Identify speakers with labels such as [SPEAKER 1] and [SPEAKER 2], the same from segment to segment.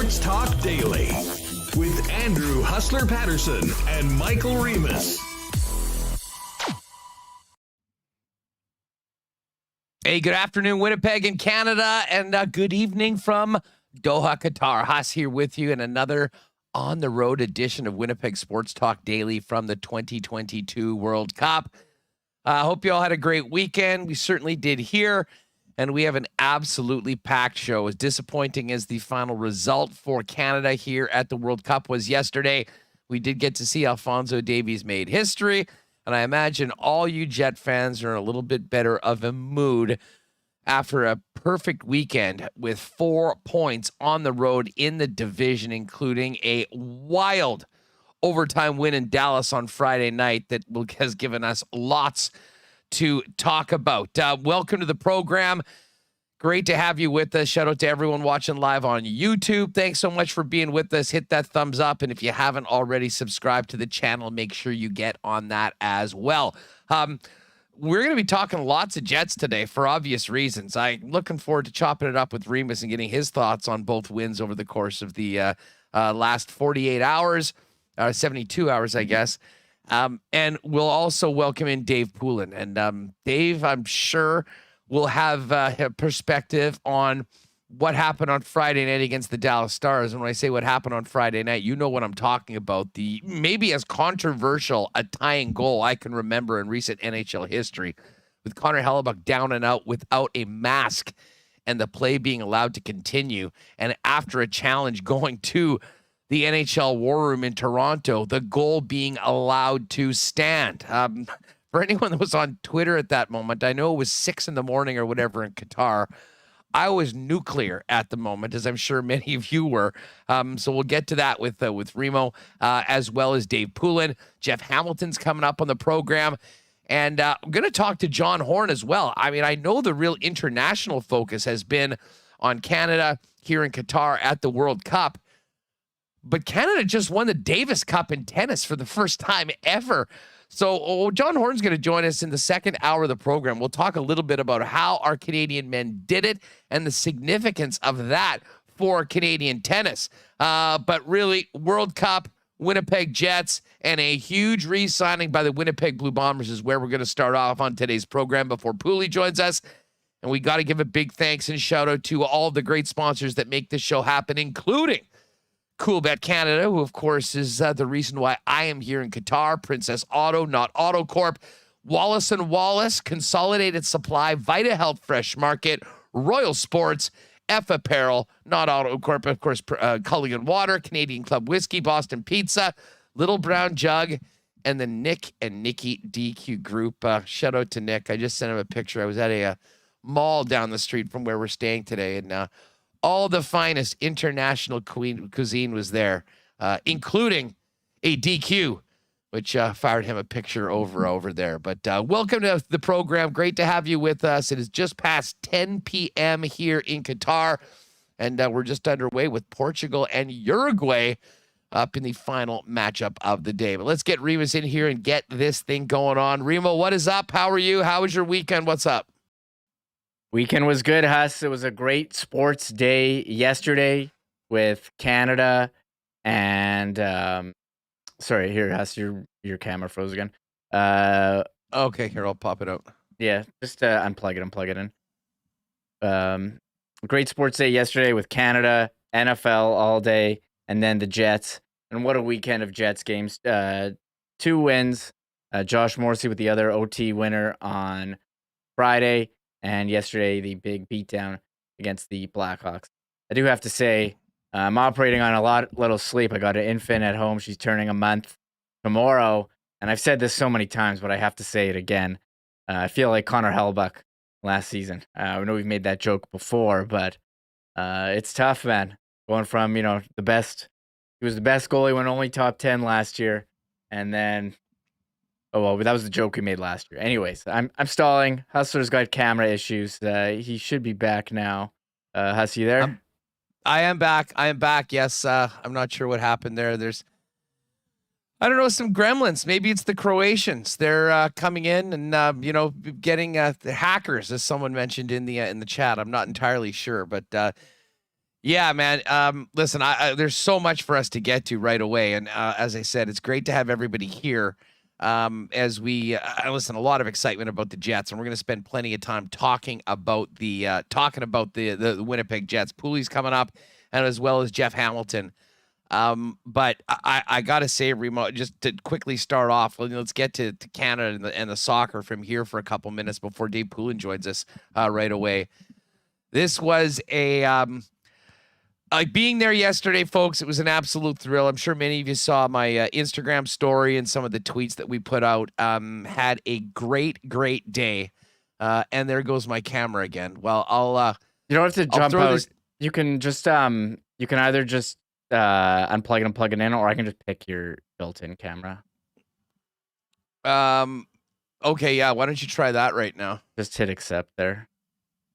[SPEAKER 1] Sports Talk Daily with Andrew Hustler Paterson and Michael Remis.
[SPEAKER 2] Hey, good afternoon, Winnipeg in Canada, and good evening from Doha, Qatar. Haas here with you in another on-the-road edition of Winnipeg Sports Talk Daily from the 2022 World Cup. I hope you all had a great weekend. We certainly did here, and we have an absolutely packed show. As disappointing as the final result for Canada here at the World Cup was yesterday, we did get to see Alphonso Davies made history, and I imagine all you Jet fans are in a little bit better of a mood after a perfect weekend with 4 points on the road in the division, including a wild overtime win in Dallas on Friday night that has given us lots to talk about. Welcome to the program. Great to have you with us. Shout out to everyone watching live on YouTube. Thanks so much for being with us. Hit that thumbs up. And if you haven't already subscribed to the channel, make sure you get on that as well. We're going to be talking lots of Jets today for obvious reasons. I'm looking forward to chopping it up with Remis and getting his thoughts on both wins over the course of the last 48 hours, 72 hours, I guess. And we'll also welcome in Dave Poulin. And Dave, I'm sure, will have a perspective on what happened on Friday night against the Dallas Stars. And when I say what happened on Friday night, you know what I'm talking about. The maybe as controversial a tying goal I can remember in recent NHL history, with Connor Hellebuyck down and out without a mask and the play being allowed to continue. And after a challenge going to the NHL War Room in Toronto, the goal being allowed to stand. For anyone that was on Twitter at that moment, I know it was 6 a.m. or whatever in Qatar. I was nuclear at the moment, as I'm sure many of you were. So we'll get to that with Remo, as well as Dave Poulin. Jeff Hamilton's coming up on the program. And I'm going to talk to John Horn as well. I mean, I know the real international focus has been on Canada here in Qatar at the World Cup. But Canada just won the Davis Cup in tennis for the first time ever. So John Horn's going to join us in the second hour of the program. We'll talk a little bit about how our Canadian men did it and the significance of that for Canadian tennis. But really, World Cup, Winnipeg Jets, and a huge re-signing by the Winnipeg Blue Bombers is where we're going to start off on today's program before Poulin joins us. And we got to give a big thanks and shout out to all the great sponsors that make this show happen, including Coolbet Canada, who, of course, is the reason why I am here in Qatar. Princess Auto, not Auto Corp. Wallace & Wallace, Consolidated Supply, Vita Health Fresh Market, Royal Sports, F Apparel, not Auto Corp, of course, Culligan Water, Canadian Club Whiskey, Boston Pizza, Little Brown Jug, and the Nick and Nikki DQ Group. Shout out to Nick. I just sent him a picture. I was at a mall down the street from where we're staying today, and all the finest international cuisine was there, including a DQ, which fired him a picture over there. But welcome to the program. Great to have you with us. It is just past 10 p.m. here in Qatar, and we're just underway with Portugal and Uruguay up in the final matchup of the day. But let's get Remis in here and get this thing going on. Remo, what is up? How are you? How was your weekend? What's up?
[SPEAKER 3] Weekend was good, Huss. It was a great sports day yesterday with Canada and sorry, here, Huss, your camera froze again.
[SPEAKER 2] Okay, here, I'll pop it out.
[SPEAKER 3] Yeah, just unplug it in. Great sports day yesterday with Canada, NFL all day, and then the Jets. And what a weekend of Jets games. 2 wins. Josh Morrissey with the other OT winner on Friday. And yesterday, the big beatdown against the Blackhawks. I do have to say, I'm operating on little sleep. I got an infant at home. She's turning a month tomorrow. And I've said this so many times, but I have to say it again. I feel like Connor Hellebuyck last season. I know we've made that joke before, but it's tough, man. Going from, the best. He was the best goalie, went only top 10 last year. And then... Oh, well, that was the joke we made last year. Anyways, I'm stalling. Hustler's got camera issues. He should be back now. Huss, you there?
[SPEAKER 2] I am back. Yes. I'm not sure what happened there. There's, I don't know, some gremlins. Maybe it's the Croatians. They're coming in and, getting the hackers, as someone mentioned in the chat. I'm not entirely sure, but Yeah, man. Listen, there's so much for us to get to right away, and as I said, it's great to have everybody here. As we listen, a lot of excitement about the Jets, and we're going to spend plenty of time talking about the Winnipeg Jets. Poulin's coming up, and as well as Jeff Hamilton. But I gotta say, Remo, just to quickly start off, let's get to Canada and the soccer from here for a couple minutes before Dave Poulin joins us right away. This was like being there yesterday, folks. It was an absolute thrill. I'm sure many of you saw my Instagram story and some of the tweets that we put out. Had a great day. And there goes my camera again. Well,
[SPEAKER 3] You don't have to jump out. You can just you can either just unplug it and plug it in, or I can just pick your built-in camera.
[SPEAKER 2] Okay, yeah. Why don't you try that right now?
[SPEAKER 3] Just hit accept there.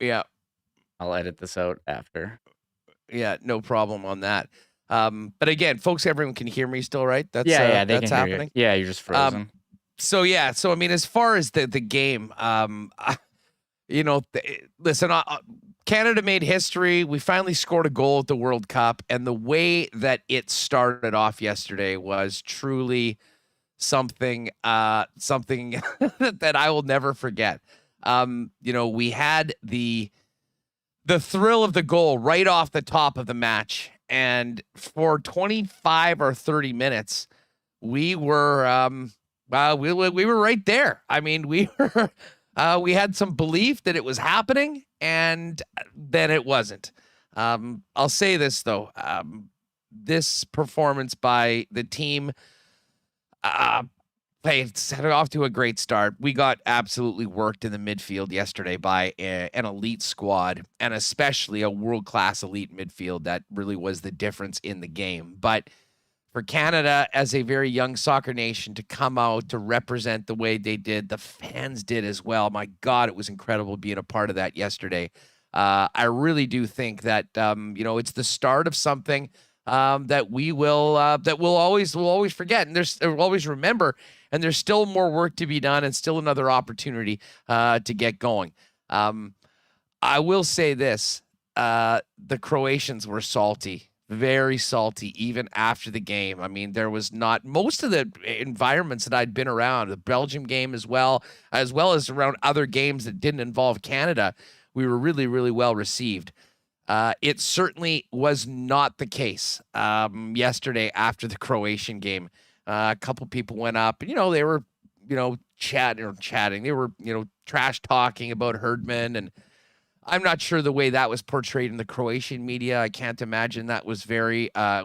[SPEAKER 2] Yeah.
[SPEAKER 3] I'll edit this out after.
[SPEAKER 2] Yeah, no problem on that. But again, folks, everyone can hear me still, right?
[SPEAKER 3] They that's can
[SPEAKER 2] happening.
[SPEAKER 3] Hear you. Yeah, you're just frozen.
[SPEAKER 2] So I mean, as far as the game, listen, Canada made history. We finally scored a goal at the World Cup, and the way that it started off yesterday was truly something that I will never forget. We had the thrill of the goal right off the top of the match, and for 25 or 30 minutes, we were we were right there. I mean, we were we had some belief that it was happening, and then it wasn't. I'll say this though, this performance by the team, set it off to a great start. We got absolutely worked in the midfield yesterday by an elite squad, and especially a world-class elite midfield that really was the difference in the game. But for Canada, as a very young soccer nation, to come out to represent the way they did, the fans did as well. My God, it was incredible being a part of that yesterday. I really do think that it's the start of something that we'll always forget, and we'll always remember. And there's still more work to be done, and still another opportunity to get going. I will say this: the Croatians were salty. Very salty, even after the game. I mean, there was not most of the environments that I'd been around, the Belgium game as well as around other games that didn't involve Canada. We were really, really well received. It certainly was not the case yesterday after the Croatian game. A couple people went up and, they were, chatting. They were, trash talking about Herdman, and I'm not sure the way that was portrayed in the Croatian media. I can't imagine that was very a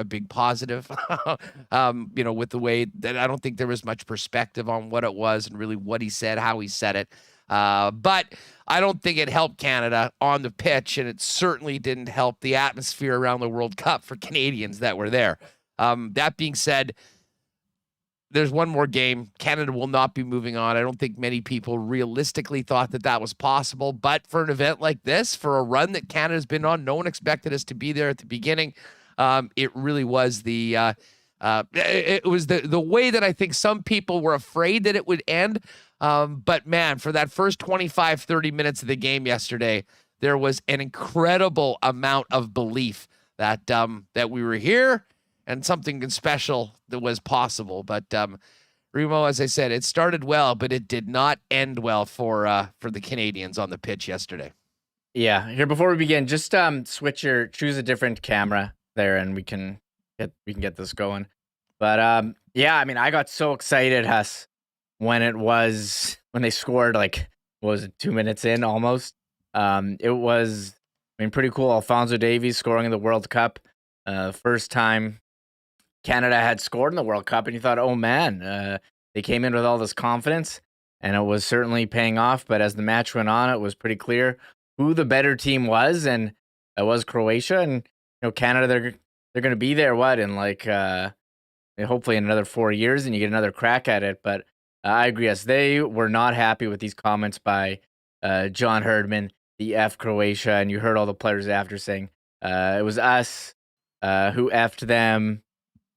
[SPEAKER 2] big positive. With the way that I don't think there was much perspective on what it was and really what he said, how he said it. But I don't think it helped Canada on the pitch, and it certainly didn't help the atmosphere around the World Cup for Canadians that were there. That being said, there's one more game. Canada will not be moving on. I don't think many people realistically thought that was possible. But for an event like this, for a run that Canada's been on, no one expected us to be there at the beginning. It really was it was the way that I think some people were afraid that it would end. But man, for that first 25, 30 minutes of the game yesterday, there was an incredible amount of belief that we were here and something special that was possible. But Remo, as I said, it started well, but it did not end well for the Canadians on the pitch yesterday.
[SPEAKER 3] Yeah, here before we begin, just choose a different camera there, and we can get this going. But yeah, I mean, I got so excited, Huss, when they scored, like, what was it, 2 minutes in almost. It was, pretty cool. Alphonso Davies scoring in the World Cup, first time Canada had scored in the World Cup, and you thought, oh man, they came in with all this confidence, and it was certainly paying off. But as the match went on, it was pretty clear who the better team was, and it was Croatia. And Canada, they're going to be there in hopefully in another 4 years, and you get another crack at it. But I agree, yes, they were not happy with these comments by John Herdman, the F Croatia, and you heard all the players after saying it was us who effed them.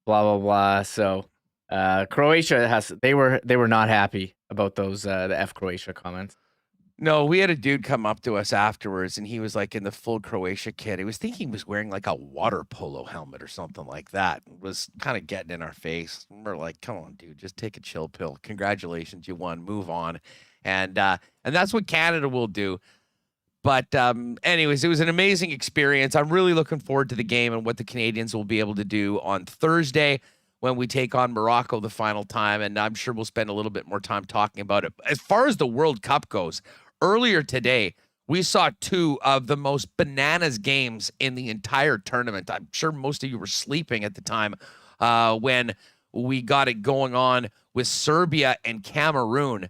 [SPEAKER 3] Blah blah blah. So Croatia they were not happy about those the F Croatia comments.
[SPEAKER 2] No, we had a dude come up to us afterwards, and he was like in the full Croatia kit. He was thinking he was wearing like a water polo helmet or something like that. It was kind of getting in our face. We're like, "Come on, dude, just take a chill pill. Congratulations, you won. Move on." And that's what Canada will do. But anyways, it was an amazing experience. I'm really looking forward to the game and what the Canadians will be able to do on Thursday when we take on Morocco the final time. And I'm sure we'll spend a little bit more time talking about it. As far as the World Cup goes, earlier today, we saw two of the most bananas games in the entire tournament. I'm sure most of you were sleeping at the time when we got it going on with Serbia and Cameroon.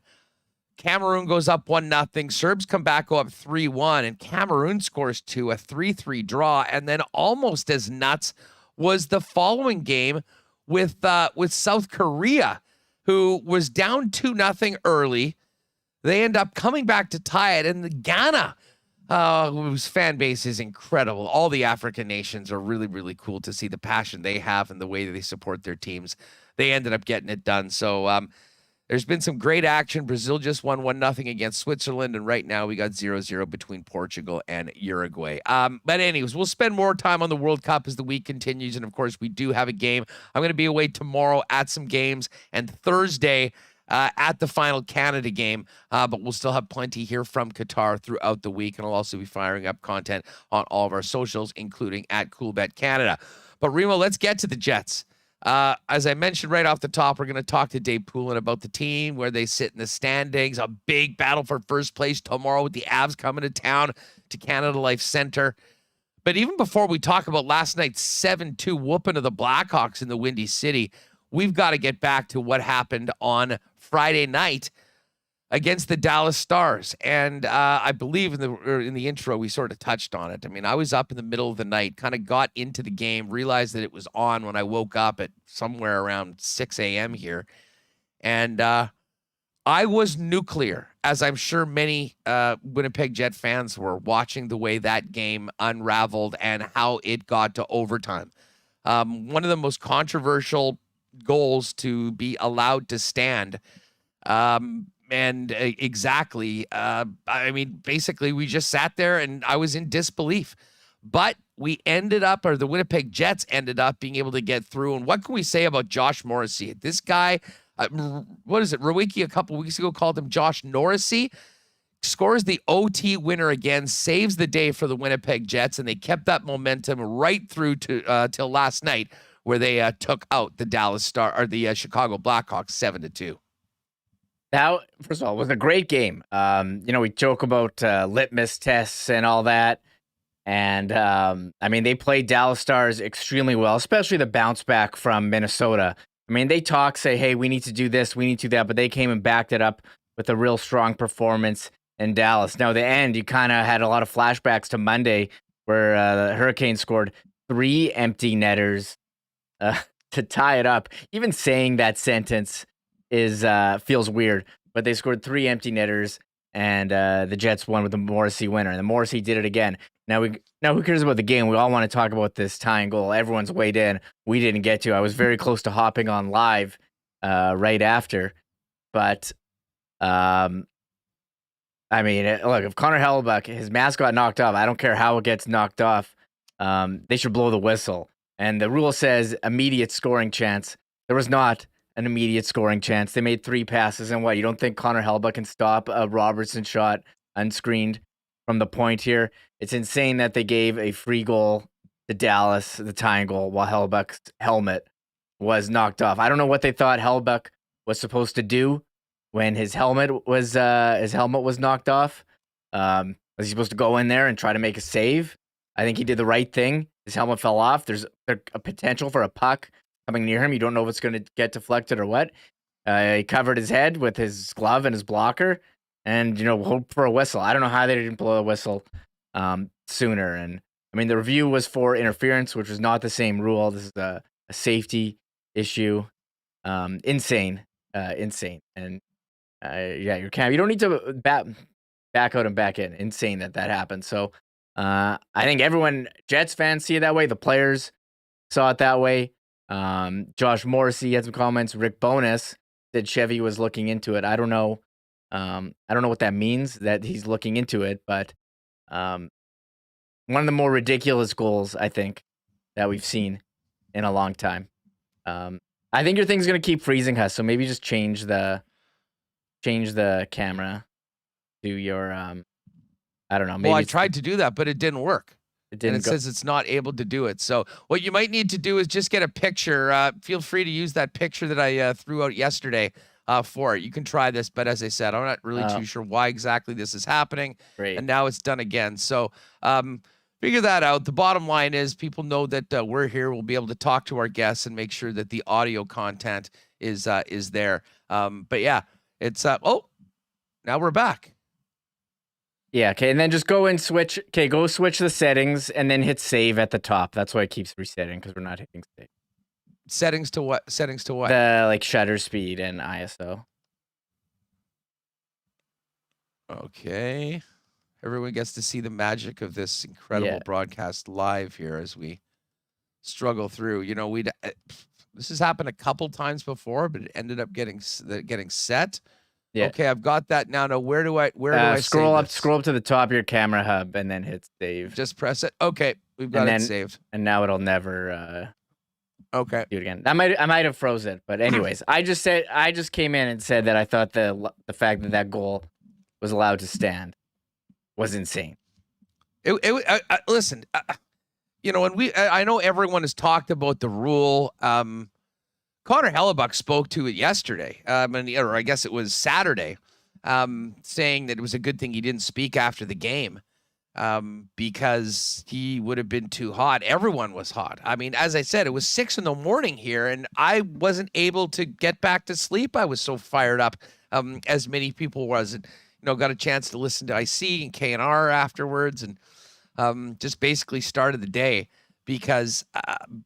[SPEAKER 2] Cameroon goes up 1-0. Serbs come back, go up 3-1, and Cameroon scores 2, a 3-3 draw. And then almost as nuts was the following game with South Korea, who was down 2-0 early. They end up coming back to tie it, and the Ghana, whose fan base is incredible. All the African nations are really, really cool to see the passion they have and the way that they support their teams. They ended up getting it done. So there's been some great action. Brazil just won 1-0 against Switzerland, and right now we got 0-0 between Portugal and Uruguay. But anyways, we'll spend more time on the World Cup as the week continues, and of course, we do have a game. I'm going to be away tomorrow at some games, and Thursday at the final Canada game, but we'll still have plenty here from Qatar throughout the week, and I'll also be firing up content on all of our socials, including at Coolbet Canada. But Remo, let's get to the Jets. As I mentioned right off the top, we're going to talk to Dave Poulin about the team, where they sit in the standings, a big battle for first place tomorrow with the Avs coming to town to Canada Life Center. But even before we talk about last night's 7-2 whooping of the Blackhawks in the Windy City, we've got to get back to what happened on Friday night against the Dallas Stars. And I believe in the intro, we sort of touched on it. I mean, I was up in the middle of the night, kind of got into the game, realized that it was on when I woke up at somewhere around 6 a.m. here. And I was nuclear, as I'm sure many Winnipeg Jet fans were, watching the way that game unraveled and how it got to overtime. One of the most controversial goals to be allowed to stand. Exactly. I mean, basically, we just sat there and I was in disbelief. But we ended up, or the Winnipeg Jets ended up being able to get through. And what can we say about Josh Morrissey? This guy, what is it? Rowicki a couple weeks ago called him Josh Norrisy. Scores the OT winner again, saves the day for the Winnipeg Jets, and they kept that momentum right through to till last night, where they took out the the Chicago Blackhawks 7-2.
[SPEAKER 3] That, first of all, was a great game. We joke about litmus tests and all that. And, I mean, they played Dallas Stars extremely well, especially the bounce back from Minnesota. I mean, they say, hey, we need to do this, we need to do that, but they came and backed it up with a real strong performance in Dallas. Now, the end, you kind of had a lot of flashbacks to Monday, where the Hurricanes scored 3 empty netters to tie it up. Even saying that sentence feels weird, but they scored 3 empty netters, and the Jets won with the Morrissey winner, and the Morrissey did it again. Now who cares about the game? We all want to talk about this tying goal. Everyone's weighed in. We didn't get to. I was very close to hopping on live right after, but I mean, look, if Connor Hellebuyck, his mask got knocked off, I don't care how it gets knocked off. They should blow the whistle. And the rule says immediate scoring chance. There was not an immediate scoring chance. They made 3 passes, and what? You don't think Connor Hellebuyck can stop a Robertson shot unscreened from the point here? It's insane that they gave a free goal to Dallas, the tying goal, while Hellebuyck's helmet was knocked off. I don't know what they thought Hellebuyck was supposed to do when his helmet was knocked off. Was he supposed to go in there and try to make a save? I think he did the right thing. His helmet fell off. There's a potential for a puck coming near him. You don't know if it's going to get deflected or what. He covered his head with his glove and his blocker, and hope for a whistle. I don't know how they didn't blow a whistle sooner. And I mean, the review was for interference, which was not the same rule. This is a safety issue. Insane. And you don't need to back out and back in. Insane that happened. So I think everyone, Jets fans, see it that way. The players saw it that way. Josh Morrissey had some comments. Rick Bowness said Chevy was looking into it. I don't know I don't know what that means that he's looking into it, but one of the more ridiculous goals I think that we've seen in a long time. I think your thing's gonna keep freezing, Huss. So maybe just change the camera to your I don't know. Maybe
[SPEAKER 2] Well, I tried to do that, but it didn't work.
[SPEAKER 3] it didn't
[SPEAKER 2] And it
[SPEAKER 3] go.
[SPEAKER 2] says it's not able to do it. So what you might need to do is just get a picture. Feel free to use that picture that I threw out yesterday for it. You can try this, but as I said, I'm not really too sure why exactly this is happening.
[SPEAKER 3] Great.
[SPEAKER 2] And now it's done again. So figure that out. The bottom line is people know that we're here. We'll be able to talk to our guests and make sure that the audio content is there. But yeah, it's oh, now we're back.
[SPEAKER 3] Yeah, okay, and then just go and switch. Okay, go switch the settings and then hit save at the top. That's why it keeps resetting because we're not hitting save.
[SPEAKER 2] Settings to what? Settings to what?
[SPEAKER 3] The like shutter speed and ISO.
[SPEAKER 2] Okay. Everyone gets to see the magic of this incredible broadcast live here as we struggle through. You know, this has happened a couple times before, but it ended up getting set.
[SPEAKER 3] Yeah.
[SPEAKER 2] Okay, I've got that now. Now, where do I
[SPEAKER 3] scroll
[SPEAKER 2] save
[SPEAKER 3] up?
[SPEAKER 2] this?
[SPEAKER 3] Scroll up to the top of your camera hub and then hit save.
[SPEAKER 2] Just press it. Okay, we've got it saved.
[SPEAKER 3] And now it'll never
[SPEAKER 2] Okay.
[SPEAKER 3] do it again. I might have froze it, but anyways, I just came in and said that I thought the fact that goal was allowed to stand was insane.
[SPEAKER 2] Listen, you know, when I know everyone has talked about the rule. Connor Hellebuck spoke to it yesterday, or I guess it was Saturday, saying that it was a good thing he didn't speak after the game because he would have been too hot. Everyone was hot. I mean, as I said, it was 6 a.m. here, and I wasn't able to get back to sleep. I was so fired up, as many people was. And, you know, got a chance to listen to IC and KNR afterwards, and just basically started the day. Because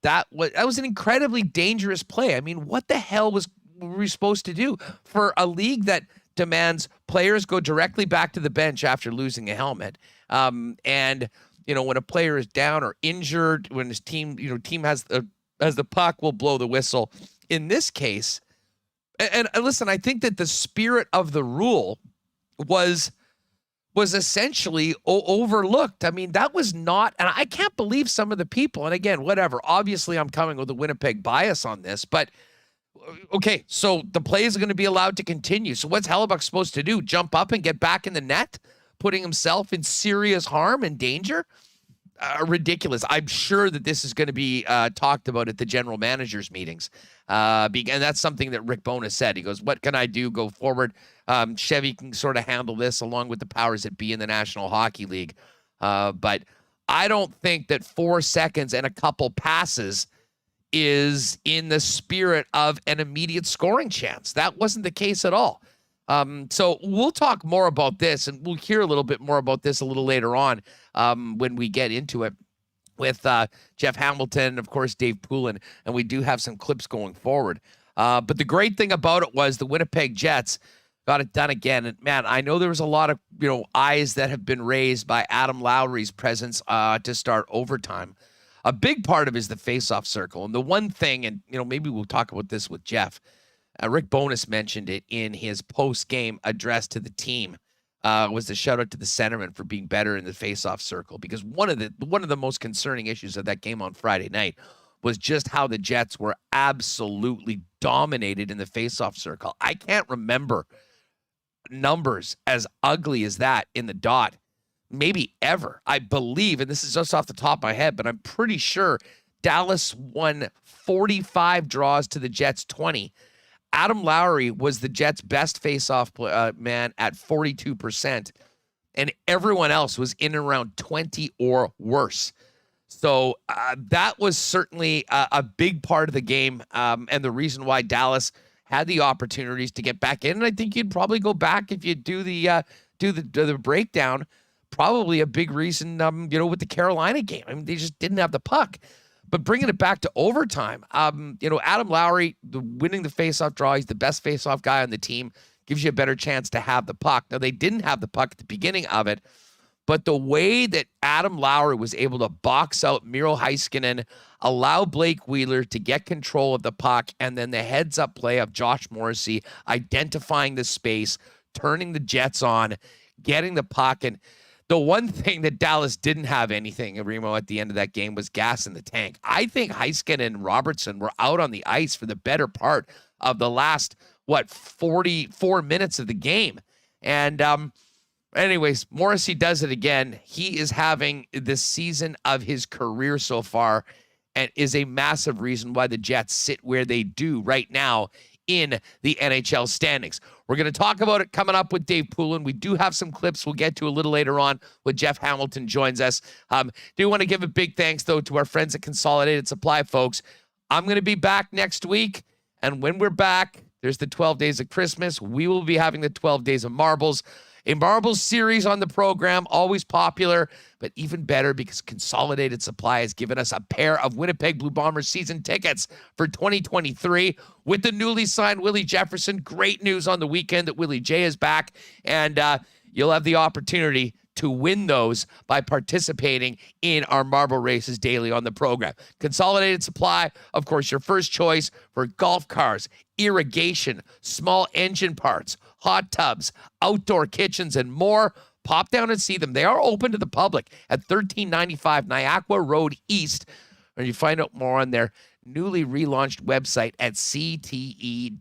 [SPEAKER 2] that was an incredibly dangerous play. I mean, what the hell were we supposed to do for a league that demands players go directly back to the bench after losing a helmet? And you know, when a player is down or injured, when his team has the puck, will blow the whistle. In this case, and listen, I think that the spirit of the rule was essentially overlooked. I mean, that was not, and I can't believe some of the people, and again, whatever, obviously I'm coming with a Winnipeg bias on this, but okay, so the play is going to be allowed to continue. So what's Hellebuck supposed to do? Jump up and get back in the net, putting himself in serious harm and danger? Ridiculous. I'm sure that this is going to be talked about at the general managers meetings. And that's something that Rick Bowness said. He goes, what can I do? Go forward. Chevy can sort of handle this along with the powers that be in the National Hockey League. But I don't think that 4 seconds and a couple passes is in the spirit of an immediate scoring chance. That wasn't the case at all. So we'll talk more about this, and we'll hear a little bit more about this a little later on when we get into it with Jeff Hamilton, of course, Dave Poulin, and we do have some clips going forward. But the great thing about it was the Winnipeg Jets got it done again. And man, I know there was a lot of eyes that have been raised by Adam Lowry's presence to start overtime. A big part of it is the faceoff circle. And the one thing, and maybe we'll talk about this with Jeff, Rick Bowness mentioned it in his post-game address to the team, was the shout out to the centerman for being better in the faceoff circle. Because one of the most concerning issues of that game on Friday night was just how the Jets were absolutely dominated in the faceoff circle. I can't remember numbers as ugly as that in the dot, maybe ever. I believe, and this is just off the top of my head, but I'm pretty sure Dallas won 45 draws to the Jets 20. Adam Lowry was the Jets' best faceoff man at 42%, and everyone else was in and around 20 or worse. So that was certainly a big part of the game, and the reason why Dallas had the opportunities to get back in. And I think you'd probably go back if you do the breakdown. Probably a big reason, with the Carolina game. I mean, they just didn't have the puck. But bringing it back to overtime, Adam Lowry, winning the faceoff draw, he's the best faceoff guy on the team, gives you a better chance to have the puck. Now, they didn't have the puck at the beginning of it, but the way that Adam Lowry was able to box out Miro Heiskanen, allow Blake Wheeler to get control of the puck, and then the heads-up play of Josh Morrissey identifying the space, turning the Jets on, getting the puck. And the one thing that Dallas didn't have anything, Remo, at the end of that game was gas in the tank. I think Heiskanen and Robertson were out on the ice for the better part of the last, 44 minutes of the game. And anyways, Morrissey does it again. He is having the season of his career so far and is a massive reason why the Jets sit where they do right now in the NHL standings. We're going to talk about it coming up with Dave Poulin. We do have some clips we'll get to a little later on when Jeff Hamilton joins us. Do want to give a big thanks, though, to our friends at Consolidated Supply, folks. I'm going to be back next week, and when we're back, there's the 12 Days of Christmas. We will be having the 12 Days of Marbles. A Marbles series on the program, always popular, but even better because Consolidated Supply has given us a pair of Winnipeg Blue Bombers season tickets for 2023 with the newly signed Willie Jefferson. Great news on the weekend that Willie J is back, and you'll have the opportunity to win those by participating in our marble races daily on the program. Consolidated Supply, of course, your first choice for golf cars, irrigation, small engine parts, hot tubs, outdoor kitchens, and more. Pop down and see them. They are open to the public at 1395 Niagara Road East, and you find out more on their newly relaunched website at cte.ca.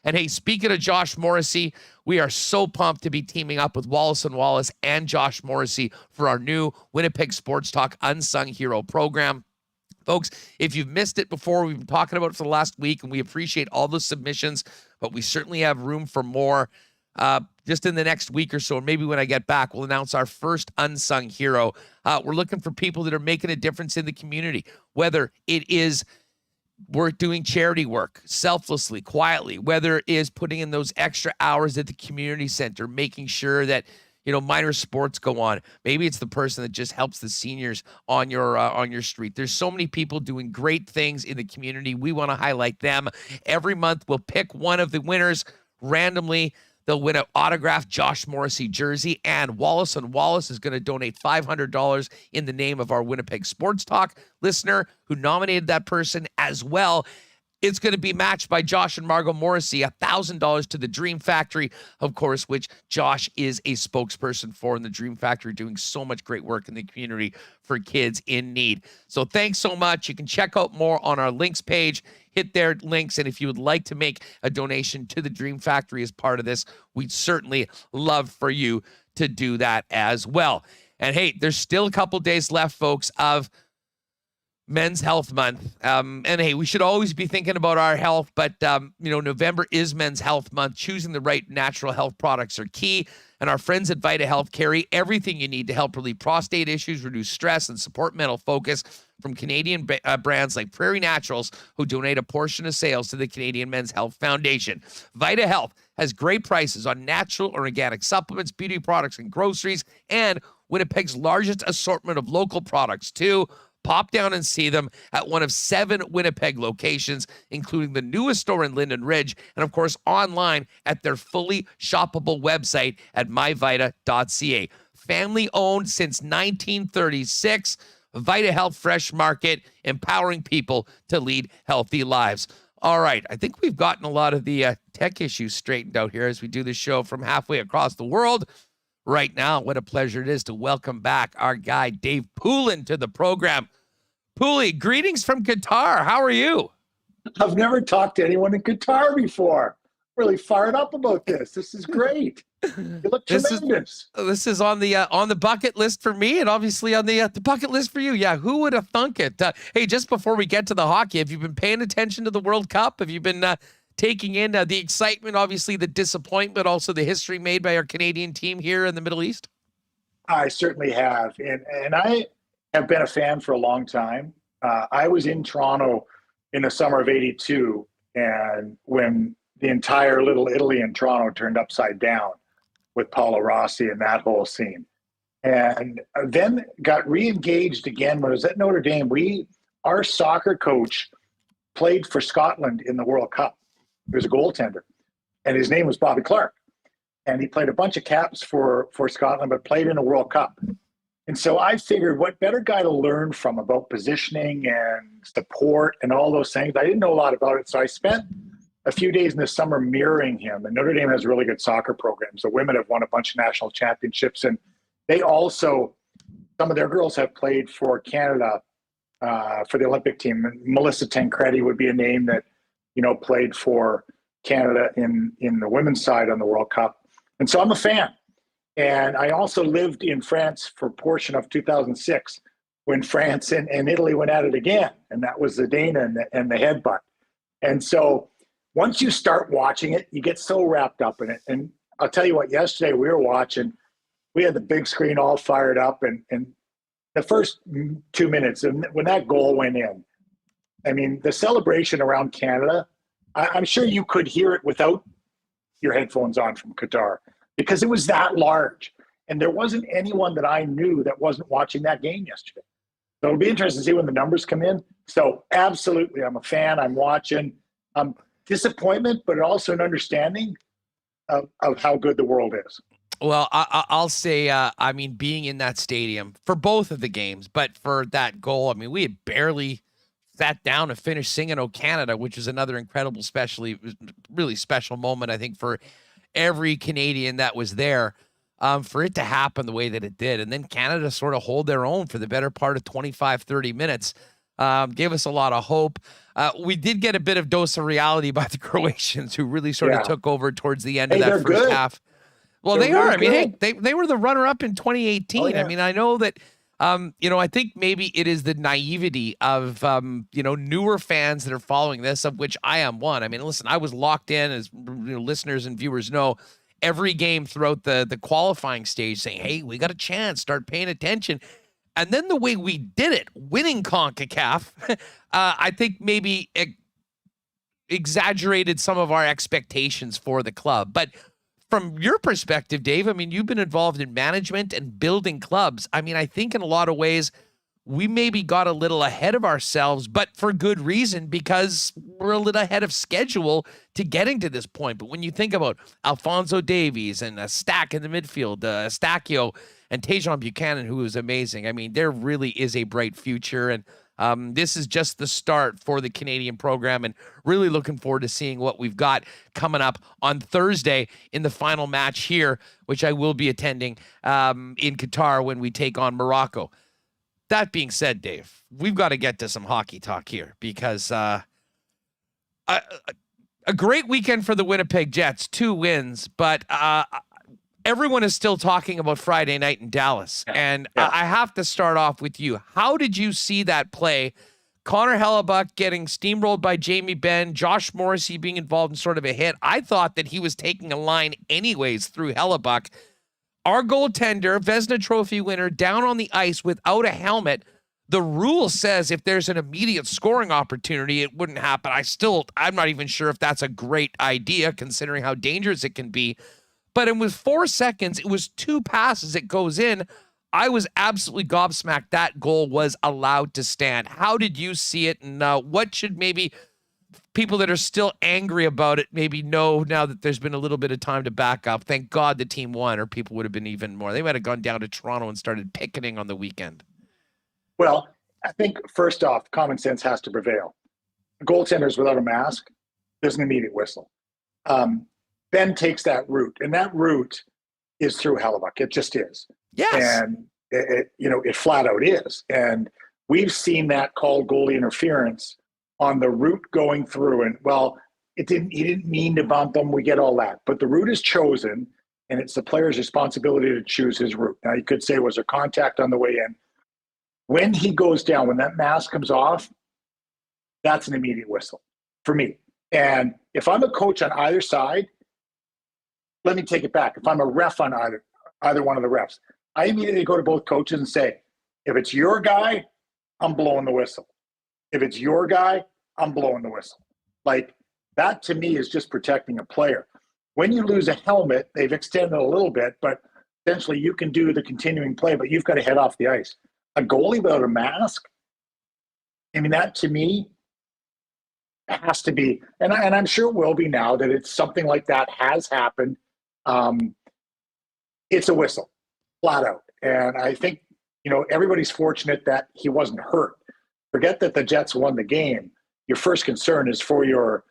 [SPEAKER 2] And hey, speaking of Josh Morrissey, we are so pumped to be teaming up with Wallace & Wallace and Josh Morrissey for our new Winnipeg Sports Talk Unsung Hero program. Folks, if you've missed it before, we've been talking about it for the last week, and we appreciate all the submissions, but we certainly have room for more. Just in the next week or so, or maybe when I get back, we'll announce our first unsung hero. We're looking for people that are making a difference in the community, whether it is we're doing charity work selflessly, quietly, whether it is putting in those extra hours at the community center, making sure that minor sports go on. Maybe it's the person that just helps the seniors on your street. There's so many people doing great things in the community. We want to highlight them. Every month, we'll pick one of the winners randomly. They'll win an autographed Josh Morrissey jersey, and Wallace & Wallace is going to donate $500 in the name of our Winnipeg Sports Talk listener who nominated that person as well. It's going to be matched by Josh and Margot Morrissey, $1,000 to the Dream Factory, of course, which Josh is a spokesperson for, and the Dream Factory doing so much great work in the community for kids in need. So thanks so much. You can check out more on our links page. Hit their links, and if you would like to make a donation to the Dream Factory as part of this, we'd certainly love for you to do that as well. And hey, there's still a couple days left, folks, of Men's Health Month. And hey, we should always be thinking about our health, but November is Men's Health Month. Choosing the right natural health products are key. And our friends at Vita Health carry everything you need to help relieve prostate issues, reduce stress, and support mental focus from Canadian brands like Prairie Naturals, who donate a portion of sales to the Canadian Men's Health Foundation. Vita Health has great prices on natural or organic supplements, beauty products, and groceries, and Winnipeg's largest assortment of local products, too. Pop down and see them at one of 7 Winnipeg locations, including the newest store in Linden Ridge, and of course online at their fully shoppable website at myvita.ca. Family owned since 1936, Vita Health Fresh Market, empowering people to lead healthy lives. All right, I think we've gotten a lot of the tech issues straightened out here as we do this show from halfway across the world. Right now, what a pleasure it is to welcome back our guy, Dave Poulin, to the program. Poulin, greetings from Qatar. How are you?
[SPEAKER 4] I've never talked to anyone in Qatar before. Really fired up about this. This is great. You look tremendous.
[SPEAKER 2] This is on the bucket list for me, and obviously on the bucket list for you. Yeah, who would have thunk it? Hey, just before we get to the hockey, have you been paying attention to the World Cup? Have you been taking in the excitement, obviously the disappointment, also the history made by our Canadian team here in the Middle East?
[SPEAKER 4] I certainly have. And I have been a fan for a long time. I was in Toronto in the summer of '82, and when the entire Little Italy in Toronto turned upside down with Paolo Rossi and that whole scene. And then got re-engaged again when I was at Notre Dame. Our soccer coach played for Scotland in the World Cup. He was a goaltender, and his name was Bobby Clark. And he played a bunch of caps for Scotland, but played in a World Cup. And so I figured, what better guy to learn from about positioning and support and all those things. I didn't know a lot about it, so I spent a few days in the summer mirroring him. And Notre Dame has really good soccer programs. The women have won a bunch of national championships, and they also, some of their girls have played for Canada for the Olympic team. And Melissa Tancredi would be a name that, played for Canada in the women's side on the World Cup. And so I'm a fan. And I also lived in France for a portion of 2006 when France and Italy went at it again. And that was the Dana and the headbutt. And so once you start watching it, you get so wrapped up in it. And I'll tell you what, yesterday we were watching, we had the big screen all fired up, and the first 2 minutes, and when that goal went in, I mean, the celebration around Canada, I'm sure you could hear it without your headphones on from Qatar, because it was that large. And there wasn't anyone that I knew that wasn't watching that game yesterday. So it'll be interesting to see when the numbers come in. So absolutely, I'm a fan. I'm watching. Disappointment, but also an understanding of how good the world is.
[SPEAKER 2] Well, I'll say, being in that stadium for both of the games, but for that goal, I mean, we had barely sat down and finished singing "O Canada," which is another incredible, really special moment, I think, for every Canadian that was there, for it to happen the way that it did. And then Canada sort of hold their own for the better part of 25, 30 minutes. Gave us a lot of hope. We did get a bit of dose of reality by the Croatians, who really sort of took over towards the end of that first half. Well, they are. I mean, hey, they were the runner-up in 2018. Oh, yeah. I mean, I know that, I think maybe it is the naivety of, newer fans that are following this, of which I am one. I mean, listen, I was locked in, as listeners and viewers know, every game throughout the qualifying stage, saying, hey, we got a chance, start paying attention. And then the way we did it, winning CONCACAF, I think maybe exaggerated some of our expectations for the club. But from your perspective, Dave, I mean, you've been involved in management and building clubs. I mean, I think in a lot of ways, we maybe got a little ahead of ourselves, but for good reason, because we're a little ahead of schedule to getting to this point. But when you think about Alphonso Davies and a Stack in the midfield, Stacchio, and Tajon Buchanan, who is amazing. I mean, there really is a bright future, and this is just the start for the Canadian program, and really looking forward to seeing what we've got coming up on Thursday in the final match here, which I will be attending in Qatar when we take on Morocco. That being said, Dave, we've got to get to some hockey talk here, because a great weekend for the Winnipeg Jets, 2 wins, but everyone is still talking about Friday night in Dallas. And I have to start off with you. How did you see that play? Connor Hellebuck getting steamrolled by Jamie Benn, Josh Morrissey being involved in sort of a hit. I thought that he was taking a line anyways through Hellebuck. Our goaltender, Vezina Trophy winner, down on the ice without a helmet. The rule says if there's an immediate scoring opportunity, it wouldn't happen. I'm not even sure if that's a great idea, considering how dangerous it can be. But it was 4 seconds. It was 2 passes. It goes in. I was absolutely gobsmacked that goal was allowed to stand. How did you see it? And what should maybe people that are still angry about it maybe know now that there's been a little bit of time to back up? Thank God the team won, or people would have been even more. They might have gone down to Toronto and started picketing on the weekend.
[SPEAKER 4] Well, I think first off, common sense has to prevail. Goaltenders without a mask, there's an immediate whistle. Ben takes that route, and that route is through Hellebuck. It just is. Yes. And it flat out is. And we've seen that called goalie interference on the route going through. And he didn't mean to bump him. We get all that. But the route is chosen, and it's the player's responsibility to choose his route. Now, you could say, was there contact on the way in? When he goes down, when that mask comes off, that's an immediate whistle for me. And if I'm a coach on either side, let me take it back. If I'm a ref on either one of the refs, I immediately go to both coaches and say, if it's your guy, I'm blowing the whistle. If it's your guy, I'm blowing the whistle. Like, that to me is just protecting a player. When you lose a helmet, they've extended a little bit, but essentially you can do the continuing play, but you've got to head off the ice. A goalie without a mask, I mean, that to me has to be, and I'm sure it will be now that it's something like that has happened. It's a whistle, flat out. And I think, everybody's fortunate that he wasn't hurt. Forget that the Jets won the game. Your first concern is for your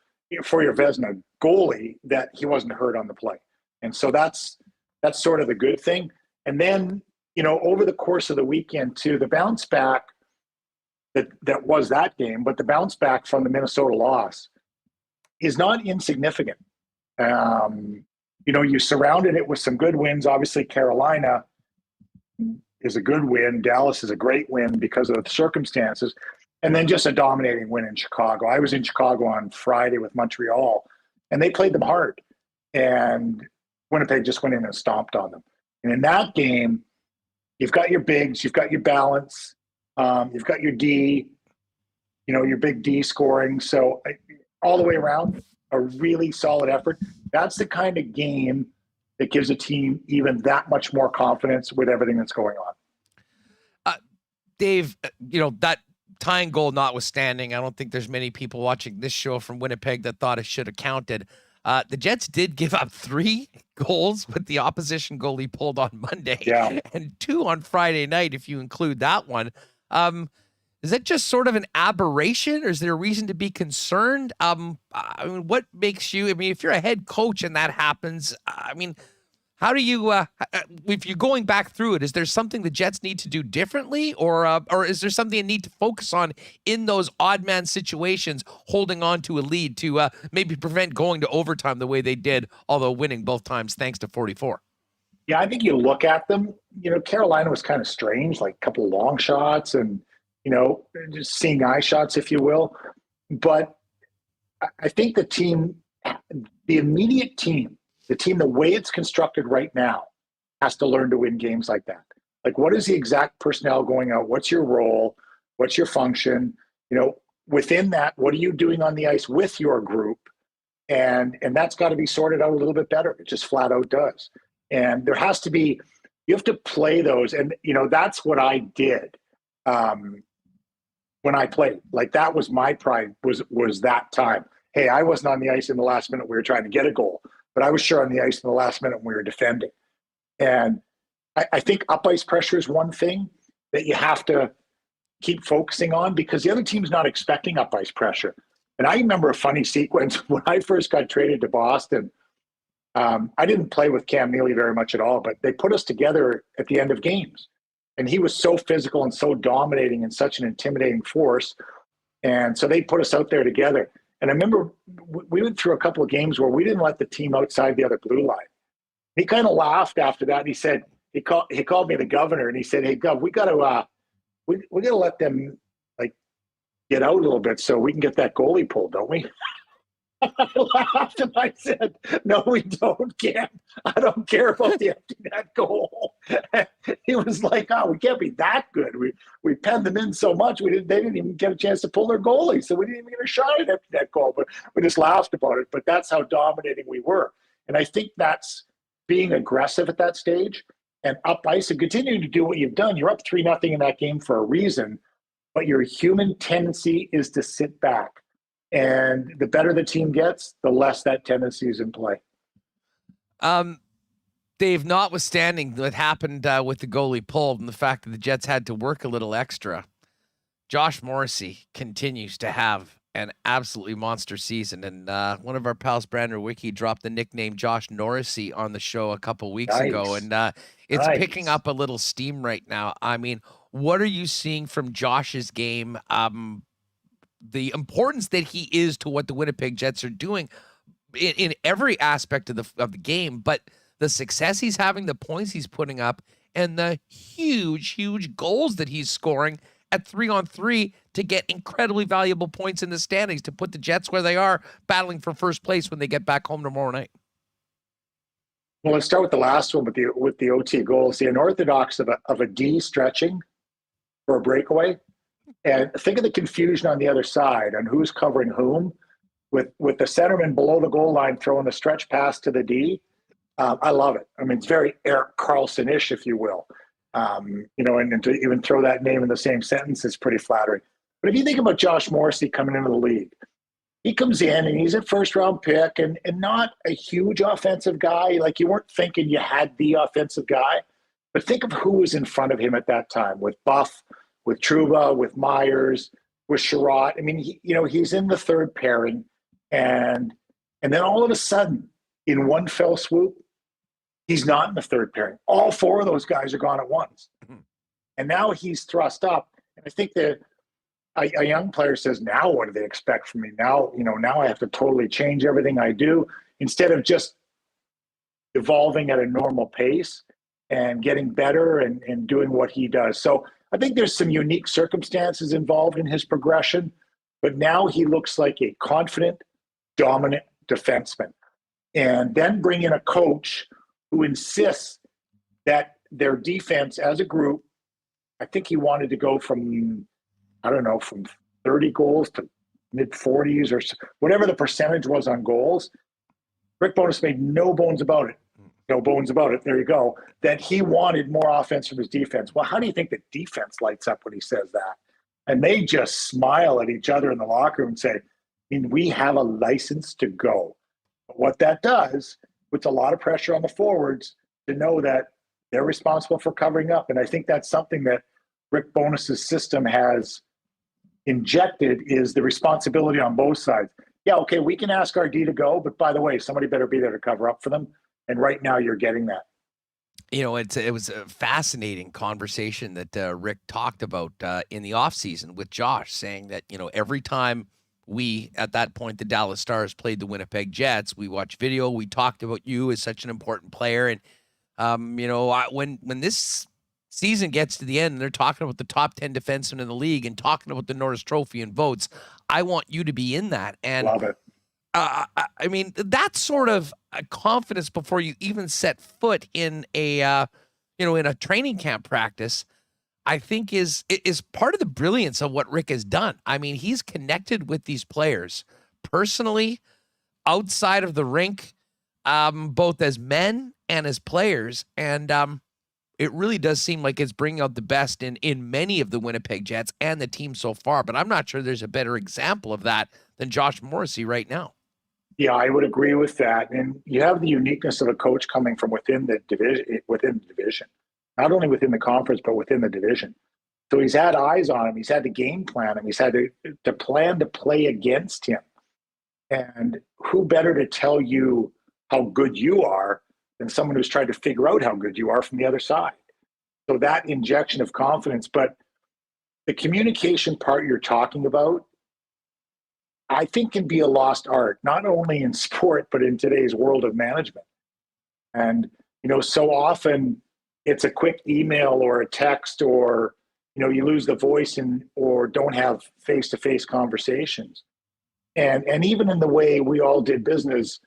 [SPEAKER 4] for your Vezina goalie that he wasn't hurt on the play. And so that's sort of the good thing. And then, over the course of the weekend too, the bounce back that was that game, but the bounce back from the Minnesota loss is not insignificant. You surrounded it with some good wins. Obviously, Carolina is a good win. Dallas is a great win because of the circumstances. And then just a dominating win in Chicago. I was in Chicago on Friday with Montreal, and they played them hard. And Winnipeg just went in and stomped on them. And in that game, you've got your bigs, you've got your balance, you've got your D, your big D scoring. So all the way around, a really solid effort. That's the kind of game that gives a team even that much more confidence with everything that's going on.
[SPEAKER 2] Dave, that tying goal notwithstanding, I don't think there's many people watching this show from Winnipeg that thought it should have counted. The Jets did give up 3 goals with the opposition goalie pulled on Monday, and 2 on Friday night, if you include that one. Is that just sort of an aberration, or is there a reason to be concerned? What makes you, if you're a head coach and that happens, how do you, if you're going back through it, is there something the Jets need to do differently, or is there something they need to focus on in those odd man situations, holding on to a lead to maybe prevent going to overtime the way they did, although winning both times thanks to 44?
[SPEAKER 4] Yeah, I think you look at them, Carolina was kind of strange, like a couple of long shots and, just seeing eye shots, if you will. But I think the team, the immediate team, the way it's constructed right now, has to learn to win games like that. Like, what is the exact personnel going out? What's your role? What's your function? Within that, what are you doing on the ice with your group? And that's got to be sorted out a little bit better. It just flat out does. And there has to be, you have to play those. And, that's what I did when I played. Like, that was my pride, was that time. Hey, I wasn't on the ice in the last minute. We were trying to get a goal. But I was sure on the ice in the last minute when we were defending. And I think up ice pressure is one thing that you have to keep focusing on, because the other team's not expecting up ice pressure. And I remember a funny sequence when I first got traded to Boston. I didn't play with Cam Neely very much at all, but they put us together at the end of games. And he was so physical and so dominating and such an intimidating force. And so they put us out there together. And I remember we went through a couple of games where we didn't let the team outside the other blue line. He kind of laughed after that. And he said, he called me the governor, and he said, "Hey, Gov, we got to let them get out a little bit so we can get that goalie pulled, don't we?" I laughed and I said, "No, we don't, Cam. I don't care about the empty net goal." He was like, "Oh, we can't be that good. We penned them in so much. They didn't even get a chance to pull their goalie, so we didn't even get a shot at empty net goal." But we just laughed about it. But that's how dominating we were. And I think that's being aggressive at that stage and up ice and continuing to do what you've done. You're up 3-0 in that game for a reason, but your human tendency is to sit back. And the better the team gets, the less that tendency is in play.
[SPEAKER 2] Dave, notwithstanding what happened with the goalie pulled and the fact that the Jets had to work a little extra, Josh Morrissey continues to have an absolutely monster season. And one of our pals, Brandon Wiki, dropped the nickname Josh Norrisy on the show a couple weeks ago. And it's picking up a little steam right now. What are you seeing from Josh's game? The importance that he is to what the Winnipeg Jets are doing in every aspect of the game, but the success he's having, the points he's putting up, and the huge goals that he's scoring at 3-on-3 to get incredibly valuable points in the standings to put the Jets where they are, battling for first place when they get back home tomorrow night.
[SPEAKER 4] Well, let's start with the last one with the OT goals. The unorthodox of a D stretching for a breakaway. And think of the confusion on the other side on who's covering whom, with the centerman below the goal line throwing the stretch pass to the D. I love it. It's very Erik Karlsson-ish, if you will. And to even throw that name in the same sentence is pretty flattering. But if you think about Josh Morrissey coming into the league, he comes in and he's a first-round pick and not a huge offensive guy. Like, you weren't thinking you had the offensive guy. But think of who was in front of him at that time with Buff, with Trouba, with Myers, with Sherratt. He's in the third pairing, And then all of a sudden, in one fell swoop, he's not in the third pairing. All four of those guys are gone at once. And now he's thrust up. And I think that a young player says, now what do they expect from me? Now, now I have to totally change everything I do instead of just evolving at a normal pace and getting better and doing what he does. So I think there's some unique circumstances involved in his progression, but now he looks like a confident, dominant defenseman. And then bring in a coach who insists that their defense as a group, I think he wanted to go from 30 goals to mid-40s or whatever the percentage was on goals. Rick Bowness made no bones about it. No bones about it. There you go. That he wanted more offense from his defense. Well, how do you think the defense lights up when he says that? And they just smile at each other in the locker room and say, we have a license to go. But what that does puts a lot of pressure on the forwards to know that they're responsible for covering up. And I think that's something that Rick Bowness's system has injected, is the responsibility on both sides. Yeah, okay, we can ask our D to go, but by the way, somebody better be there to cover up for them. And right now you're getting that.
[SPEAKER 2] It was a fascinating conversation that Rick talked about in the offseason with Josh, saying that, every time we, at that point, the Dallas Stars played the Winnipeg Jets, we watched video, we talked about you as such an important player. And, when this season gets to the end and they're talking about the top 10 defensemen in the league and talking about the Norris Trophy and votes, I want you to be in that. And
[SPEAKER 4] love it.
[SPEAKER 2] That's sort of a confidence before you even set foot in a training camp practice, I think is part of the brilliance of what Rick has done. I mean, he's connected with these players personally, outside of the rink, both as men and as players. And it really does seem like it's bringing out the best in many of the Winnipeg Jets and the team so far. But I'm not sure there's a better example of that than Josh Morrissey right now.
[SPEAKER 4] Yeah, I would agree with that. And you have the uniqueness of a coach coming from within the division, not only within the conference, but within the division. So he's had eyes on him. He's had to game plan him. He's had to plan to play against him. And who better to tell you how good you are than someone who's tried to figure out how good you are from the other side. So that injection of confidence, but the communication part you're talking about, I think can be a lost art, not only in sport, but in today's world of management. And, so often it's a quick email or a text, or, you lose the voice or don't have face-to-face conversations. And even in the way we all did business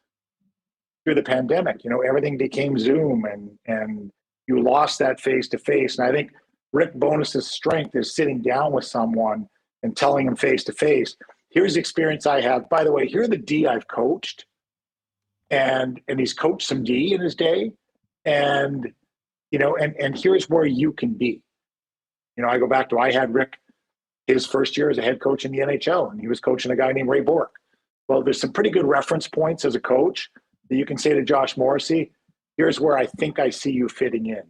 [SPEAKER 4] through the pandemic, everything became Zoom and you lost that face-to-face. And I think Rick Bowness's strength is sitting down with someone and telling him face-to-face, here's the experience I have. By the way, here are the D I've coached. And he's coached some D in his day. And, and here's where you can be. I go back to, I had Rick his first year as a head coach in the NHL, and he was coaching a guy named Ray Bork. Well, there's some pretty good reference points as a coach that you can say to Josh Morrissey, here's where I think I see you fitting in.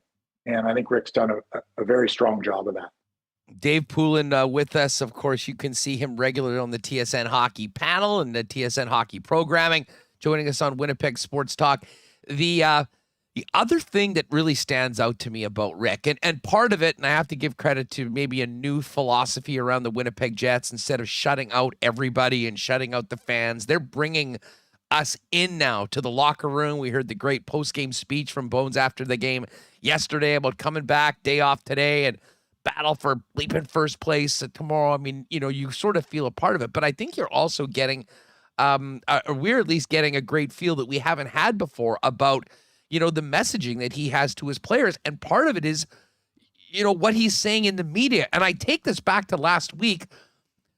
[SPEAKER 4] And I think Rick's done a very strong job of that.
[SPEAKER 2] Dave Poulin with us. Of course, you can see him regularly on the TSN Hockey panel and the TSN Hockey programming, joining us on Winnipeg Sports Talk. The other thing that really stands out to me about Rick, and part of it, and I have to give credit to maybe a new philosophy around the Winnipeg Jets, instead of shutting out everybody and shutting out the fans, they're bringing us in now to the locker room. We heard the great post-game speech from Bones after the game yesterday about coming back, day off today, and battle for bleeping first place tomorrow. I mean, you sort of feel a part of it, but I think you're also getting, we're at least getting a great feel that we haven't had before about, the messaging that he has to his players. And part of it is, what he's saying in the media. And I take this back to last week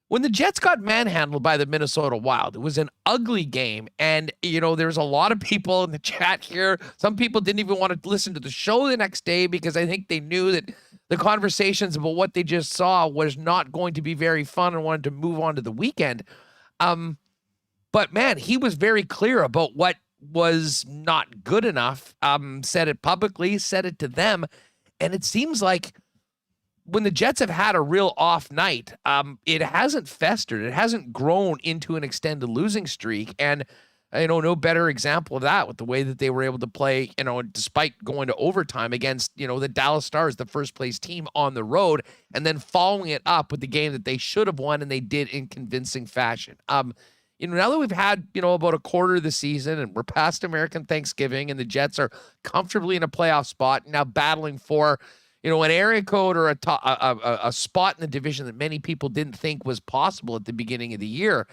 [SPEAKER 2] when the Jets got manhandled by the Minnesota Wild. It was an ugly game. And, there's a lot of people in the chat here. Some people didn't even want to listen to the show the next day because I think they knew that the conversations about what they just saw was not going to be very fun and wanted to move on to the weekend. But man, he was very clear about what was not good enough. Said it publicly, said it to them. And it seems like when the Jets have had a real off night, it hasn't festered. It hasn't grown into an extended losing streak. And, no better example of that with the way that they were able to play, despite going to overtime against, the Dallas Stars, the first place team on the road, and then following it up with the game that they should have won and they did in convincing fashion. Now that we've had, about a quarter of the season and we're past American Thanksgiving and the Jets are comfortably in a playoff spot, now battling for, an area code or a spot in the division that many people didn't think was possible at the beginning of the year.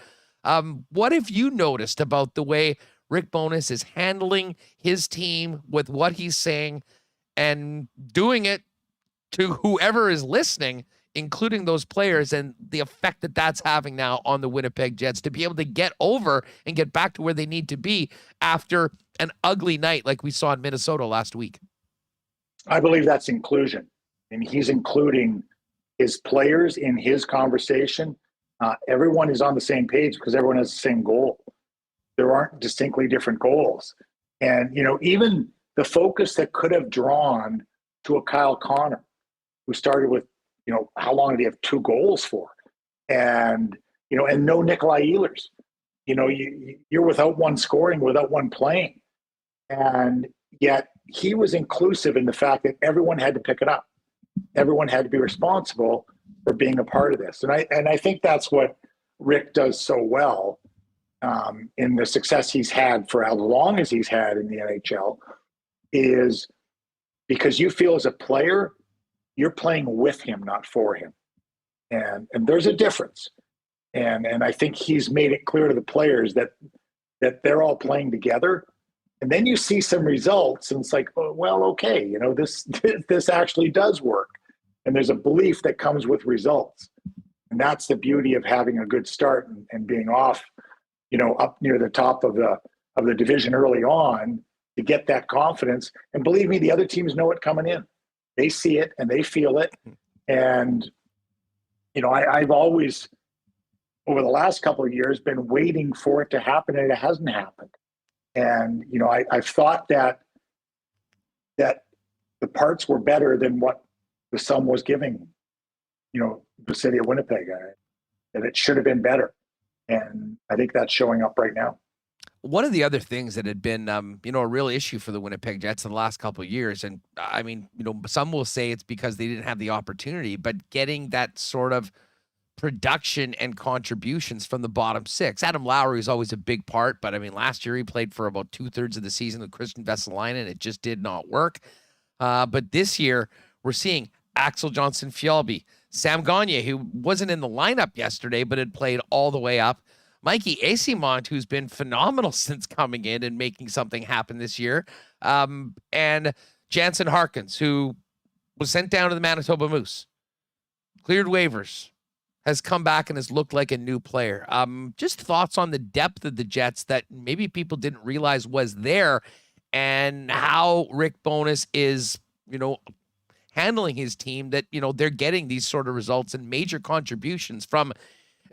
[SPEAKER 2] What have you noticed about the way Rick Bowness is handling his team with what he's saying and doing it to whoever is listening, including those players, and the effect that that's having now on the Winnipeg Jets to be able to get over and get back to where they need to be after an ugly night like we saw in Minnesota last week?
[SPEAKER 4] I believe that's inclusion. And he's including his players in his conversation. Everyone is on the same page because everyone has the same goal. There aren't distinctly different goals. And, even the focus that could have drawn to a Kyle Connor, who started with, how long did he have 2 goals for? And, and no Nikolai Ehlers. You're without one scoring, without one playing. And yet he was inclusive in the fact that everyone had to pick it up. Everyone had to be responsible for being a part of this. And I think that's what Rick does so well in the success he's had for as long as he's had in the NHL, is because you feel as a player, you're playing with him, not for him. And there's a difference. And I think he's made it clear to the players that they're all playing together. And then you see some results and it's like, oh, well, okay, this actually does work. And there's a belief that comes with results. And that's the beauty of having a good start and being off, up near the top of the division early on to get that confidence. And believe me, the other teams know it coming in. They see it and they feel it. And, I've always, over the last couple of years, been waiting for it to happen, and it hasn't happened. And, I've thought that the parts were better than what the sum was giving, the city of Winnipeg, that it should have been better. And I think that's showing up right now.
[SPEAKER 2] One of the other things that had been, a real issue for the Winnipeg Jets in the last couple of years, and I mean, some will say it's because they didn't have the opportunity, but getting that sort of production and contributions from the bottom 6. Adam Lowry is always a big part, but I mean, last year he played for about 2/3 of the season with Christian Vesalainen, and it just did not work. But this year we're seeing Axel Johnson-Fjällby, Sam Gagner, who wasn't in the lineup yesterday, but had played all the way up. Mikey Eyssimont, who's been phenomenal since coming in and making something happen this year. And Jansen Harkins, who was sent down to the Manitoba Moose, cleared waivers, has come back and has looked like a new player. Just thoughts on the depth of the Jets that maybe people didn't realize was there, and how Rick Bowness is, handling his team, that, they're getting these sort of results and major contributions from,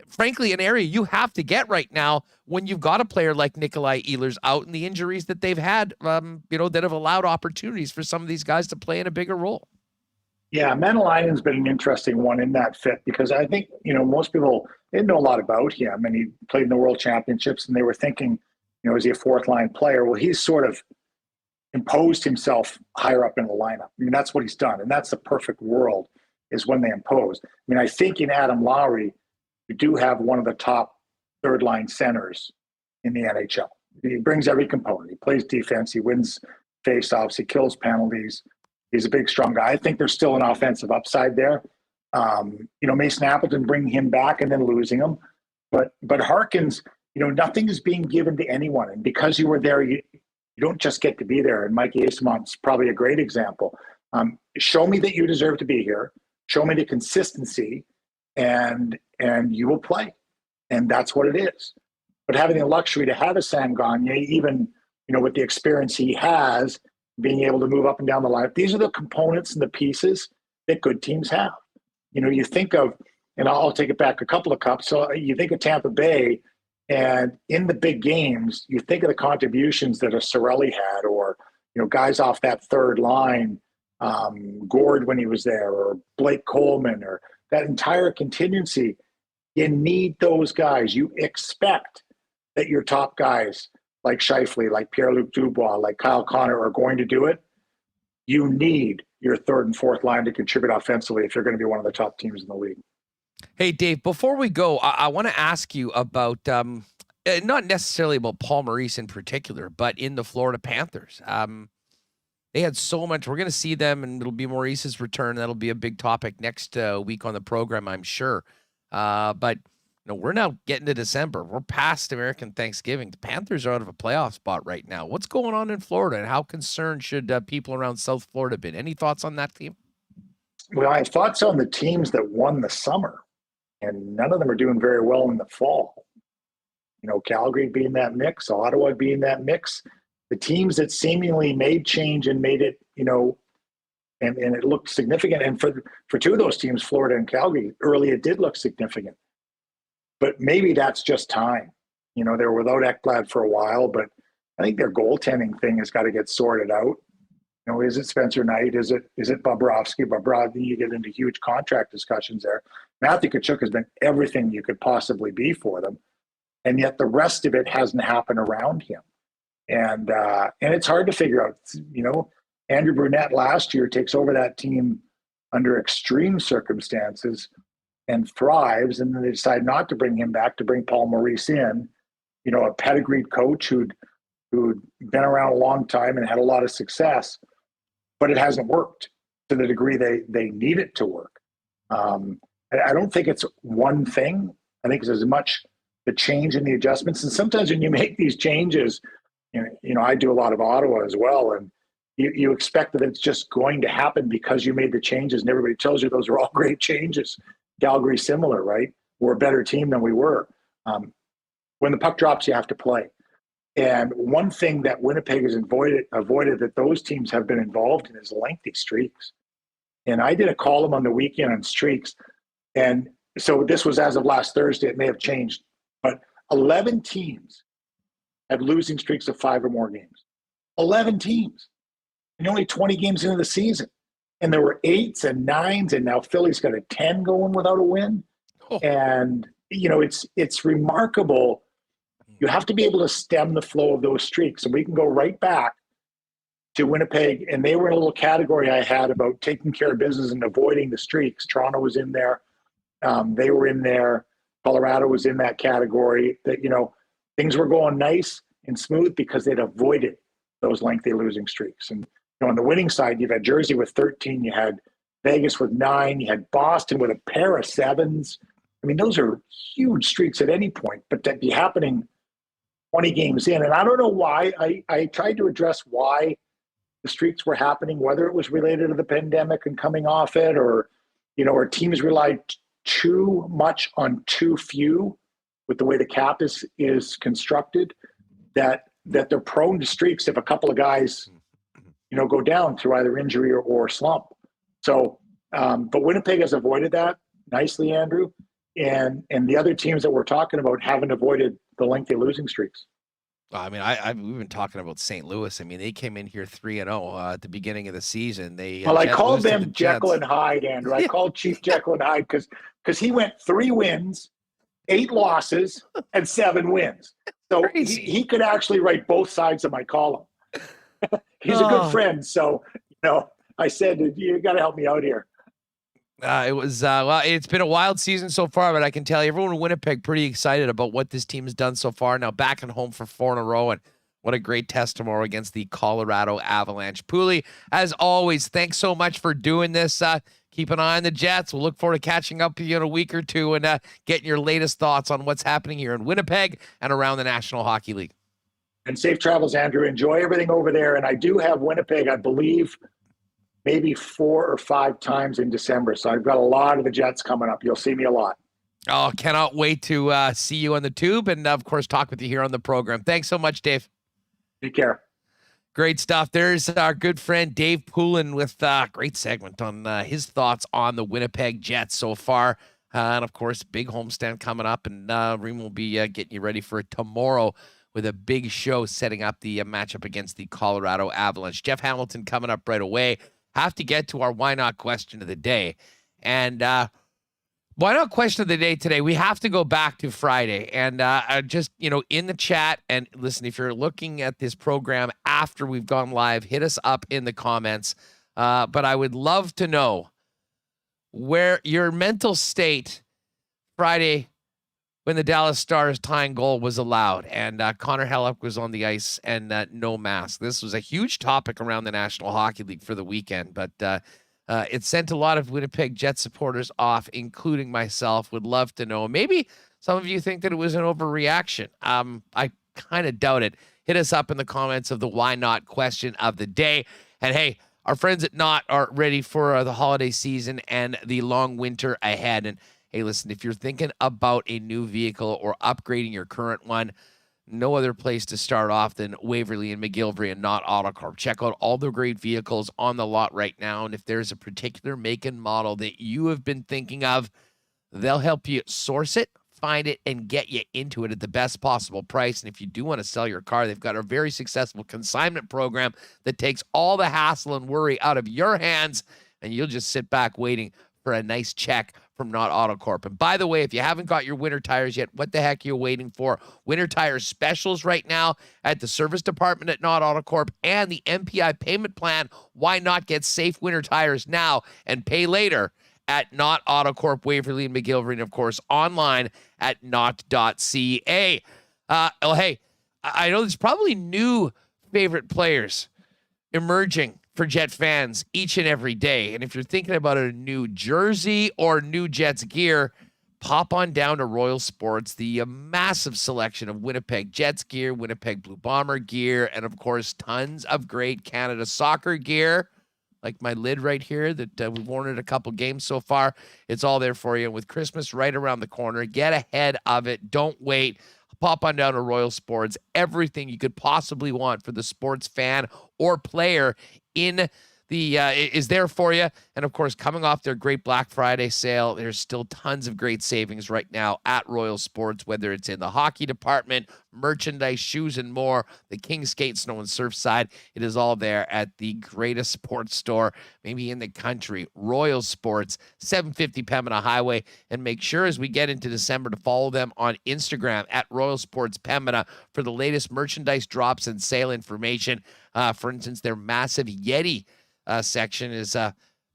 [SPEAKER 2] frankly, an area you have to get right now when you've got a player like Nikolai Ehlers out and the injuries that they've had, that have allowed opportunities for some of these guys to play in a bigger role.
[SPEAKER 4] Yeah, Manalainen's been an interesting one in that fit, because I think, most people didn't know a lot about him, and he played in the World Championships, and they were thinking, is he a 4th-line player? Well, he's sort of imposed himself higher up in the lineup. I mean, that's what he's done, and that's the perfect world, is when they impose. I mean, I think in Adam Lowry, you do have one of the top 3rd-line centers in the NHL. He brings every component. He plays defense. He wins faceoffs. He kills penalties. He's a big, strong guy. I think there's still an offensive upside there. Mason Appleton bringing him back and then losing him. But Harkins, nothing is being given to anyone. And because you were there, you don't just get to be there. And Mike Eysimont's probably a great example. Show me that you deserve to be here. Show me the consistency, and you will play. And that's what it is. But having the luxury to have a Sam Gagner, even, with the experience he has, being able to move up and down the line, these are the components and the pieces that good teams have. You think of, and I'll take it back a couple of cups. So you think of Tampa Bay, and in the big games, you think of the contributions that a Cirelli had, or, guys off that 3rd line, Gord when he was there, or Blake Coleman, or that entire contingency. You need those guys. You expect that your top guys like Scheifele, like Pierre-Luc Dubois, like Kyle Connor are going to do it. You need your third and fourth line to contribute offensively if you're going to be one of the top teams in the league.
[SPEAKER 2] Hey, Dave, before we go, I want to ask you about not necessarily about Paul Maurice in particular, but in the Florida Panthers. They had so much. We're going to see them, and it'll be Maurice's return. That'll be a big topic next week on the program, I'm sure. But we're now getting to December. We're past American Thanksgiving. The Panthers are out of a playoff spot right now. What's going on in Florida, and how concerned should people around South Florida be? Any thoughts on that team?
[SPEAKER 4] Well, I have thoughts on the teams that won the summer, and none of them are doing very well in the fall. Calgary being that mix, Ottawa being that mix. The teams that seemingly made change and made it, and it looked significant. And for two of those teams, Florida and Calgary, early it did look significant. But maybe that's just time. They were without Ekblad for a while, but I think their goaltending thing has got to get sorted out. Is it Spencer Knight? Is it Bobrovsky? Bobrovsky, you get into huge contract discussions there. Matthew Tkachuk has been everything you could possibly be for them, and yet the rest of it hasn't happened around him. And it's hard to figure out. Andrew Brunette last year takes over that team under extreme circumstances and thrives, and then they decide not to bring him back, to bring Paul Maurice in, a pedigreed coach who'd been around a long time and had a lot of success, but it hasn't worked to the degree they need it to work. I don't think it's one thing. I think it's as much the change in the adjustments. And sometimes when you make these changes, I do a lot of Ottawa as well, and you expect that it's just going to happen because you made the changes, and everybody tells you those are all great changes. Calgary, similar, right? We're a better team than we were. When the puck drops, you have to play. And one thing that Winnipeg has avoided that those teams have been involved in is lengthy streaks. And I did a column on the weekend on streaks. And so this was as of last Thursday. It may have changed, but 11 teams had losing streaks of 5 or more games. 11 teams. And only 20 games into the season. And there were 8s and 9s, and now Philly's got a 10 going without a win. Oh. And, it's remarkable. You have to be able to stem the flow of those streaks. And we can go right back to Winnipeg, and they were in a little category I had about taking care of business and avoiding the streaks. Toronto was in there. They were in there. Colorado was in that category. That, things were going nice and smooth because they'd avoided those lengthy losing streaks. And on the winning side, you've had Jersey with 13, you had Vegas with 9, you had Boston with a pair of 7s. I mean, those are huge streaks at any point, but that'd be happening 20 games in. And I don't know why. I tried to address why the streaks were happening, whether it was related to the pandemic and coming off it, or teams relied too much on too few with the way the cap is constructed, that they're prone to streaks if a couple of guys go down through either injury or slump. So, but Winnipeg has avoided that nicely, Andrew, and the other teams that we're talking about haven't avoided the lengthy losing streaks.
[SPEAKER 2] I mean, we've been talking about St. Louis. I mean, they came in here 3-0 at the beginning of the season.
[SPEAKER 4] I called them Jekyll and Hyde, Andrew. I called Chief Jekyll and Hyde because he went 3 wins, 8 losses, and 7 wins. So he could actually write both sides of my column. He's a good friend. So, I said, you got to help me out here.
[SPEAKER 2] It's been a wild season so far, but I can tell you everyone in Winnipeg pretty excited about what this team has done so far. Now back and home for 4 in a row, and what a great test tomorrow against the Colorado Avalanche. Poulin, as always, thanks so much for doing this. Keep an eye on the Jets. We'll look forward to catching up with you in a week or two and getting your latest thoughts on what's happening here in Winnipeg and around the National Hockey League.
[SPEAKER 4] And safe travels, Andrew. Enjoy everything over there. And I do have Winnipeg, I believe, maybe 4 or 5 times in December. So I've got a lot of the Jets coming up. You'll see me a lot.
[SPEAKER 2] Oh, cannot wait to see you on the tube and, of course, talk with you here on the program. Thanks so much, Dave.
[SPEAKER 4] Take care.
[SPEAKER 2] Great stuff. There's our good friend Dave Poulin with a great segment on his thoughts on the Winnipeg Jets so far. And, of course, big homestand coming up. And Reem will be getting you ready for it tomorrow with a big show setting up the matchup against the Colorado Avalanche. Jeff Hamilton coming up right away. have to get to our why not question of the day. And why not question of the day today? We have to go back to Friday. And just, in the chat, and listen, if you're looking at this program after we've gone live, hit us up in the comments. But I would love to know where your mental state Friday when the Dallas Stars tying goal was allowed and Connor Hellebuck was on the ice and no mask. This was a huge topic around the National Hockey League for the weekend, but it sent a lot of Winnipeg Jets supporters off, including myself. Would love to know. Maybe some of you think that it was an overreaction. I kind of doubt it. Hit us up in the comments of the why not question of the day. And hey, our friends at Knot are ready for the holiday season and the long winter ahead. And hey, listen, if you're thinking about a new vehicle or upgrading your current one, no other place to start off than Waverly and McGillivray and Knot AutoCorp. Check out all the great vehicles on the lot right now. And if there's a particular make and model that you have been thinking of, they'll help you source it, find it, and get you into it at the best possible price. And if you do want to sell your car, they've got a very successful consignment program that takes all the hassle and worry out of your hands, and you'll just sit back waiting for a nice check from Knot AutoCorp. And by the way, if you haven't got your winter tires yet, what the heck are you waiting for? Winter tire specials right now at the service department at Knot AutoCorp and the MPI payment plan. Why not get safe winter tires now and pay later at Knot AutoCorp, Waverly and McGillivray, and of course online at knot.ca. Hey, I know there's probably new favorite players emerging for Jet fans each and every day. And if you're thinking about a new jersey or new Jets gear, pop on down to Royal Sports, the massive selection of Winnipeg Jets gear, Winnipeg Blue Bomber gear, and of course, tons of great Canada soccer gear, like my lid right here that we've worn at a couple games so far. It's all there for you. And with Christmas right around the corner, get ahead of it. Don't wait. Pop on down to Royal Sports. Everything you could possibly want for the sports fan or player in the is there for you. And of course, coming off their great Black Friday sale, there's still tons of great savings right now at Royal Sports, whether it's in the hockey department, merchandise, shoes, and more, the King Skate, Snow, and Surf side. It is all there at the greatest sports store, maybe in the country, Royal Sports, 750 Pembina Highway. And make sure as we get into December to follow them on Instagram at Royal Sports Pembina for the latest merchandise drops and sale information. For instance, their massive Yeti section is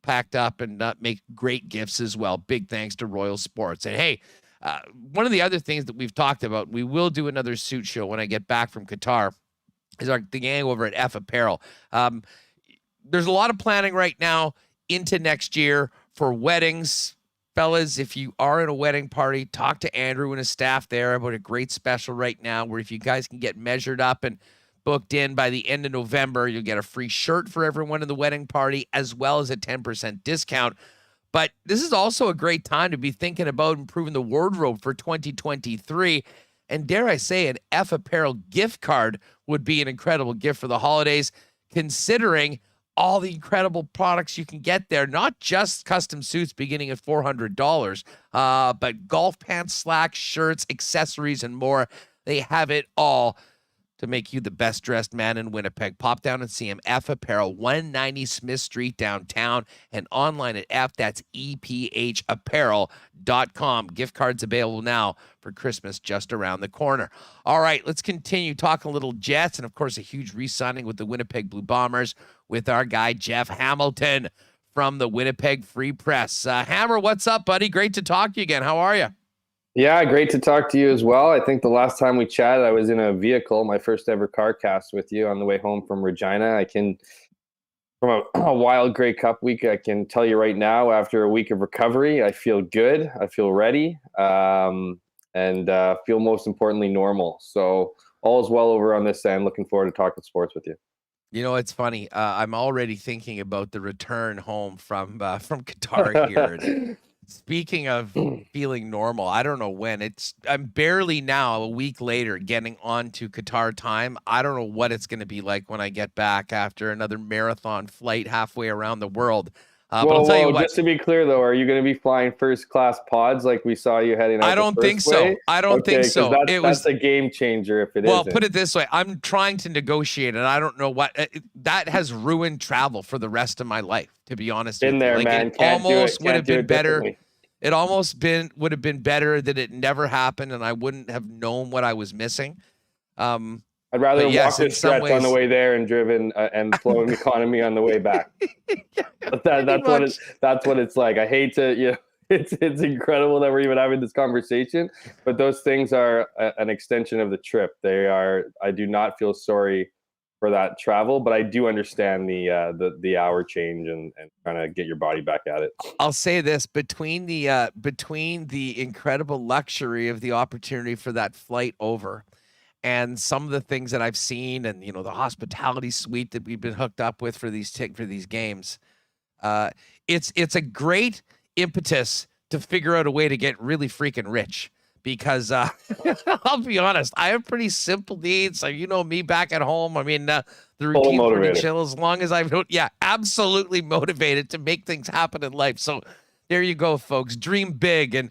[SPEAKER 2] packed up and make great gifts as well. Big thanks to Royal Sports. And hey, one of the other things that we've talked about, we will do another suit show when I get back from Qatar, is the gang over at F Apparel. There's a lot of planning right now into next year for weddings. Fellas, if you are at a wedding party, talk to Andrew and his staff there about a great special right now where if you guys can get measured up and booked in by the end of November, you'll get a free shirt for everyone in the wedding party, as well as a 10% discount. But this is also a great time to be thinking about improving the wardrobe for 2023. And dare I say, an F Apparel gift card would be an incredible gift for the holidays, considering all the incredible products you can get there, not just custom suits beginning at $400, but golf pants, slacks, shirts, accessories, and more. They have it all to make you the best dressed man in Winnipeg. Pop down and see him. F Apparel, 190 Smith Street downtown, and online at that's EPHapparel.com. Gift cards available now for Christmas just around the corner. All right, let's continue talking a little Jets, and of course a huge re-signing with the Winnipeg Blue Bombers with our guy Jeff Hamilton from the Winnipeg Free Press. Hammer, what's up, buddy? Great to talk to you again. How are you?
[SPEAKER 5] Yeah, great to talk to you as well. I think the last time we chatted, I was in a vehicle, my first ever car cast with you on the way home from Regina. From a wild Grey Cup week, I can tell you right now, after a week of recovery, I feel good. I feel ready, and feel most importantly normal. So all is well over on this end. Looking forward to talking sports with you.
[SPEAKER 2] You know, it's funny. I'm already thinking about the return home from Qatar here. Speaking of feeling normal, I don't know when. I'm barely now, a week later, getting on to Qatar time. I don't know what it's going to be like when I get back after another marathon flight halfway around the world. But I'll tell you what.
[SPEAKER 5] Just to be clear, though, are you going to be flying first-class pods like we saw you heading out
[SPEAKER 2] I don't think so. I don't think so.
[SPEAKER 5] That's a game changer if it is.
[SPEAKER 2] Well, put it this way. I'm trying to negotiate, and I don't know what. That has ruined travel for the rest of my life, to be honest with you.
[SPEAKER 5] There, man.
[SPEAKER 2] It almost would have been better. It almost would have been better that it never happened, and I wouldn't have known what I was missing.
[SPEAKER 5] I'd rather walk the stretch on the way there and driven and flown economy on the way back. That's what it's like. I hate to, it's incredible that we're even having this conversation, but those things are an extension of the trip. I do not feel sorry for that travel, but I do understand the hour change and trying to get your body back at it.
[SPEAKER 2] I'll say this, between the incredible luxury of the opportunity for that flight over and some of the things that I've seen, and the hospitality suite that we've been hooked up with for these games, it's a great impetus to figure out a way to get really freaking rich. Because I'll be honest, I have pretty simple needs. So me back at home. I mean, the routine's pretty chill as long as absolutely motivated to make things happen in life. So there you go, folks. Dream big, and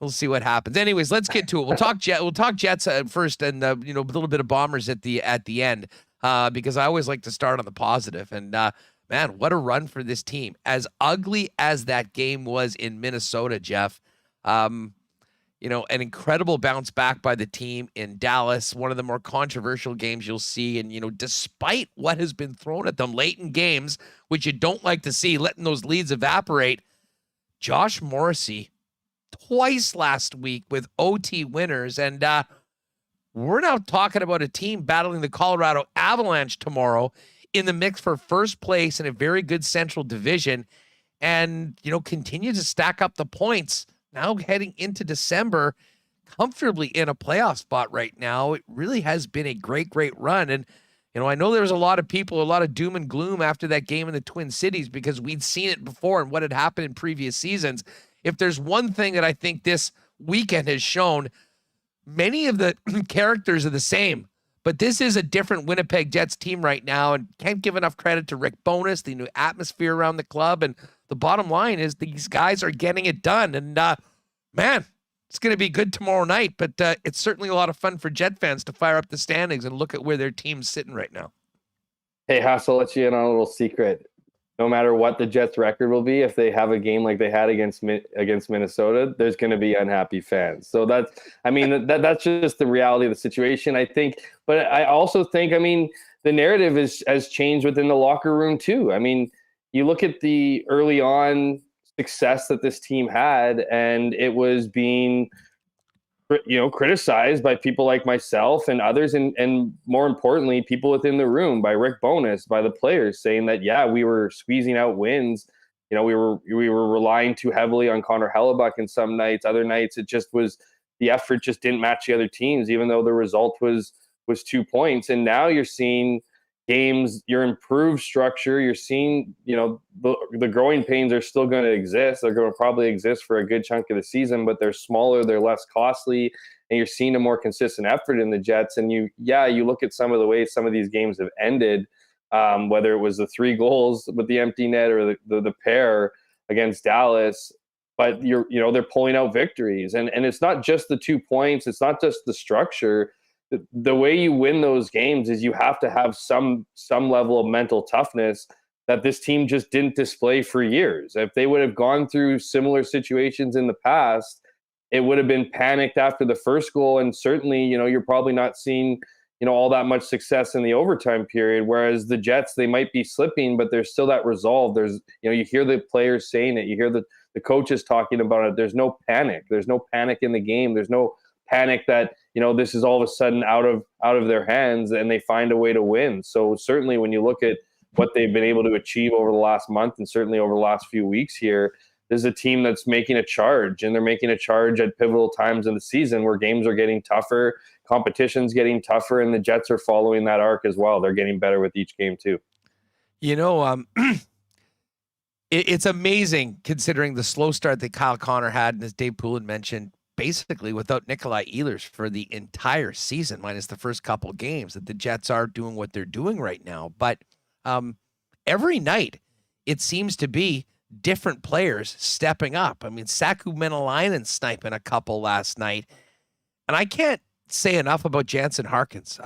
[SPEAKER 2] we'll see what happens. Anyways, let's get to it. We'll talk Jets first, and a little bit of Bombers at the end, because I always like to start on the positive. And man, what a run for this team! As ugly as that game was in Minnesota, Jeff. An incredible bounce back by the team in Dallas, one of the more controversial games you'll see. And, despite what has been thrown at them late in games, which you don't like to see, letting those leads evaporate, Josh Morrissey twice last week with OT winners. And we're now talking about a team battling the Colorado Avalanche tomorrow in the mix for first place in a very good Central Division, and, continue to stack up the points. Now heading into December, comfortably in a playoff spot right now. It really has been a great, great run. And, I know there was a lot of people, a lot of doom and gloom after that game in the Twin Cities, because we'd seen it before and what had happened in previous seasons. If there's one thing that I think this weekend has shown, many of the characters are the same, but this is a different Winnipeg Jets team right now, and can't give enough credit to Rick Bowness, the new atmosphere around the club. And the bottom line is these guys are getting it done. And, man, it's going to be good tomorrow night, but it's certainly a lot of fun for Jet fans to fire up the standings and look at where their team's sitting right now.
[SPEAKER 5] Hey, Haas, I'll let you in on a little secret. No matter what the Jets' record will be, if they have a game like they had against Minnesota, there's going to be unhappy fans. So that's just the reality of the situation, I think. But I also think, the narrative has changed within the locker room too. You look at the early on success that this team had, and it was being, criticized by people like myself and others, and more importantly, people within the room, by Rick Bowness, by the players, saying that, we were squeezing out wins. We were relying too heavily on Connor Hellebuck in some nights. Other nights, it just was, the effort just didn't match the other teams, even though the result was 2 points. And now you're seeing games, your improved structure, you're seeing, the growing pains are still going to exist. They're going to probably exist for a good chunk of the season, but they're smaller, they're less costly, and you're seeing a more consistent effort in the Jets. And you look at some of the ways some of these games have ended, whether it was the 3 goals with the empty net or the pair against Dallas, but they're pulling out victories. And it's not just the 2 points, it's not just the structure. The way you win those games is you have to have some level of mental toughness that this team just didn't display for years. If they would have gone through similar situations in the past, it would have been panicked after the first goal. And certainly, you're probably not seeing, all that much success in the overtime period. Whereas the Jets, they might be slipping, but there's still that resolve. There's, you hear the players saying it, you hear the coaches talking about it. There's no panic. There's no panic in the game. There's no panic that, this is all of a sudden out of their hands, and they find a way to win. So certainly when you look at what they've been able to achieve over the last month, and certainly over the last few weeks here, there's a team that's making a charge, and they're making a charge at pivotal times in the season where games are getting tougher, competition's getting tougher, and the Jets are following that arc as well. They're getting better with each game too.
[SPEAKER 2] It's amazing considering the slow start that Kyle Connor had, and as Dave Poulin mentioned, basically without Nikolai Ehlers for the entire season, minus the first couple games, that the Jets are doing what they're doing right now. But every night it seems to be different players stepping up. I mean, Saku Menelainen sniping a couple last night. And I can't say enough about Jansen Harkins.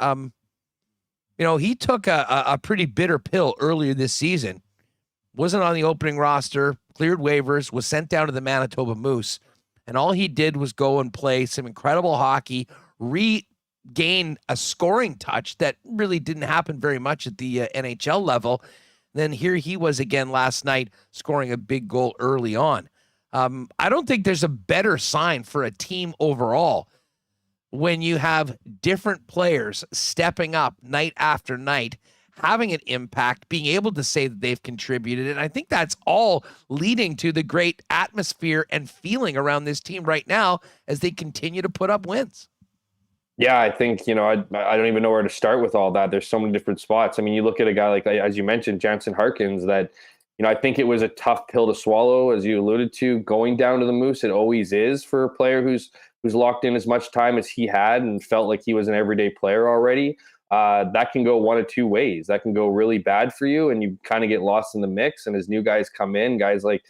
[SPEAKER 2] He took a pretty bitter pill earlier this season. Wasn't on the opening roster, cleared waivers, was sent down to the Manitoba Moose. And all he did was go and play some incredible hockey, regain a scoring touch that really didn't happen very much at the NHL level. Then here he was again last night, scoring a big goal early on. I don't think there's a better sign for a team overall when you have different players stepping up night after night, having an impact, being able to say that they've contributed. And I think that's all leading to the great atmosphere and feeling around this team right now as they continue to put up wins.
[SPEAKER 5] Yeah, I think, I don't even know where to start with all that. There's so many different spots. I mean, you look at a guy like, as you mentioned, Jansen Harkins, that, I think it was a tough pill to swallow, as you alluded to, going down to the Moose. It always is for a player who's locked in as much time as he had and felt like he was an everyday player already. That can go one of two ways. That can go really bad for you and you kind of get lost in the mix. And as new guys come in, guys like,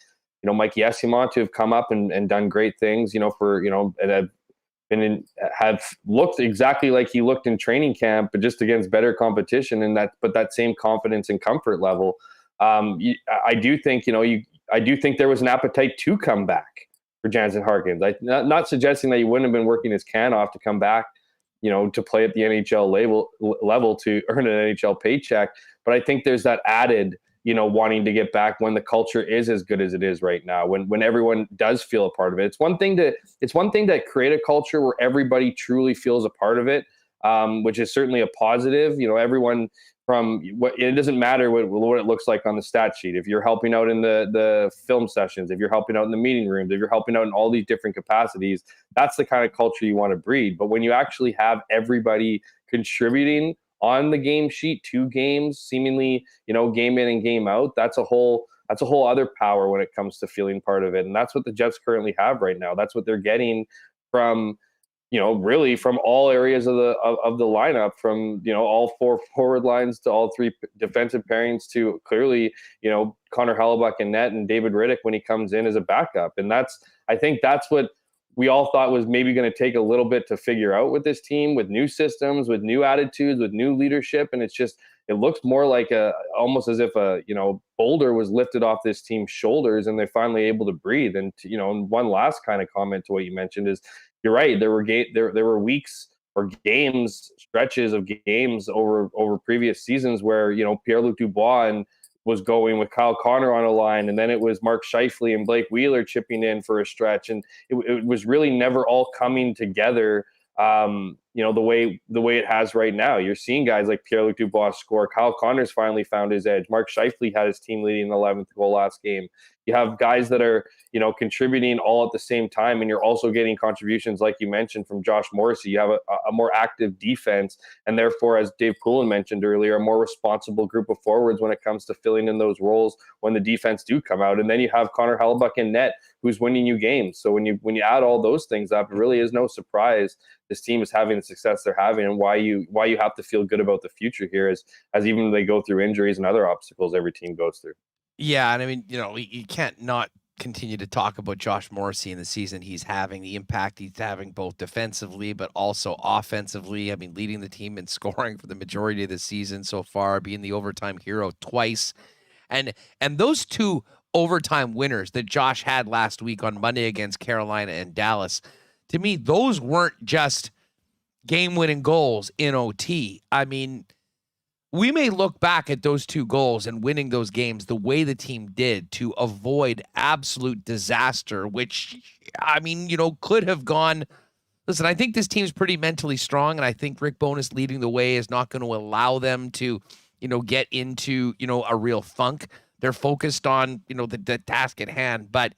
[SPEAKER 5] Mike Yesimont, who have come up and done great things, and have looked exactly like he looked in training camp, but just against better competition, and that same confidence and comfort level. I do think there was an appetite to come back for Jansen Harkins. Not suggesting that he wouldn't have been working his can off to come back, to play at the NHL level to earn an NHL paycheck, but I think there's that added, wanting to get back when the culture is as good as it is right now, when everyone does feel a part of it. It's one thing to create a culture where everybody truly feels a part of it, which is certainly a positive. Everyone it doesn't matter what it looks like on the stat sheet. If you're helping out in the film sessions, if you're helping out in the meeting rooms, if you're helping out in all these different capacities, that's the kind of culture you want to breed. But when you actually have everybody contributing on the game sheet, 2 games, seemingly, game in and game out, that's a whole other power when it comes to feeling part of it. And that's what the Jets currently have right now. That's what they're getting from, really from all areas of the lineup, from, all 4 forward lines to all 3 defensive pairings to clearly, Connor Hellebuyck in net and David Riddick when he comes in as a backup. And I think that's what we all thought was maybe going to take a little bit to figure out with this team, with new systems, with new attitudes, with new leadership. And it looks more like almost as if a boulder was lifted off this team's shoulders and they're finally able to breathe. And and one last kind of comment to what you mentioned is, you're right. There were weeks or stretches of games over previous seasons where Pierre-Luc Dubois was going with Kyle Connor on a line, and then it was Mark Scheifele and Blake Wheeler chipping in for a stretch, and it was really never all coming together. The way it has right now. You're seeing guys like Pierre-Luc Dubois score. Kyle Connor's finally found his edge. Mark Scheifele had his team leading the 11th goal last game. You have guys that are, contributing all at the same time, and you're also getting contributions, like you mentioned, from Josh Morrissey. You have a more active defense, and therefore, as Dave Poulin mentioned earlier, a more responsible group of forwards when it comes to filling in those roles when the defense do come out. And then you have Connor Hellebuyck in net, who's winning you games. So when you add all those things up, it really is no surprise this team is having the success they're having, and why you have to feel good about the future here as even they go through injuries and other obstacles every team goes through.
[SPEAKER 2] Yeah, and I mean, you can't not continue to talk about Josh Morrissey in the season he's having, the impact he's having both defensively but also offensively. I mean, leading the team in scoring for the majority of the season so far, being the overtime hero twice. And those 2 overtime winners that Josh had last week on Monday against Carolina and Dallas, to me, those weren't just game-winning goals in OT. I mean, we may look back at those 2 goals and winning those games the way the team did to avoid absolute disaster, which, I mean, could have gone. Listen, I think this team's pretty mentally strong, and I think Rick Bowness leading the way is not going to allow them to, get into, a real funk. They're focused on, the task at hand. But,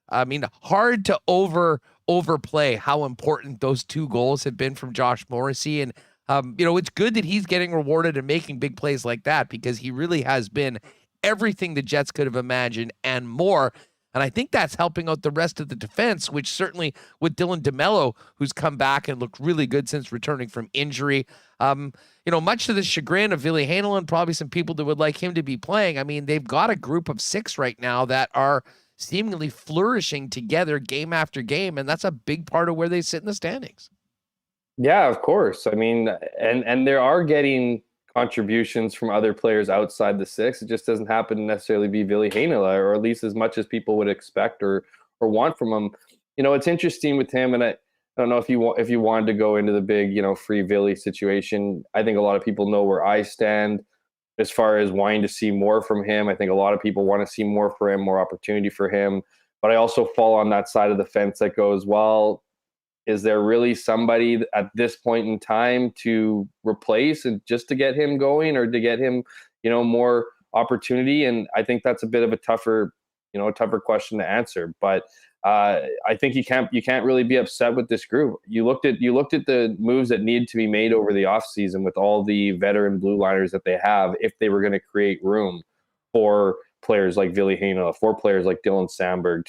[SPEAKER 2] I mean, hard to overplay how important those 2 goals have been from Josh Morrissey. And, it's good that he's getting rewarded and making big plays like that, because he really has been everything the Jets could have imagined and more. And I think that's helping out the rest of the defense, which certainly with Dylan DeMello, who's come back and looked really good since returning from injury. Much to the chagrin of Ville Heinola and probably some people that would like him to be playing. I mean, they've got a group of 6 right now that are seemingly flourishing together game after game, and that's a big part of where they sit in the standings.
[SPEAKER 5] Yeah, of course. I mean, and they are getting contributions from other players outside the 6. It just doesn't happen to necessarily be Ville Heinola, or at least as much as people would expect or want from him. It's interesting with him, and I don't know if you wanted to go into the big, free Ville situation. I think a lot of people know where I stand as far as wanting to see more from him. I think a lot of people want to see more for him, more opportunity for him. But I also fall on that side of the fence that goes, well, is there really somebody at this point in time to replace and just to get him going, or to get him, more opportunity? And I think that's a bit of a tougher question to answer. But I think you can't really be upset with this group. You looked at the moves that needed to be made over the offseason with all the veteran blue liners that they have, if they were going to create room for players like Ville Heinola, for players like Dylan Samberg,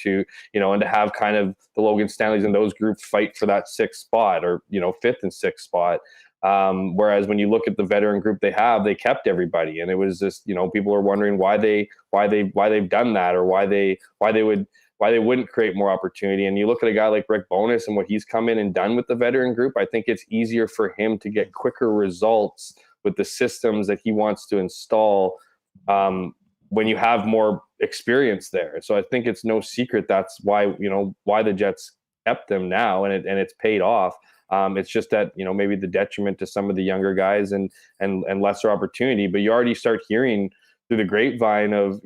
[SPEAKER 5] and to have kind of the Logan Stanleys and those groups fight for that 6th spot, or 5th and 6th spot. Whereas when you look at the veteran group they have, they kept everybody, and it was just people are wondering why they've done that, or why they wouldn't create more opportunity. And you look at a guy like Rick Bowness and what he's come in and done with the veteran group. I think it's easier for him to get quicker results with the systems that he wants to install when you have more experience there. So I think it's no secret that's why the Jets kept them now, and it's paid off. It's just that maybe the detriment to some of the younger guys and lesser opportunity. But you already start hearing through the grapevine of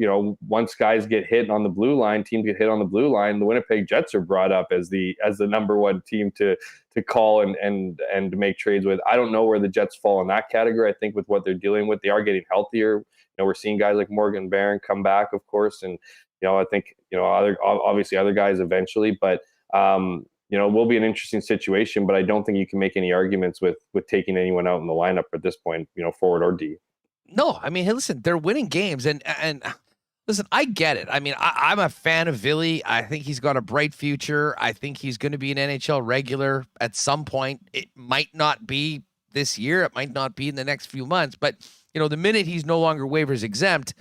[SPEAKER 5] once guys get hit on the blue line, teams get hit on the blue line, the Winnipeg Jets are brought up as the number one team to call and to make trades with. I don't know where the Jets fall in that category. I think with what they're dealing with, they are getting healthier. We're seeing guys like Morgan Barron come back, of course, and I think other guys eventually. But it will be an interesting situation. But I don't think you can make any arguments with taking anyone out in the lineup at this point, forward or D.
[SPEAKER 2] No, I mean, hey, listen, they're winning games, and listen, I get it. I mean, I'm a fan of Ville. I think he's got a bright future. I think he's going to be an NHL regular at some point. It might not be this year. It might not be in the next few months, but the minute he's no longer waivers exempt,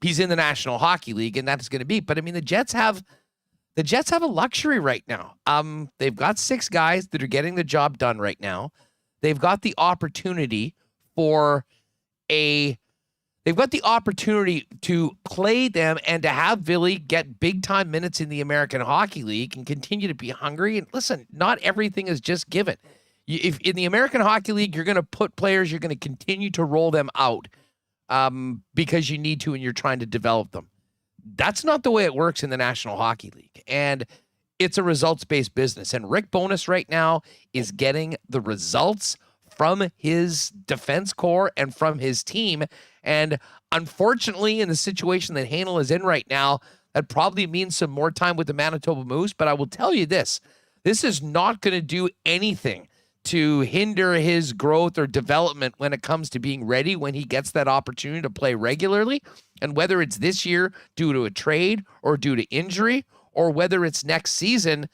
[SPEAKER 2] he's in the National Hockey League, and that's going to be. But I mean, the Jets have a luxury right now. They've got 6 guys that are getting the job done right now. They've got the opportunity to play them and to have Ville get big time minutes in the American Hockey League and continue to be hungry. And listen, not everything is just given. If in the American Hockey League, you're going to put players, you're going to continue to roll them out because you need to and you're trying to develop them. That's not the way it works in the National Hockey League. And it's a results-based business. And Rick Bowness right now is getting the results from his defense core and from his team. And unfortunately, in the situation that Heinola is in right now, that probably means some more time with the Manitoba Moose. But I will tell you this is not going to do anything to hinder his growth or development when it comes to being ready when he gets that opportunity to play regularly. And whether it's this year due to a trade or due to injury, or whether it's next season,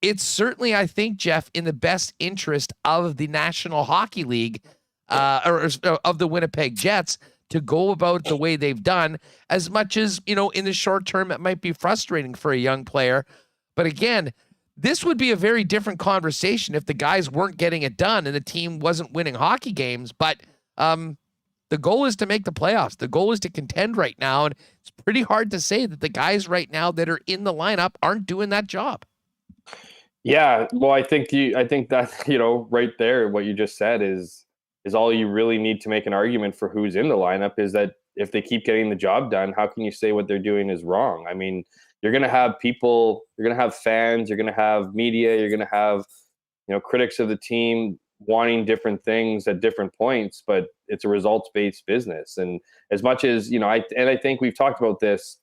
[SPEAKER 2] it's certainly, I think, Jeff, in the best interest of the National Hockey League or of the Winnipeg Jets to go about the way they've done, as much as, in the short term, it might be frustrating for a young player. But again, this would be a very different conversation if the guys weren't getting it done and the team wasn't winning hockey games. But the goal is to make the playoffs. The goal is to contend right now. And it's pretty hard to say that the guys right now that are in the lineup aren't doing that job.
[SPEAKER 5] Yeah, well, I think that, right there, what you just said is all you really need to make an argument for who's in the lineup, is that if they keep getting the job done, how can you say what they're doing is wrong? I mean, you're going to have people, you're going to have fans, you're going to have media, you're going to have, critics of the team wanting different things at different points, but it's a results-based business. And as much as, I think we've talked about this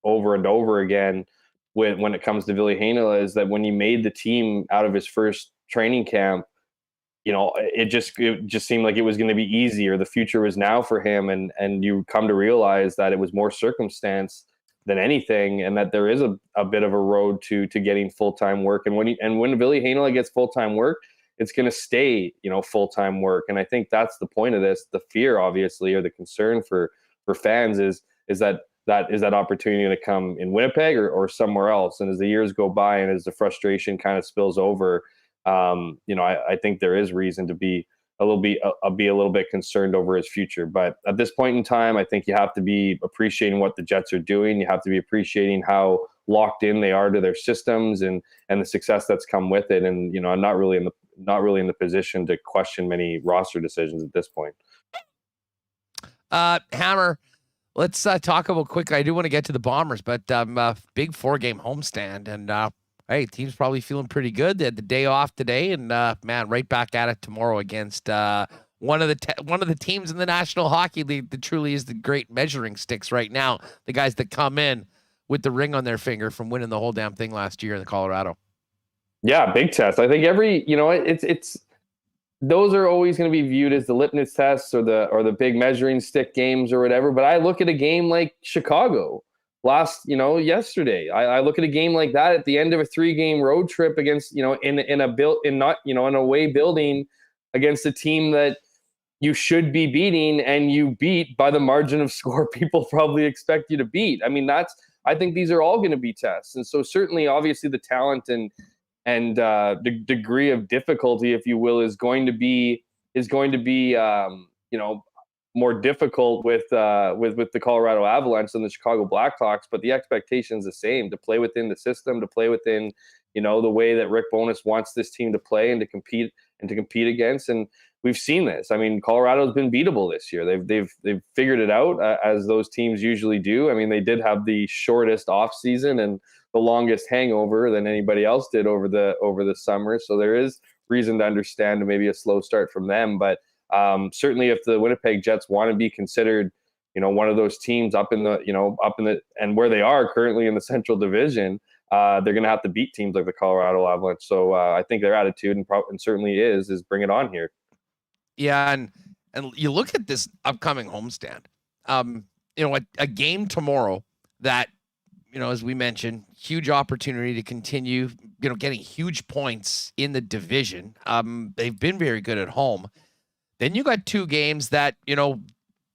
[SPEAKER 5] over and over again when it comes to Ville Heinola, is that when he made the team out of his first training camp, it just seemed like it was going to be easy, or the future was now for him. And you come to realize that it was more circumstance anything, and that there is a bit of a road to getting full-time work. And when Ville Heinola gets full-time work, it's going to stay, full-time work. And I think that's the point of this. The fear, obviously, or the concern for fans is that opportunity going to come in Winnipeg or somewhere else. And as the years go by and as the frustration kind of spills over, I think there is reason to be a little bit concerned over his future. But at this point in time, I think you have to be appreciating what the Jets are doing. You have to be appreciating how locked in they are to their systems and the success that's come with it. And I'm not really in the position to question many roster decisions at this point.
[SPEAKER 2] Hammer, let's talk about quickly. I do want to get to the Bombers, but big 4-game homestand, and hey, team's probably feeling pretty good. They had the day off today, and man, right back at it tomorrow against one of the teams in the National Hockey League that truly is the great measuring sticks right now. The guys that come in with the ring on their finger from winning the whole damn thing last year in the Colorado.
[SPEAKER 5] Yeah, big test. I think it's those are always going to be viewed as the litmus tests or the big measuring stick games or whatever. But I look at a game like Chicago yesterday. I look at a game like that at the end of a 3-game road trip against, in an away building against a team that you should be beating, and you beat by the margin of score people probably expect you to beat. I mean, I think these are all going to be tests. And so certainly, obviously, the talent and the degree of difficulty, if you will, is going to be more difficult with the Colorado Avalanche than the Chicago Blackhawks. But the expectation is the same: to play within the system, to play within the way that Rick Bowness wants this team to play and to compete against. And we've seen this. I mean, Colorado's been beatable this year. They've figured it out, as those teams usually do. I mean, they did have the shortest off season and the longest hangover than anybody else did over the summer. So there is reason to understand maybe a slow start from them. But certainly, if the Winnipeg Jets want to be considered, one of those teams up in the and where they are currently in the Central Division, they're going to have to beat teams like the Colorado Avalanche. So I think their attitude and certainly is bring it on here.
[SPEAKER 2] Yeah, and you look at this upcoming homestand. A game tomorrow that, as we mentioned, huge opportunity to continue, getting huge points in the division. They've been very good at home. Then you got 2 games that,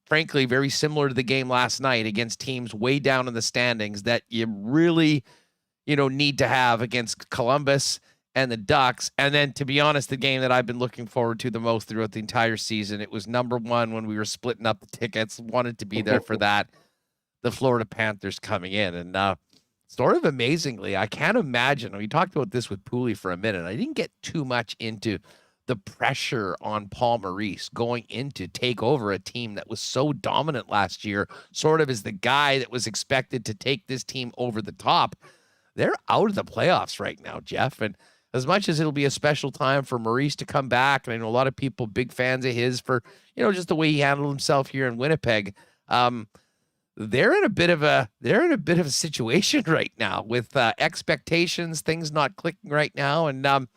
[SPEAKER 2] frankly, very similar to the game last night against teams way down in the standings that you really, need to have against Columbus and the Ducks. And then, to be honest, the game that I've been looking forward to the most throughout the entire season, it was number 1 when we were splitting up the tickets, wanted to be there for that. The Florida Panthers coming in. And sort of amazingly, I can't imagine. We talked about this with Poulin for a minute. I didn't get too much into the pressure on Paul Maurice going in to take over a team that was so dominant last year, sort of as the guy that was expected to take this team over the top. They're out of the playoffs right now, Jeff. And as much as it'll be a special time for Maurice to come back, and I know a lot of people big fans of his for, just the way he handled himself here in Winnipeg, they're in a bit of a situation right now with expectations, things not clicking right now. And the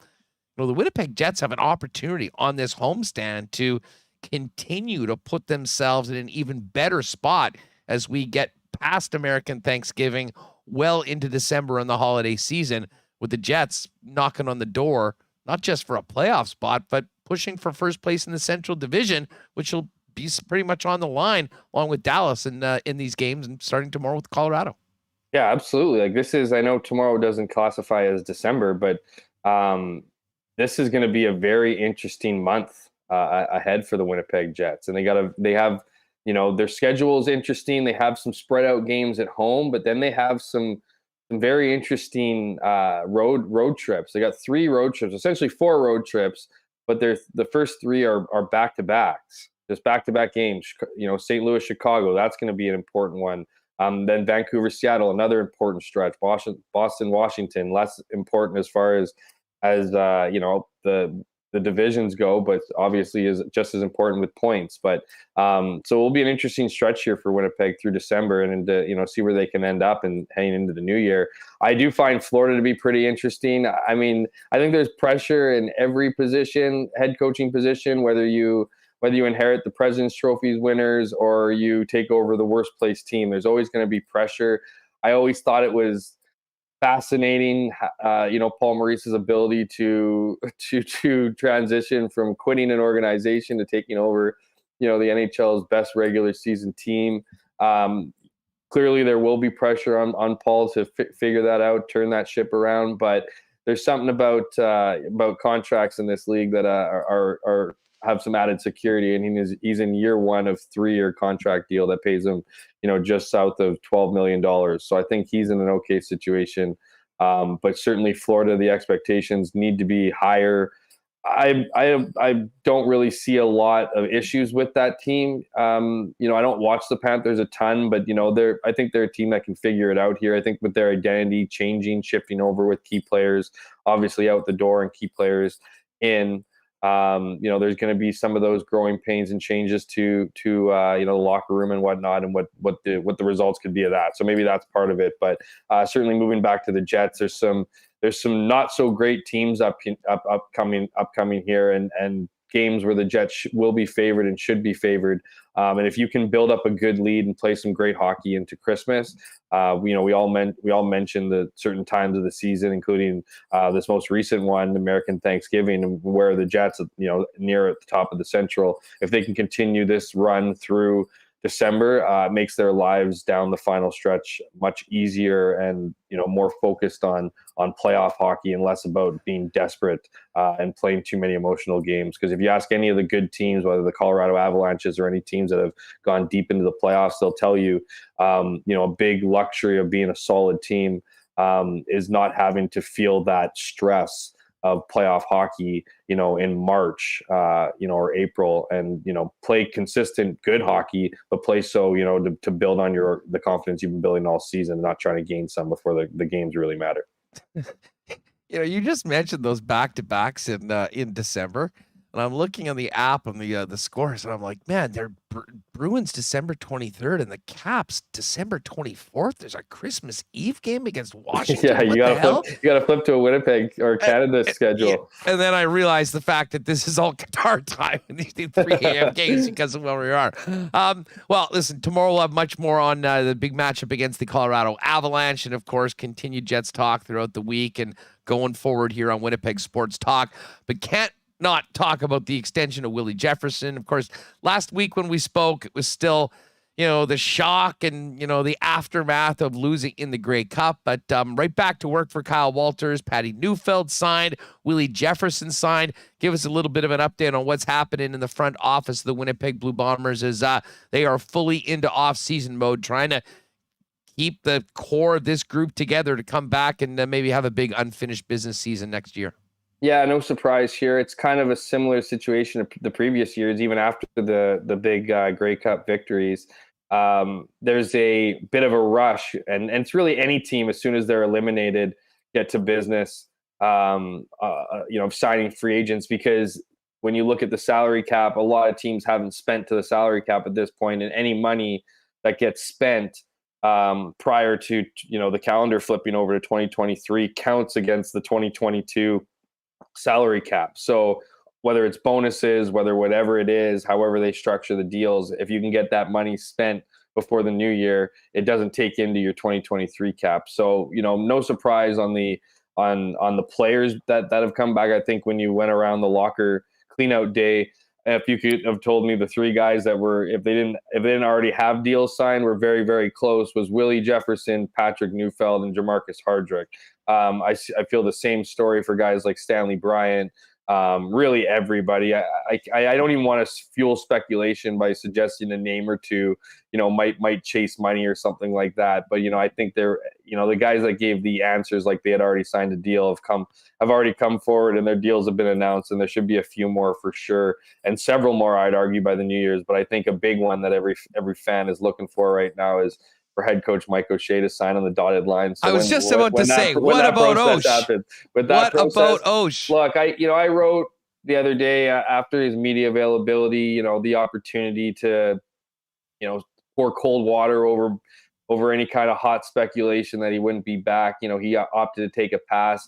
[SPEAKER 2] Winnipeg Jets have an opportunity on this homestand to continue to put themselves in an even better spot as we get past American Thanksgiving, well into December and the holiday season, with the Jets knocking on the door, not just for a playoff spot, but pushing for first place in the Central Division, which will be pretty much on the line along with Dallas in these games, and starting tomorrow with Colorado.
[SPEAKER 5] Yeah, absolutely. Like, this is, I know tomorrow doesn't classify as December, but this is going to be a very interesting month ahead for the Winnipeg Jets. And they have, their schedule is interesting. They have some spread out games at home, but then they have some very interesting road trips. They got 3 road trips, essentially 4 road trips, but the first 3 are back-to-backs, just back-to-back games. St. Louis, Chicago, that's going to be an important one. Then Vancouver, Seattle, another important stretch. Boston, Washington, less important as far as the divisions go, but obviously is just as important with points. But so it will be an interesting stretch here for Winnipeg through December, and see where they can end up and heading into the new year. I do find Florida to be pretty interesting. I mean, I think there's pressure in every position, head coaching position, whether you inherit the President's Trophies winners or you take over the worst place team. There's always going to be pressure. I always thought it was fascinating, Paul Maurice's ability to transition from quitting an organization to taking over, the NHL's best regular season team. Clearly, there will be pressure on Paul to figure that out, turn that ship around. But there's something about contracts in this league that are have some added security, and he's in year one of 3-year contract deal that pays him, just south of $12 million. So I think he's in an okay situation. But certainly Florida, the expectations need to be higher. I don't really see a lot of issues with that team. I don't watch the Panthers a ton, but I think they're a team that can figure it out here. I think with their identity changing, shifting over with key players obviously out the door and key players in. There's going to be some of those growing pains and changes to the locker room and whatnot, and what the results could be of that. So maybe that's part of it. But certainly moving back to the Jets, there's some not so great teams upcoming here, and games where the Jets will be favored and should be favored. And if you can build up a good lead and play some great hockey into Christmas, we all mentioned the certain times of the season, including this most recent one, American Thanksgiving, where the Jets, near at the top of the Central, if they can continue this run through December, makes their lives down the final stretch much easier and more focused on playoff hockey and less about being desperate and playing too many emotional games. Because if you ask any of the good teams, whether the Colorado Avalanches or any teams that have gone deep into the playoffs, they'll tell you, a big luxury of being a solid team is not having to feel that stress of playoff hockey, in March, or April, and, play consistent, good hockey, but play so, to build on the confidence you've been building all season, not trying to gain some before the games really matter.
[SPEAKER 2] You just mentioned those back-to-backs in December, and I'm looking on the app on the scores, and I'm like, man, they're Bruins December 23rd and the Caps December 24th. There's a Christmas Eve game against Washington.
[SPEAKER 5] Yeah, you gotta flip to a Winnipeg or Canada schedule.
[SPEAKER 2] And then I realized the fact that this is all Qatar time and these 3 a.m. games because of where we are. Well, listen, tomorrow we'll have much more on the big matchup against the Colorado Avalanche, and of course, continued Jets talk throughout the week and going forward here on Winnipeg Sports Talk. But can't not talk about the extension of Willie Jefferson. Of course, last week when we spoke, it was still, the shock and, the aftermath of losing in the Grey Cup. But right back to work for Kyle Walters. Patty Neufeld signed. Willie Jefferson signed. Give us a little bit of an update on what's happening in the front office of the Winnipeg Blue Bombers as they are fully into off-season mode, trying to keep the core of this group together to come back and maybe have a big unfinished business season next year.
[SPEAKER 5] Yeah, no surprise here. It's kind of a similar situation to the previous years, even after the big Grey Cup victories. There's a bit of a rush, and it's really any team, as soon as they're eliminated, get to business, signing free agents, because when you look at the salary cap, a lot of teams haven't spent to the salary cap at this point, and any money that gets spent prior to the calendar flipping over to 2023 counts against the 2022 salary cap. So whether it's bonuses, whatever it is, however they structure the deals, if you can get that money spent before the new year, it doesn't take into your 2023 cap. So, no surprise on the players that have come back. I think when you went around the locker cleanout day, if you could have told me the 3 guys that were, if they didn't already have deals signed, were very, very close, was Willie Jefferson, Patrick Neufeld, and Jamarcus Hardrick. I feel the same story for guys like Stanley Bryant, really everybody. I don't even want to fuel speculation by suggesting a name or two, might chase money or something like that. But, I think they're, the guys that gave the answers, like they had already signed a deal, have already come forward, and their deals have been announced, and there should be a few more for sure, and several more, I'd argue, by the New Year's. But I think a big one that every fan is looking for right now is for head coach Mike O'Shea to sign on the dotted line. So
[SPEAKER 2] I was just about to say, what about Osh? What about Osh?
[SPEAKER 5] Look, I wrote the other day after his media availability, the opportunity to, pour cold water over any kind of hot speculation that he wouldn't be back. He opted to take a pass.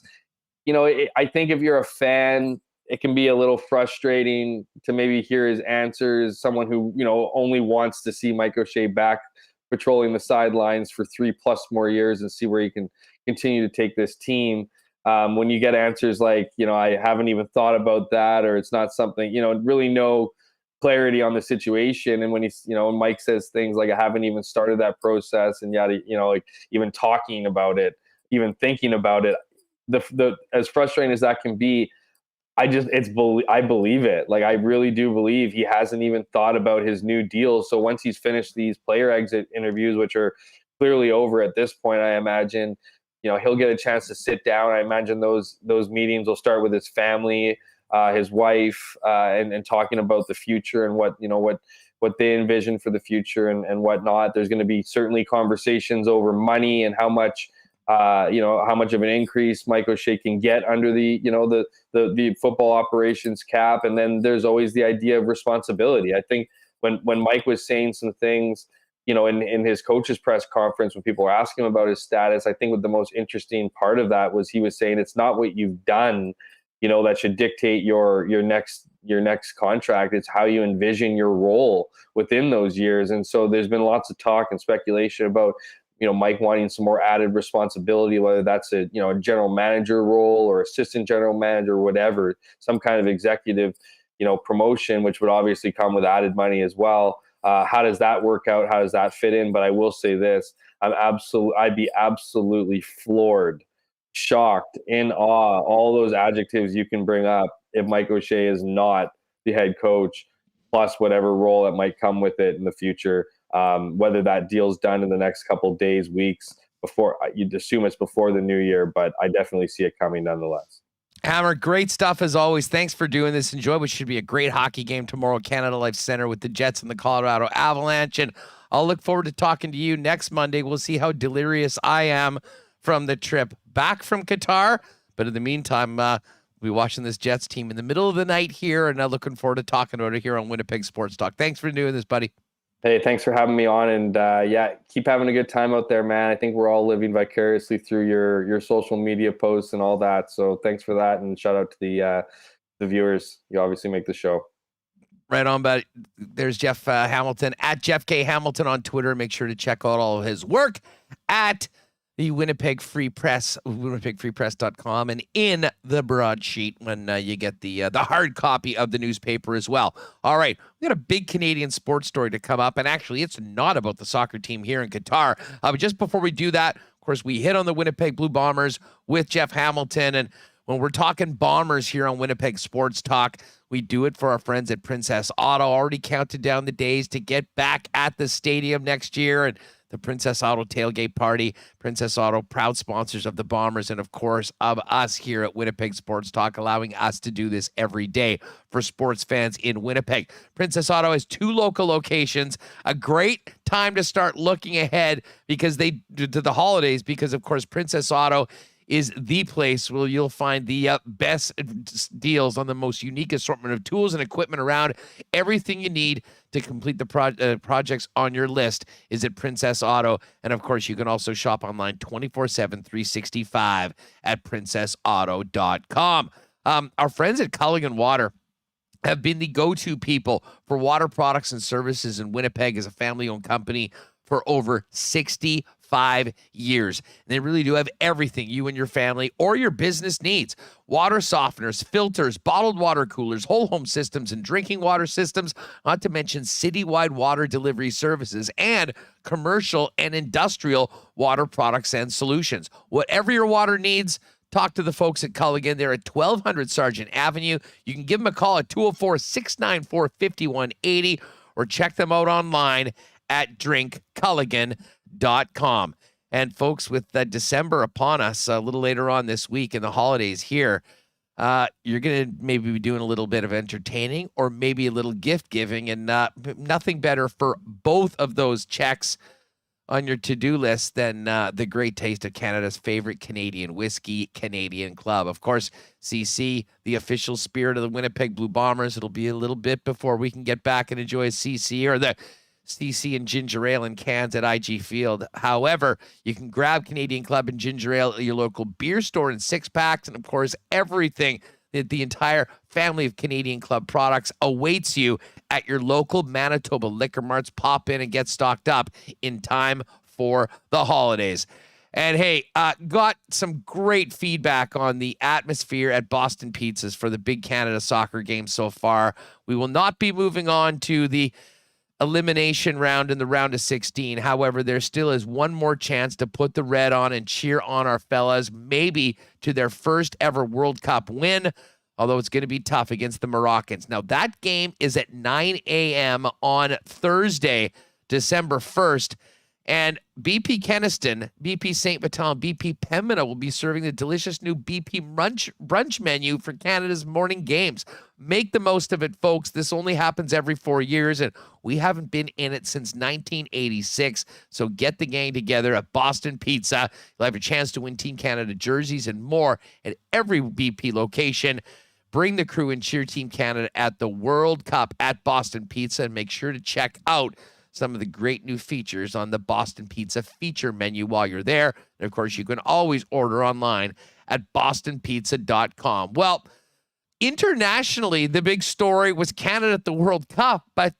[SPEAKER 5] I think if you're a fan, it can be a little frustrating to maybe hear his answers. Someone who, only wants to see Mike O'Shea back patrolling the sidelines for 3+ more years and see where he can continue to take this team. When you get answers like, I haven't even thought about that, or it's not something, really no clarity on the situation. And when when Mike says things like, I haven't even started that process, and yet, like even talking about it, even thinking about it, the as frustrating as that can be, I believe it. Like, I really do believe he hasn't even thought about his new deal. So once he's finished these player exit interviews, which are clearly over at this point, I imagine, he'll get a chance to sit down. I imagine those meetings will start with his family, his wife, and talking about the future and what they envision for the future and whatnot. There's going to be certainly conversations over money and how much of an increase Mike O'Shea can get under the football operations cap. And then there's always the idea of responsibility. I think when Mike was saying some things, in his coach's press conference, when people were asking him about his status, I think what the most interesting part of that was he was saying it's not what you've done, that should dictate your next contract. It's how you envision your role within those years. And so there's been lots of talk and speculation about, Mike wanting some more added responsibility, whether that's a general manager role or assistant general manager or whatever, some kind of executive, promotion, which would obviously come with added money as well. How does that work out? How does that fit in? But I will say this, I'd be absolutely floored, shocked, in awe, all those adjectives you can bring up if Mike O'Shea is not the head coach, plus whatever role that might come with it in the future. Whether that deal's done in the next couple of days, weeks, before, you'd assume it's before the new year, but I definitely see it coming nonetheless.
[SPEAKER 2] Hammer, great stuff as always. Thanks for doing this. Enjoy what should be a great hockey game tomorrow, Canada Life Center with the Jets and the Colorado Avalanche. And I'll look forward to talking to you next Monday. We'll see how delirious I am from the trip back from Qatar. But in the meantime, we'll be watching this Jets team in the middle of the night here, and I'm looking forward to talking about it here on Winnipeg Sports Talk. Thanks for doing this, buddy.
[SPEAKER 5] Hey, thanks for having me on, and keep having a good time out there, man. I think we're all living vicariously through your social media posts and all that. So thanks for that, and shout out to the viewers. You obviously make the show.
[SPEAKER 2] Right on, but there's Jeff Hamilton at Jeff K. Hamilton on Twitter. Make sure to check out all of his work at the Winnipeg Free Press, winnipegfreepress.com, and in the broadsheet when you get the hard copy of the newspaper as well. All right, we got a big Canadian sports story to come up, and actually it's not about the soccer team here in Qatar. But just before we do that, of course, we hit on the Winnipeg Blue Bombers with Jeff Hamilton, and when we're talking Bombers here on Winnipeg Sports Talk, we do it for our friends at Princess Auto. Already counted down the days to get back at the stadium next year, and the Princess Auto tailgate party. Princess Auto, proud sponsors of the Bombers and, of course, of us here at Winnipeg Sports Talk, allowing us to do this every day for sports fans in Winnipeg. Princess Auto has 2 local locations. A great time to start looking ahead because to the holidays, because, of course, Princess Auto is the place where you'll find the best deals on the most unique assortment of tools and equipment around. Everything you need to complete the projects on your list is at Princess Auto. And, of course, you can also shop online 24/7, 365 at princessauto.com. Our friends at Culligan Water have been the go-to people for water products and services in Winnipeg as a family-owned company for over 65 years. And they really do have everything you and your family or your business needs. Water softeners, filters, bottled water coolers, whole home systems, and drinking water systems, not to mention citywide water delivery services and commercial and industrial water products and solutions. Whatever your water needs, talk to the folks at Culligan. They're at 1200 Sargent Avenue. You can give them a call at 204-694-5180 or check them out online at drinkculligan.com. And folks, with December upon us a little later on this week and the holidays here, you're going to maybe be doing a little bit of entertaining or maybe a little gift giving, and nothing better for both of those checks on your to-do list than the great taste of Canada's favorite Canadian whiskey, Canadian Club. Of course, CC, the official spirit of the Winnipeg Blue Bombers. It'll be a little bit before we can get back and enjoy CC or the CC and ginger ale in cans at IG Field. However, you can grab Canadian Club and ginger ale at your local beer store in 6-packs, and of course, everything the entire family of Canadian Club products awaits you at your local Manitoba liquor marts. Pop in and get stocked up in time for the holidays. And hey, got some great feedback on the atmosphere at Boston Pizzas for the big Canada soccer game so far. We will not be moving on to the elimination round in the round of 16. However, there still is one more chance to put the red on and cheer on our fellas, maybe to their first ever World Cup win, although it's going to be tough against the Moroccans. Now, that game is at 9 a.m. on Thursday, December 1st. And BP Keniston, BP St. Vital, and BP Pembina will be serving the delicious new BP brunch menu for Canada's morning games. Make the most of it, folks. This only happens every 4 years, and we haven't been in it since 1986. So get the gang together at Boston Pizza. You'll have a chance to win Team Canada jerseys and more at every BP location. Bring the crew and cheer Team Canada at the World Cup at Boston Pizza, and make sure to check out some of the great new features on the Boston Pizza feature menu while you're there. And of course, you can always order online at bostonpizza.com. Well, internationally, the big story was Canada at the World Cup, but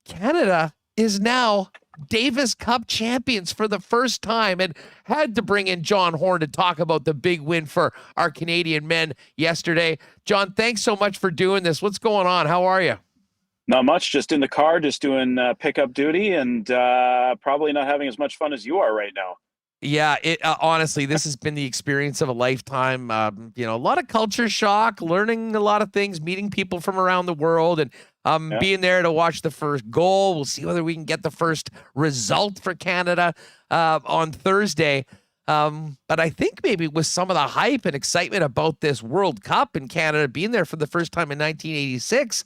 [SPEAKER 2] Canada is now Davis Cup champions for the first time, and had to bring in John Horn to talk about the big win for our Canadian men yesterday. John, thanks so much for doing this. What's going on? How are you?
[SPEAKER 6] Not much, just in the car, just doing pickup duty, and probably not having as much fun as you are right now.
[SPEAKER 2] Yeah, honestly, this has been the experience of a lifetime. A lot of culture shock, learning a lot of things, meeting people from around the world, and being there to watch the first goal. We'll see whether we can get the first result for Canada on Thursday. But I think maybe with some of the hype and excitement about this World Cup and Canada being there for the first time in 1986,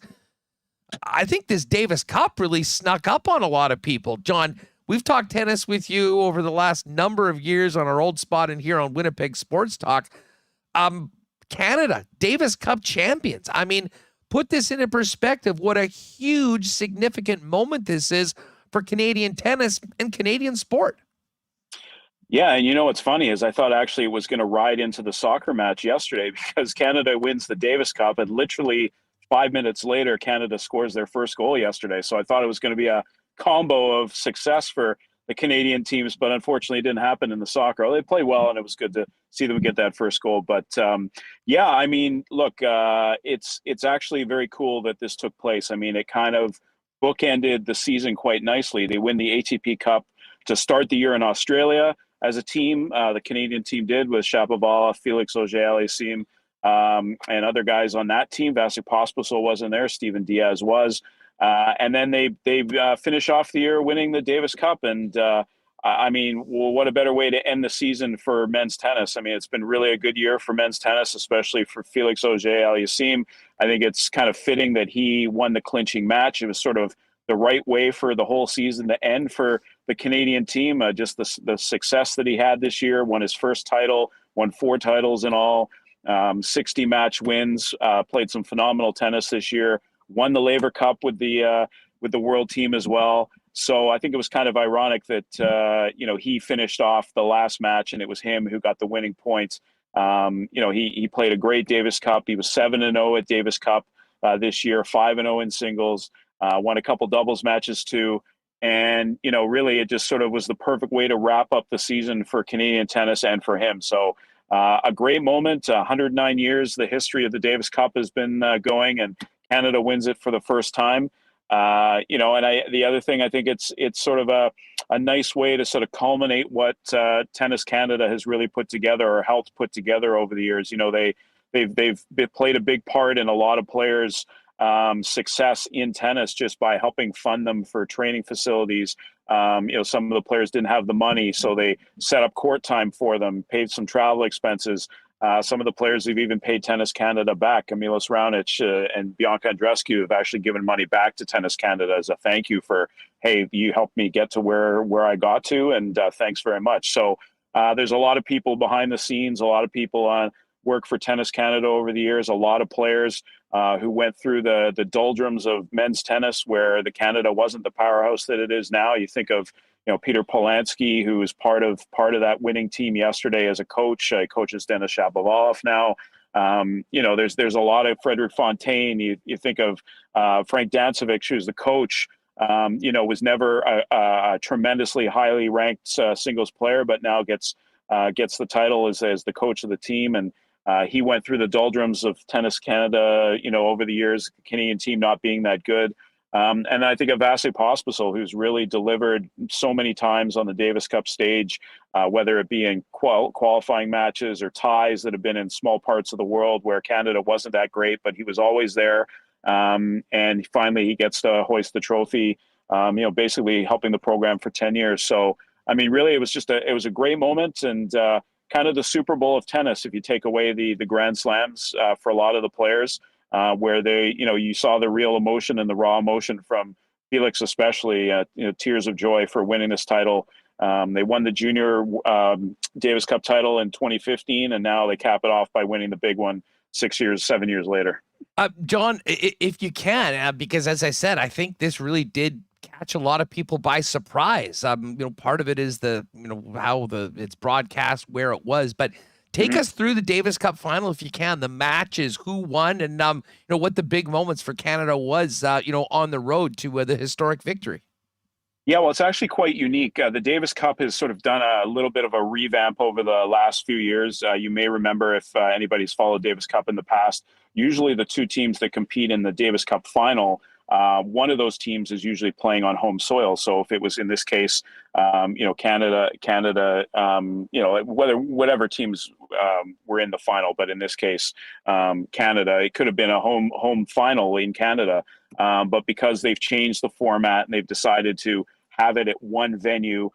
[SPEAKER 2] I think this Davis Cup really snuck up on a lot of people. John, we've talked tennis with you over the last number of years on our old spot in here on Winnipeg Sports Talk. Canada, Davis Cup champions. I mean, put this into perspective, what a huge, significant moment this is for Canadian tennis and Canadian sport.
[SPEAKER 6] Yeah, and you know what's funny is I thought actually it was going to ride into the soccer match yesterday, because Canada wins the Davis Cup, and literally 5 minutes later, Canada scores their first goal yesterday. So I thought it was going to be a combo of success for the Canadian teams, but unfortunately it didn't happen in the soccer. They play well, and it was good to see them get that first goal. But yeah, I mean, look, it's actually very cool that this took place. I mean, it kind of bookended the season quite nicely. They win the ATP Cup to start the year in Australia as a team. The Canadian team did, with Shapovalov, Felix Auger-Aliassime, and other guys on that team. Vasek Pospisil wasn't there. Steven Diaz was. And then they finish off the year winning the Davis Cup. And I mean, well, what a better way to end the season for men's tennis. I mean, it's been really a good year for men's tennis, especially for Felix Auger-Aliassime. I think it's kind of fitting that he won the clinching match. It was sort of the right way for the whole season to end for the Canadian team. Just the success that he had this year, won his first title, won 4 titles in all. 60 match wins, played some phenomenal tennis this year, won the Laver Cup with the world team as well. So I think it was kind of ironic that, he finished off the last match and it was him who got the winning points. He played a great Davis Cup. He was 7-0 at Davis Cup this year, 5-0 in singles, won a couple doubles matches too. And, really it just sort of was the perfect way to wrap up the season for Canadian tennis and for him. So a great moment. 109 years the history of the Davis Cup has been going, and Canada wins it for the first time. And the other thing, I think it's sort of a nice way to sort of culminate what Tennis Canada has really put together, or helped put together over the years. They've played a big part in a lot of players' success in tennis just by helping fund them for training facilities. Some of the players didn't have the money, so they set up court time for them, paid some travel expenses. Some of the players have even paid Tennis Canada back. Milos Raonic and Bianca Andreescu have actually given money back to Tennis Canada as a thank you for, hey, you helped me get to where I got to, and thanks very much. So there's a lot of people behind the scenes, a lot of people on work for Tennis Canada over the years, a lot of players who went through the doldrums of men's tennis, where the Canada wasn't the powerhouse that it is now. You think of Peter Polansky, who was part of that winning team yesterday as a coach. He coaches Denis Shapovalov now. There's a lot of Frederic Fontaine. You think of Frank Dancevic, who's the coach. Was never a tremendously highly ranked singles player, but now gets the title as the coach of the team. And he went through the doldrums of Tennis Canada, over the years, the Canadian team not being that good. And I think of Vasily Pospisil, who's really delivered so many times on the Davis Cup stage, whether it be in qualifying matches or ties that have been in small parts of the world where Canada wasn't that great, but he was always there. And finally, he gets to hoist the trophy, basically helping the program for 10 years. So, I mean, really, it was a great moment, and kind of the Super Bowl of tennis, if you take away the Grand Slams for a lot of the players. Where you saw the real emotion and the raw emotion from Felix, especially, tears of joy for winning this title. They won the junior Davis Cup title in 2015, and now they cap it off by winning the big one 7 years later.
[SPEAKER 2] John, if you can, because as I said, I think this really did catch a lot of people by surprise. Part of it is how it's broadcast, where it was, but take us through the Davis Cup final, if you can, the matches, who won, and what the big moments for Canada was, on the road to the historic victory.
[SPEAKER 6] Yeah, well, it's actually quite unique. The Davis Cup has sort of done a little bit of a revamp over the last few years. You may remember, if anybody's followed Davis Cup in the past, usually the two teams that compete in the Davis Cup final, one of those teams is usually playing on home soil. So if it was in this case, Canada, whatever teams were in the final, but in this case, Canada, it could have been a home final in Canada. But because they've changed the format and they've decided to have it at one venue,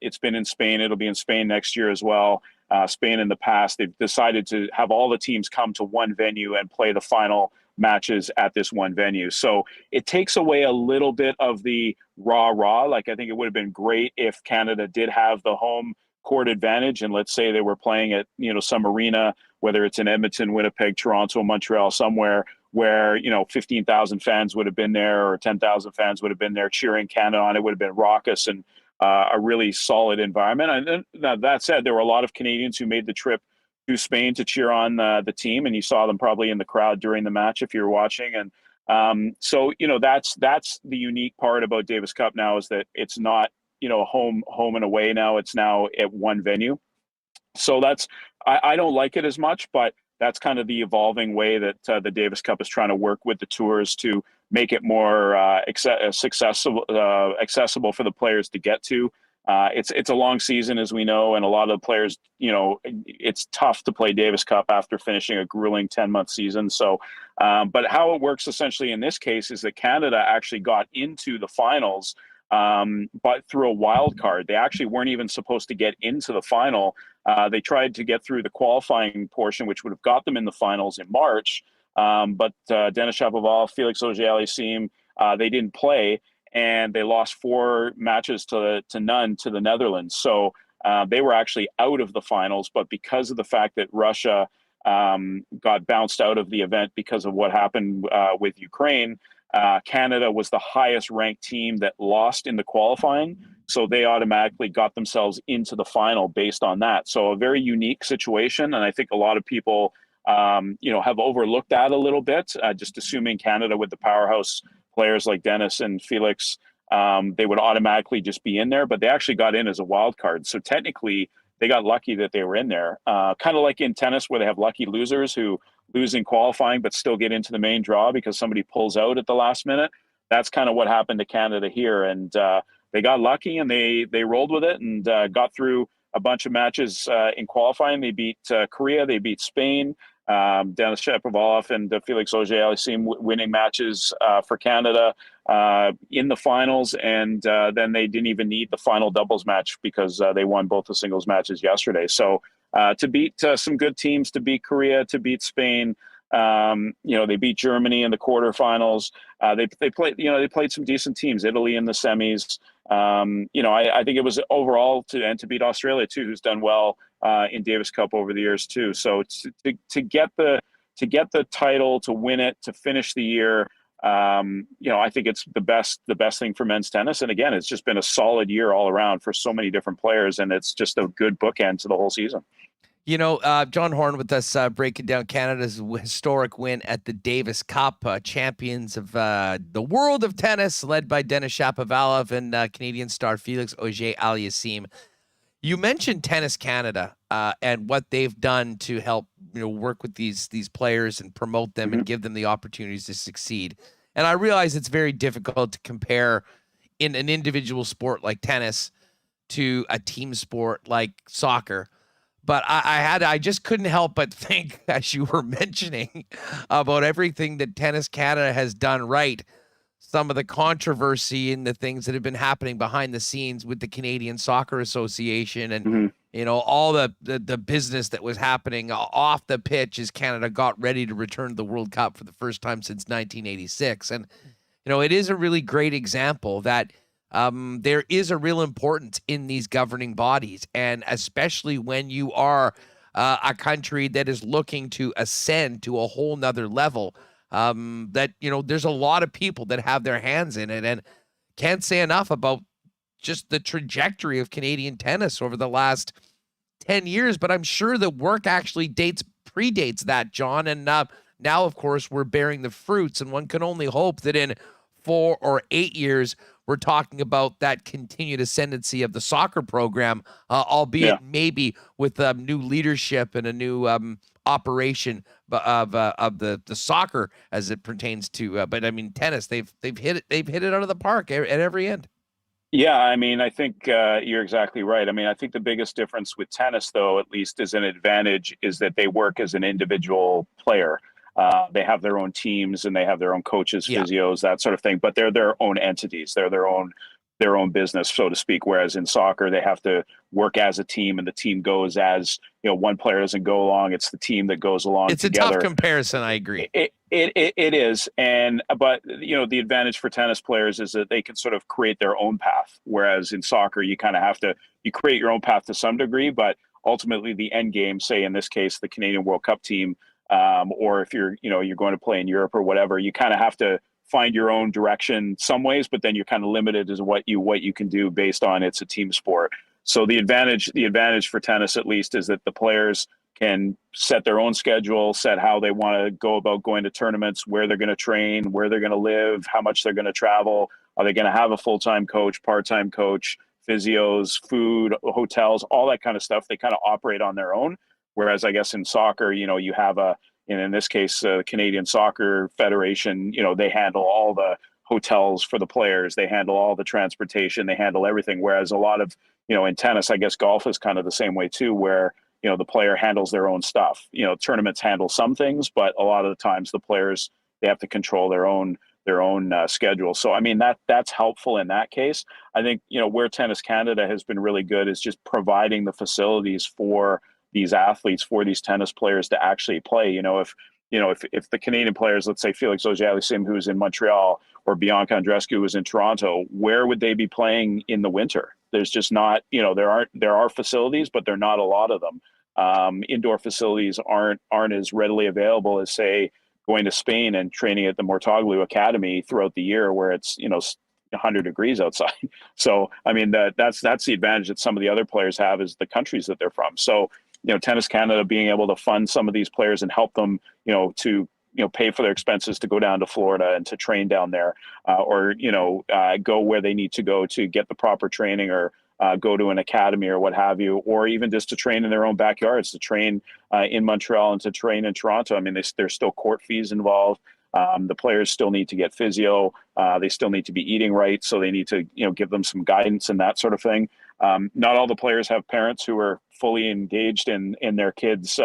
[SPEAKER 6] it's been in Spain. It'll be in Spain next year as well. Spain in the past, they've decided to have all the teams come to one venue and play the final matches at this one venue. So it takes away a little bit of the raw. Like, I think it would have been great if Canada did have the home court advantage, and let's say they were playing at some arena, whether it's in Edmonton, Winnipeg, Toronto, Montreal, somewhere where 15,000 fans would have been there, or 10,000 fans would have been there cheering Canada on. It would have been raucous and a really solid environment. And that said, there were a lot of Canadians who made the trip to Spain to cheer on the team, and you saw them probably in the crowd during the match if you were watching. And so that's the unique part about Davis Cup now, is that it's not home and away now. It's now at one venue. So I don't like it as much, but that's kind of the evolving way that the Davis Cup is trying to work with the tours to make it more accessible for the players to get to. It's a long season, as we know, and a lot of the players, it's tough to play Davis Cup after finishing a grueling 10-month season. So, but how it works essentially in this case is that Canada actually got into the finals, but through a wild card. They actually weren't even supposed to get into the final. They tried to get through the qualifying portion, which would have got them in the finals in March. But Denis Shapovalov, Felix Auger-Aliassime, they didn't play, and they lost 4 matches to none to the Netherlands. So they were actually out of the finals, but because of the fact that Russia got bounced out of the event because of what happened with Ukraine, Canada was the highest ranked team that lost in the qualifying. So they automatically got themselves into the final based on that. So a very unique situation. And I think a lot of people, have overlooked that a little bit, just assuming Canada with the powerhouse players like Denis and Felix, they would automatically just be in there, but they actually got in as a wild card. So technically they got lucky that they were in there, kind of like in tennis where they have lucky losers who lose in qualifying but still get into the main draw because somebody pulls out at the last minute. That's kind of what happened to Canada here. And they got lucky and they rolled with it and got through a bunch of matches in qualifying. They beat Korea, they beat Spain, Denis Shapovalov and Felix Auger-Aliassime winning matches for Canada in the finals, and then they didn't even need the final doubles match because they won both the singles matches yesterday. So to beat some good teams, to beat Korea, to beat Spain, they beat Germany in the quarterfinals. They played some decent teams, Italy in the semis. I think it was overall to beat Australia too, who's done well in Davis Cup over the years too. So to get the title, to win it, to finish the year, I think it's the best thing for men's tennis. And again, it's just been a solid year all around for so many different players, and it's just a good bookend to the whole season.
[SPEAKER 2] John Horn with us breaking down Canada's historic win at the Davis Cup, champions of the world of tennis, led by Denis Shapovalov and Canadian star Felix Auger-Aliassime. You mentioned Tennis Canada and what they've done to help work with these players and promote them and give them the opportunities to succeed. And I realize it's very difficult to compare in an individual sport like tennis to a team sport like soccer. But I just couldn't help but think, as you were mentioning, about everything that Tennis Canada has done right, some of the controversy and the things that have been happening behind the scenes with the Canadian Soccer Association and, all the business that was happening off the pitch as Canada got ready to return to the World Cup for the first time since 1986. And, it is a really great example that there is a real importance in these governing bodies, and especially when you are a country that is looking to ascend to a whole nother level, that, there's a lot of people that have their hands in it, and can't say enough about just the trajectory of Canadian tennis over the last 10 years. But I'm sure the work actually predates that, John. And now, of course, we're bearing the fruits, and one can only hope that in 4 or 8 years, we're talking about that continued ascendancy of the soccer program, albeit maybe with new leadership and a new operation of the soccer as it pertains to. But I mean, tennis, they've hit it out of the park at every end.
[SPEAKER 6] Yeah, I mean, I think you're exactly right. I mean, I think the biggest difference with tennis, though, at least as an advantage, is that they work as an individual player. They have their own teams and they have their own coaches, physios, that sort of thing. But they're their own entities. They're their own business, so to speak. Whereas in soccer, they have to work as a team, and the team goes as one player doesn't go along. It's the team that goes along.
[SPEAKER 2] It's
[SPEAKER 6] together.
[SPEAKER 2] A tough comparison. I agree.
[SPEAKER 6] It is, but the advantage for tennis players is that they can sort of create their own path. Whereas in soccer, you kind of have to create your own path to some degree, but ultimately the end game, say in this case, the Canadian World Cup team. Or if you're going to play in Europe or whatever, you kind of have to find your own direction some ways, but then you're kind of limited as what you can do based on it's a team sport. So the advantage for tennis, at least, is that the players can set their own schedule, set how they want to go about going to tournaments, where they're going to train, where they're going to live, how much they're going to travel. Are they going to have a full-time coach, part-time coach, physios, food, hotels, all that kind of stuff? They kind of operate on their own. Whereas I guess in soccer, you have in this case, Canadian Soccer Federation, they handle all the hotels for the players. They handle all the transportation. They handle everything. Whereas a lot of, in tennis, I guess golf is kind of the same way too, where, the player handles their own stuff. Tournaments handle some things, but a lot of the times the players, they have to control their own schedule. So, I mean, that's helpful in that case. I think, where Tennis Canada has been really good is just providing the facilities for these athletes, for these tennis players to actually play. If the Canadian players, let's say Felix Auger-Aliassime, who's in Montreal, or Bianca Andreescu, who's in Toronto, where would they be playing in the winter? There's just not, there are facilities, but there are not a lot of them. Indoor facilities aren't as readily available as, say, going to Spain and training at the Mortoglu Academy throughout the year, where it's 100 degrees outside. So, I mean, that's the advantage that some of the other players have, is the countries that they're from. So, Tennis Canada being able to fund some of these players and help them, to pay for their expenses to go down to Florida and to train down there, or go where they need to go to get the proper training, or go to an academy or what have you, or even just to train in their own backyards, to train in Montreal and to train in Toronto. I mean, there's still court fees involved. The players still need to get physio. They still need to be eating right. So they need to, give them some guidance and that sort of thing. Not all the players have parents who are fully engaged in their kids'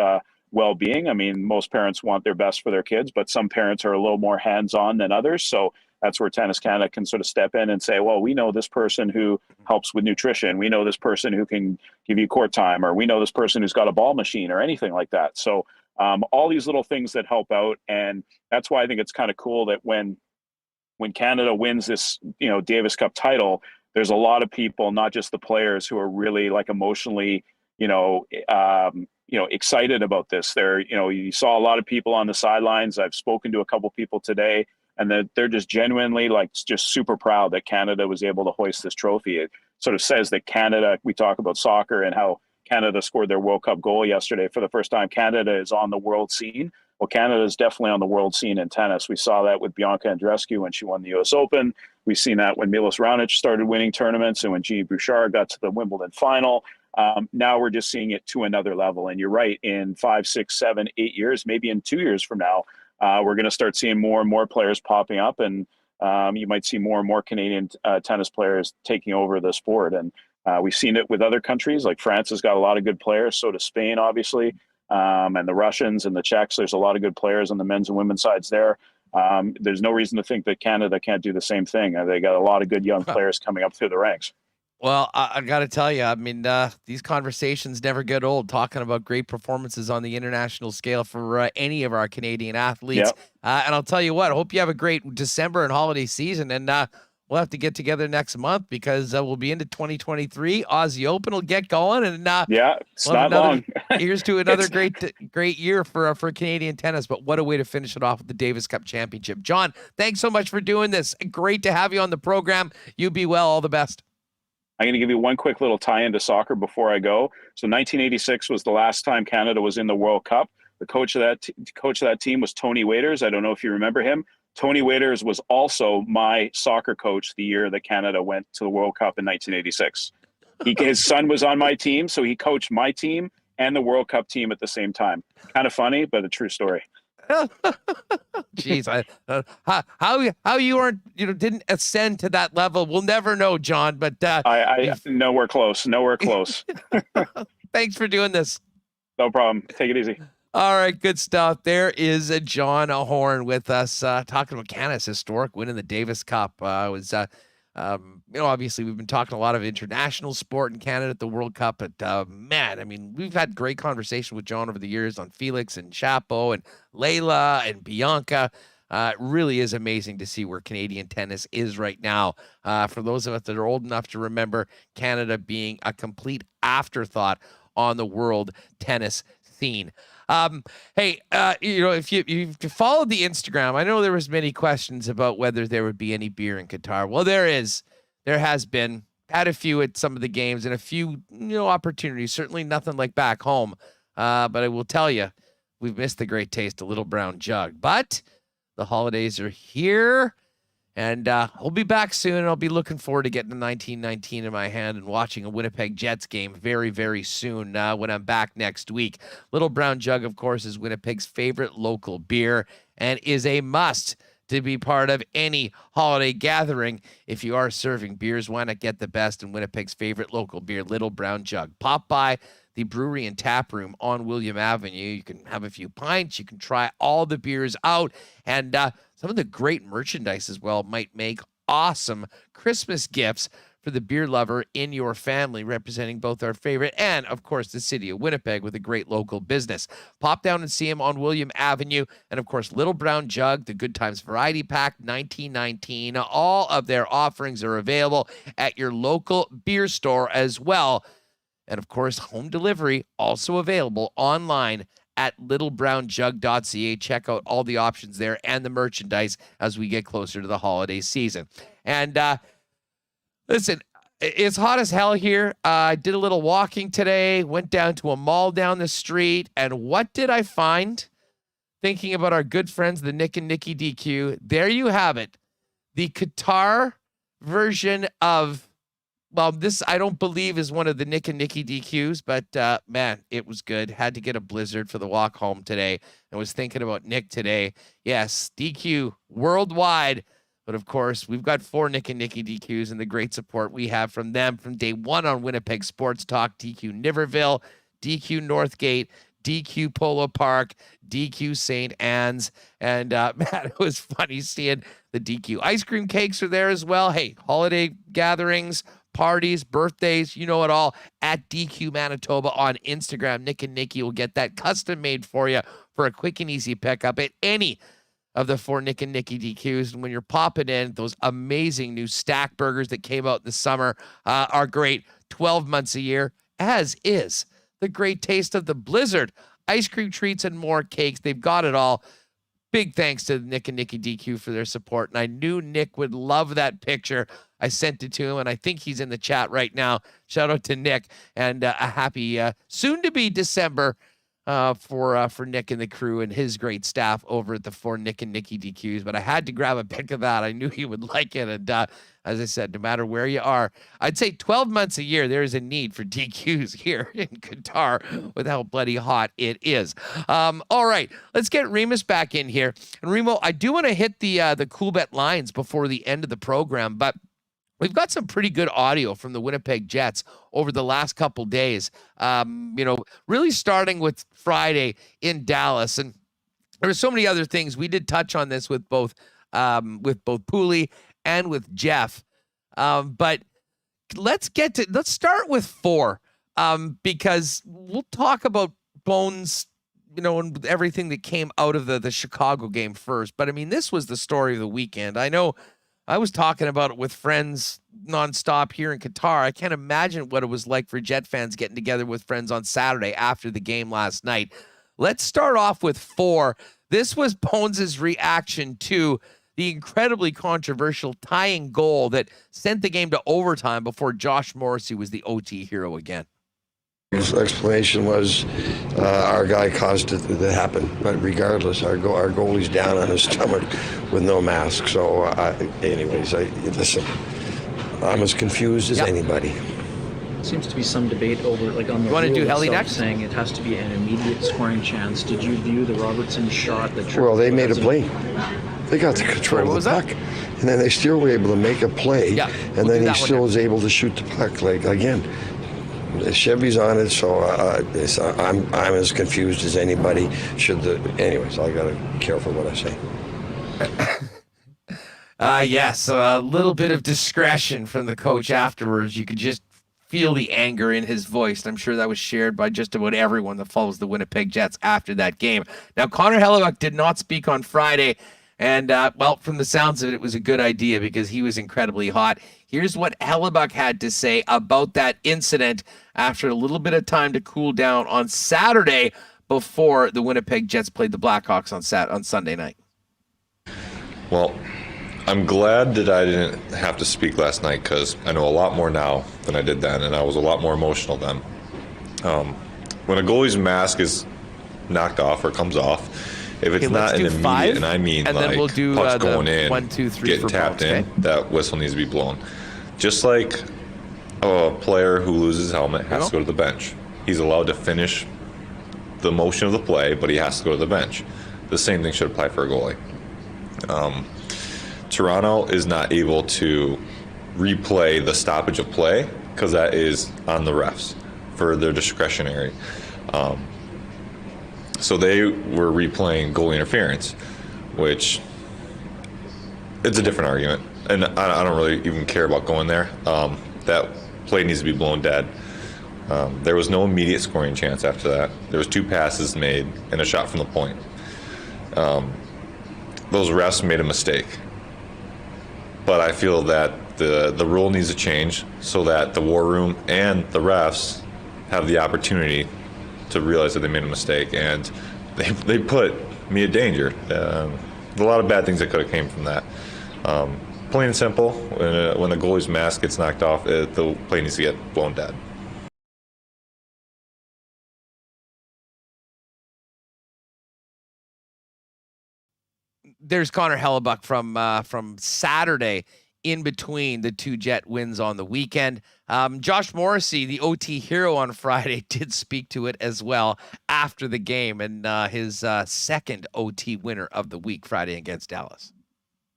[SPEAKER 6] well-being. I mean, most parents want their best for their kids, but some parents are a little more hands-on than others. So that's where Tennis Canada can sort of step in and say, well, we know this person who helps with nutrition. We know this person who can give you court time, or we know this person who's got a ball machine or anything like that. So all these little things that help out. And that's why I think it's kind of cool that when Canada wins this, Davis Cup title, there's a lot of people, not just the players, who are really like emotionally, excited about this. You saw a lot of people on the sidelines. I've spoken to a couple people today, and they're just genuinely just super proud that Canada was able to hoist this trophy. It sort of says that Canada, we talk about soccer and how Canada scored their World Cup goal yesterday. For the first time, Canada is on the world scene. Well, Canada is definitely on the world scene in tennis. We saw that with Bianca Andreescu when she won the U.S. Open. We've seen that when Milos Raonic started winning tournaments and when Genie Bouchard got to the Wimbledon final. Now we're just seeing it to another level. And you're right, in 5, 6, 7, 8 years, maybe in 2 years from now, we're going to start seeing more and more players popping up, and you might see more and more Canadian tennis players taking over the sport. And we've seen it with other countries, like France has got a lot of good players, so does Spain, obviously, and the Russians and the Czechs. There's a lot of good players on the men's and women's sides there. There's no reason to think that Canada can't do the same thing. They got a lot of good young players coming up through the ranks.
[SPEAKER 2] Well, I got to tell you, I mean, these conversations never get old, talking about great performances on the international scale for any of our Canadian athletes.
[SPEAKER 6] Yep.
[SPEAKER 2] And I'll tell you what, I hope you have a great December and holiday season. And we'll have to get together next month because we'll be into 2023. Aussie Open will get going. And
[SPEAKER 6] it's not long.
[SPEAKER 2] Here's to another great year for Canadian tennis. But what a way to finish it off with the Davis Cup Championship. John, thanks so much for doing this. Great to have you on the program. You be well. All the best.
[SPEAKER 6] I'm going to give you one quick little tie into soccer before I go. So 1986 was the last time Canada was in the World Cup. The coach of that team was Tony Waiters. I don't know if you remember him. Tony Waiters was also my soccer coach the year that Canada went to the World Cup in 1986. His son was on my team, so he coached my team and the World Cup team at the same time. Kind of funny, but a true story.
[SPEAKER 2] Jeez, how you aren't didn't ascend to that level, we'll never know, John. But
[SPEAKER 6] I nowhere close.
[SPEAKER 2] Thanks for doing this.
[SPEAKER 6] No problem. Take it easy.
[SPEAKER 2] All right, good stuff. There is John Horn with us talking about Canada's historic win in the Davis Cup. Obviously we've been talking a lot of international sport in Canada at the World Cup, but man, I mean, we've had great conversation with John over the years on Felix and Chapo and Layla and Bianca. It really is amazing to see where Canadian tennis is right now. For those of us that are old enough to remember Canada being a complete afterthought on the world tennis scene. Hey, if you followed the Instagram, I know there was many questions about whether there would be any beer in Qatar. Well, there has been. Had a few at some of the games and a few, opportunities. Certainly nothing like back home. But I will tell you, we've missed the great taste of Little Brown Jug. But the holidays are here, and we'll be back soon. And I'll be looking forward to getting the 1919 in my hand and watching a Winnipeg Jets game very, very soon when I'm back next week. Little Brown Jug, of course, is Winnipeg's favorite local beer and is a must to be part of any holiday gathering. If you are serving beers, why not get the best in Winnipeg's favorite local beer, Little Brown Jug? Pop by the brewery and tap room on William Avenue. You can have a few pints. You can try all the beers out. And some of the great merchandise as well might make awesome Christmas gifts for the beer lover in your family, representing both our favorite and, of course, the city of Winnipeg with a great local business. Pop down and see him on William Avenue. And, of course, Little Brown Jug, the Good Times Variety Pack, 1919. All of their offerings are available at your local beer store as well. And, of course, home delivery also available online at littlebrownjug.ca. Check out all the options there and the merchandise as we get closer to the holiday season. And listen, it's hot as hell here. I did a little walking today, went down to a mall down the street, and what did I find? Thinking about our good friends, the Nick and Nikki DQ, there you have it. The Qatar version of, well, this I don't believe is one of the Nick and Nikki DQs, but man, it was good. Had to get a blizzard for the walk home today. I was thinking about Nick today. Yes, DQ worldwide. But of course, we've got 4 Nick and Nikki DQs and the great support we have from them from day one on Winnipeg Sports Talk. DQ Niverville, DQ Northgate, DQ Polo Park, DQ St. Anne's. And man, it was funny seeing the DQ ice cream cakes are there as well. Hey, holiday gatherings, parties, birthdays, you know it all at DQ Manitoba on Instagram. Nick and Nikki will get that custom made for you for a quick and easy pickup at any of the 4 Nick and Nikki DQs. And when you're popping in, those amazing new stack burgers that came out in the summer are great 12 months a year, as is the great taste of the blizzard. Ice cream treats and more cakes. They've got it all. big thanks to Nick and Nikki DQ for their support. And I knew Nick would love that picture. I sent it to him, and I think he's in the chat right now. Shout out to Nick, and a happy soon-to-be December for Nick and the crew and his great staff over at the For Nick and Nikki DQs. But I had to grab a pic of that. I knew he would like it. And as I said, no matter where you are, I'd say 12 months a year, there is a need for DQs here in Qatar with how bloody hot it is. All right, let's get Remis back in here. And Remo, I do want to hit the Coolbet lines before the end of the program, but we've got some pretty good audio from the Winnipeg Jets over the last couple days, really starting with Friday in Dallas. And there were so many other things. We did touch on this with both Poulin and with Jeff. But let's start with 4, because we'll talk about Bones, and everything that came out of the Chicago game first. But I mean, this was the story of the weekend. I know I was talking about it with friends nonstop here in Qatar. I can't imagine what it was like for Jet fans getting together with friends on Saturday after the game last night. Let's start off with 4. This was Bones' reaction to the incredibly controversial tying goal that sent the game to overtime before Josh Morrissey was the OT hero again.
[SPEAKER 7] His explanation was our guy caused it to happen, but regardless, our goalie's down on his stomach with no mask. So, listen, I'm as confused as anybody.
[SPEAKER 8] Seems to be some debate over, on the
[SPEAKER 2] rule
[SPEAKER 8] do
[SPEAKER 2] Helly next?
[SPEAKER 8] Saying it has to be an immediate scoring chance. Did you view the Robertson shot?
[SPEAKER 7] Well, they made a play. They got the control of the puck, and then they still were able to make a play, and then he still was able to shoot the puck. Again, Chevy's on it, so I'm as confused as anybody. Anyways, I gotta be careful what I say.
[SPEAKER 2] Yes, a little bit of discretion from the coach afterwards. You could just feel the anger in his voice. I'm sure that was shared by just about everyone that follows the Winnipeg Jets after that game. Now, Connor Hellebuyck did not speak on Friday, and from the sounds of it, it was a good idea because he was incredibly hot. Here's what Hellebuyck had to say about that incident after a little bit of time to cool down on Saturday before the Winnipeg Jets played the Blackhawks on Sunday night.
[SPEAKER 9] Well, I'm glad that I didn't have to speak last night because I know a lot more now than I did then, and I was a lot more emotional then. When a goalie's mask is knocked off or comes off, if it's not an immediate,
[SPEAKER 2] 5,
[SPEAKER 9] and I mean
[SPEAKER 2] and
[SPEAKER 9] like
[SPEAKER 2] then we'll do,
[SPEAKER 9] puck's going in,
[SPEAKER 2] 1, 2, 3
[SPEAKER 9] getting
[SPEAKER 2] for
[SPEAKER 9] tapped
[SPEAKER 2] Bones,
[SPEAKER 9] in, that whistle needs to be blown. Just like a player who loses his helmet has to go to the bench. He's allowed to finish the motion of the play, but he has to go to the bench. The same thing should apply for a goalie. Toronto is not able to replay the stoppage of play because that is on the refs for their discretionary. So they were replaying goalie interference, which it's a different argument, and I don't really even care about going there. That play needs to be blown dead. There was no immediate scoring chance after that. There was 2 passes made and a shot from the point. Those refs made a mistake. But I feel that the rule needs to change so that the war room and the refs have the opportunity to realize that they made a mistake, and they put me in danger. A lot of bad things that could have came from that. Plain and simple, when the goalie's mask gets knocked off, the play needs to get blown dead.
[SPEAKER 2] There's Connor Hellebuyck from Saturday in between the 2 Jet wins on the weekend. Josh Morrissey, the OT hero on Friday, did speak to it as well after the game and his second OT winner of the week Friday against Dallas.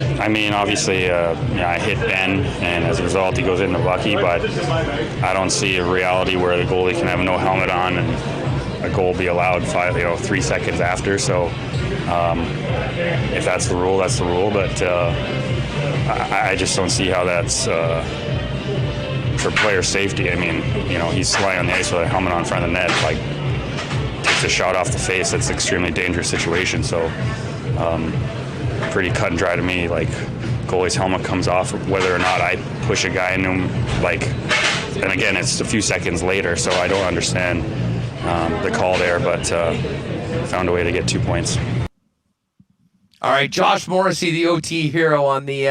[SPEAKER 10] I mean, obviously, I hit Ben, and as a result, he goes into Lucky, but I don't see a reality where the goalie can have no helmet on and a goal be allowed 3 seconds after. So if that's the rule, that's the rule. But I just don't see how that's for player safety. I mean, he's lying on the ice with a helmet on front of the net, takes a shot off the face. That's an extremely dangerous situation. So pretty cut and dry to me. Goalie's helmet comes off, whether or not I push a guy into him. And again, it's a few seconds later, so I don't understand the call there. But found a way to get 2 points.
[SPEAKER 2] All right, Josh Morrissey, the OT hero on the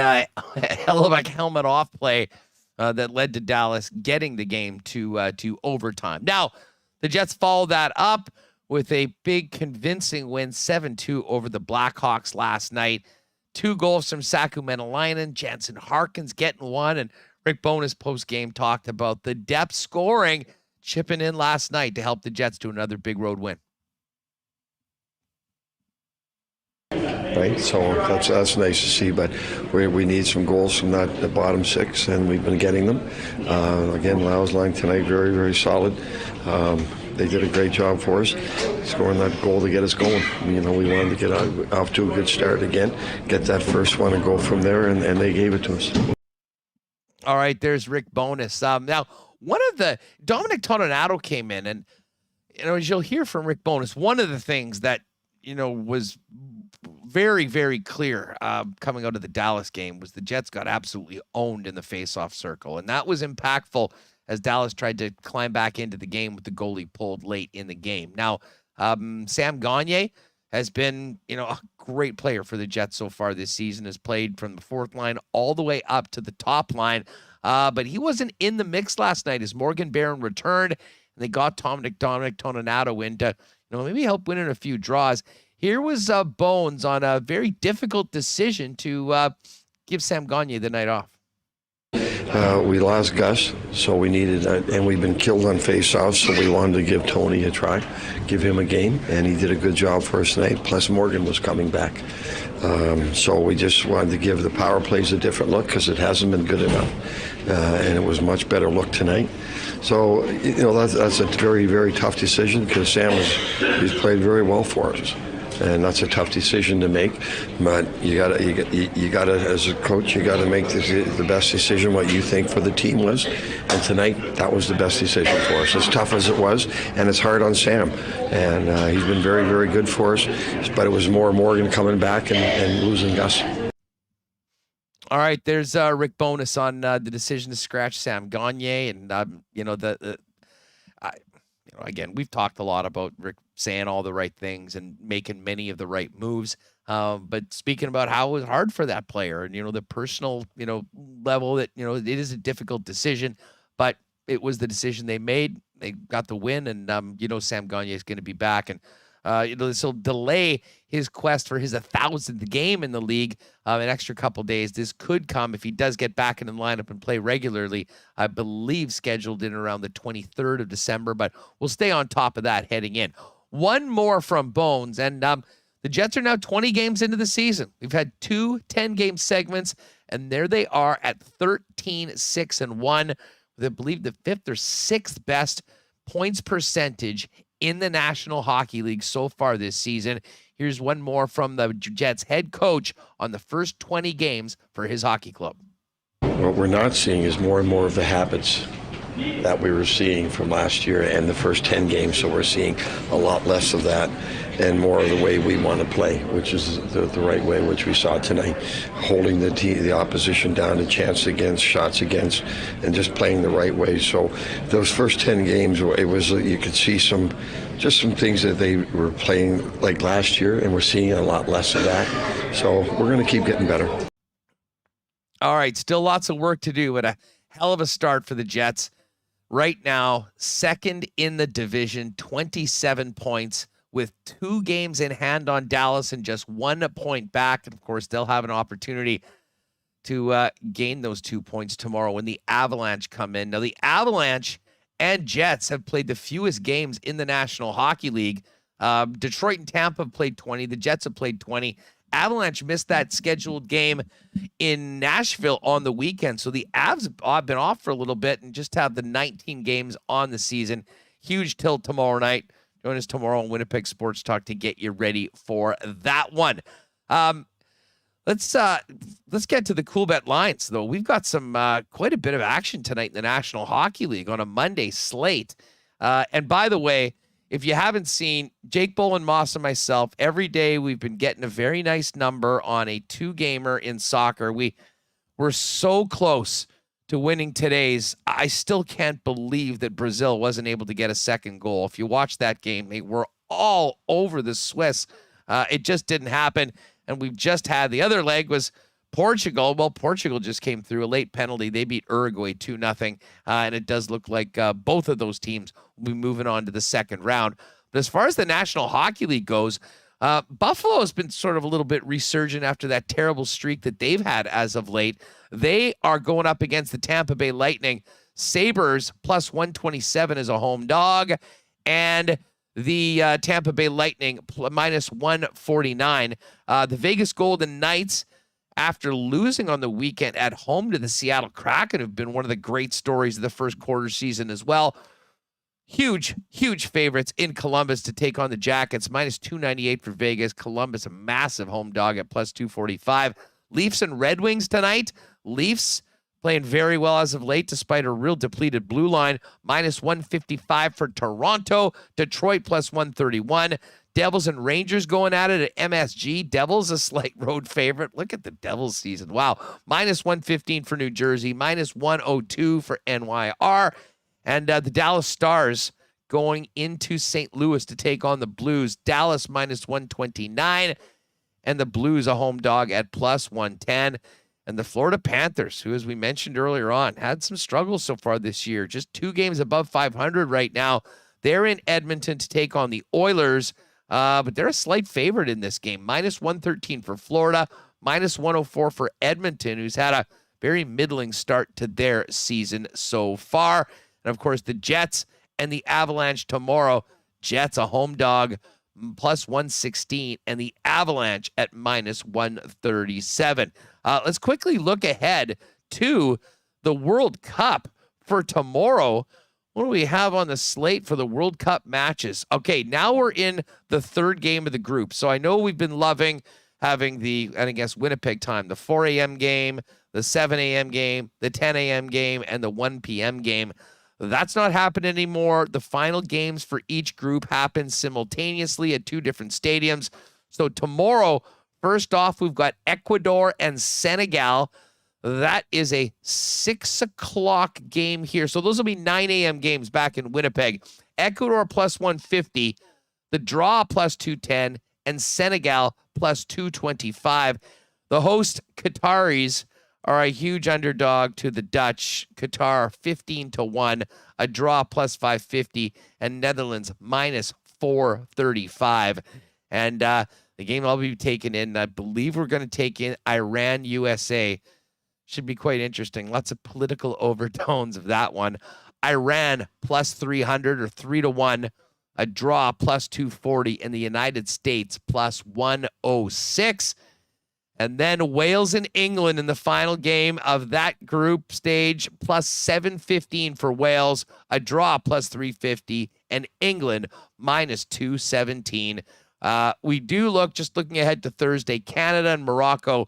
[SPEAKER 2] hell of a helmet off play that led to Dallas getting the game to overtime. Now, the Jets followed that up with a big convincing win, 7-2 over the Blackhawks last night. 2 goals from Saku Menelainen, Jansen Harkins getting one, and Rick Bowness post-game talked about the depth scoring chipping in last night to help the Jets to another big road win.
[SPEAKER 7] Right, so that's nice to see, but we need some goals from the bottom 6, and we've been getting them. Again, Lau's line tonight, very, very solid. They did a great job for us, scoring that goal to get us going. We wanted to get off to a good start again, get that first one and go from there, and they gave it to us.
[SPEAKER 2] All right, there's Rick Bowness. Now, Dominic Toninato came in, and as you'll hear from Rick Bowness, one of the things that was very, very clear coming out of the Dallas game was the Jets got absolutely owned in the faceoff circle, and that was impactful as Dallas tried to climb back into the game with the goalie pulled late in the game. Now, Sam Gagner has been, a great player for the Jets so far this season, has played from the 4th line all the way up to the top line, but he wasn't in the mix last night as Morgan Barron returned, and they got Dominic Toninato in to, maybe help win in a few draws. Here was Bones on a very difficult decision to give Sam Gagner the night off.
[SPEAKER 7] We lost Gus, so we needed, and we've been killed on face-offs, so we wanted to give Tony a try, give him a game, and he did a good job for us tonight. Plus, Morgan was coming back. So we just wanted to give the power plays a different look because it hasn't been good enough, and it was a much better look tonight. So, that's a very, very tough decision because Sam he's played very well for us. And that's a tough decision to make, but you gotta, as a coach, you gotta make the best decision what you think for the team was. And tonight, that was the best decision for us. As tough as it was, and it's hard on Sam. And he's been very, very good for us. But it was more Morgan coming back and losing Gus.
[SPEAKER 2] All right, there's Rick Bowness on the decision to scratch Sam Gagner, and again, we've talked a lot about Rick saying all the right things and making many of the right moves. But speaking about how it was hard for that player and, the personal, level that, it is a difficult decision, but it was the decision they made. They got the win, and, Sam Gagner is going to be back. And, this will delay his quest for his 1,000th game in the league an extra couple days. This could come if he does get back in the lineup and play regularly, I believe scheduled in around the 23rd of December, but we'll stay on top of that heading in. One more from Bones, and the Jets are now 20 games into the season. We've had 2 10-game segments, and there they are at 13-6-1, with I believe the 5th or 6th best points percentage in the National Hockey League so far this season. Here's one more from the Jets head coach on the first 20 games for his hockey club.
[SPEAKER 7] What we're not seeing is more and more of the habits that we were seeing from last year and the first 10 games. So we're seeing a lot less of that and more of the way we want to play, which is the right way, which we saw tonight, holding the opposition down to chance against, shots against, and just playing the right way. So those first 10 games, it was, you could see some things that they were playing like last year, and we're seeing a lot less of that. So we're going to keep getting better.
[SPEAKER 2] All right, still lots of work to do, but a hell of a start for the Jets. Right now, 2nd in the division, 27 points, with 2 games in hand on Dallas and just 1 point back. And of course, they'll have an opportunity to gain those 2 points tomorrow when the Avalanche come in. Now, the Avalanche and Jets have played the fewest games in the National Hockey League. Detroit and Tampa have played 20. The Jets have played 20. Avalanche missed that scheduled game in Nashville on the weekend. So the Avs have been off for a little bit and just have the 19 games on the season. Huge tilt tomorrow night. Join us tomorrow on Winnipeg Sports Talk to get you ready for that one. Let's get to the Coolbet Lines, though. We've got some quite a bit of action tonight in the National Hockey League on a Monday slate. And by the way, if you haven't seen, Jake Bowen-Moss and myself, every day we've been getting a very nice number on a 2-gamer in soccer. We're so close to winning today's. I still can't believe that Brazil wasn't able to get a second goal. If you watch that game, they were all over the Swiss. It just didn't happen. And we've just had the other leg was Portugal. Well, Portugal just came through a late penalty. They beat Uruguay 2-0. And it does look like both of those teams will be moving on to the second round. But as far as the National Hockey League goes, Buffalo has been sort of a little bit resurgent after that terrible streak that they've had as of late. They are going up against the Tampa Bay Lightning. Sabres plus 127 as a home dog, and the Tampa Bay Lightning minus 149. The Vegas Golden Knights, after losing on the weekend at home to the Seattle Kraken, have been one of the great stories of the first quarter season as well. Huge favorites in Columbus to take on the Jackets, minus 298 for Vegas. Columbus, a massive home dog at plus 245. Leafs and Red Wings tonight. Leafs playing very well as of late, despite a real depleted blue line. Minus 155 for Toronto. Detroit plus 131. Devils and Rangers going at it at MSG. Devils a slight road favorite. Look at the Devils season. Wow. Minus 115 for New Jersey. Minus 102 for NYR. And the Dallas Stars going into St. Louis to take on the Blues. Dallas minus 129. And the Blues a home dog at plus 110. And the Florida Panthers, who, as we mentioned earlier on, had some struggles so far this year. Just 2 games above 500 right now. They're in Edmonton to take on the Oilers, but they're a slight favorite in this game. Minus 113 for Florida, minus 104 for Edmonton, who's had a very middling start to their season so far. And, of course, the Jets and the Avalanche tomorrow. Jets a home dog, plus 116, and the Avalanche at minus 137. Let's quickly look ahead to the World Cup for tomorrow. What do we have on the slate for the World Cup matches? Okay, now we're in the third game of the group. So I know we've been loving having the, and I guess Winnipeg time, the 4 a.m. game, the 7 a.m. game, the 10 a.m. game, and the 1 p.m. game. That's not happening anymore. The final games for each group happen simultaneously at 2 different stadiums. So tomorrow, first off, we've got Ecuador and Senegal. That is a 6 o'clock game here. So those will be 9 a.m. games back in Winnipeg. Ecuador plus 150, the draw plus 210, and Senegal plus 225. The host Qataris are a huge underdog to the Dutch. Qatar 15-1, a draw plus 550, and Netherlands minus 435. And the game I'll be taking in, I believe we're going to take in Iran, USA. Should be quite interesting. Lots of political overtones of that one. Iran plus 300 or 3-1, a draw plus 240, and the United States plus 106. And then Wales and England in the final game of that group stage, plus 715 for Wales, a draw plus 350, and England minus 217. We do look, just looking ahead to Thursday, Canada and Morocco.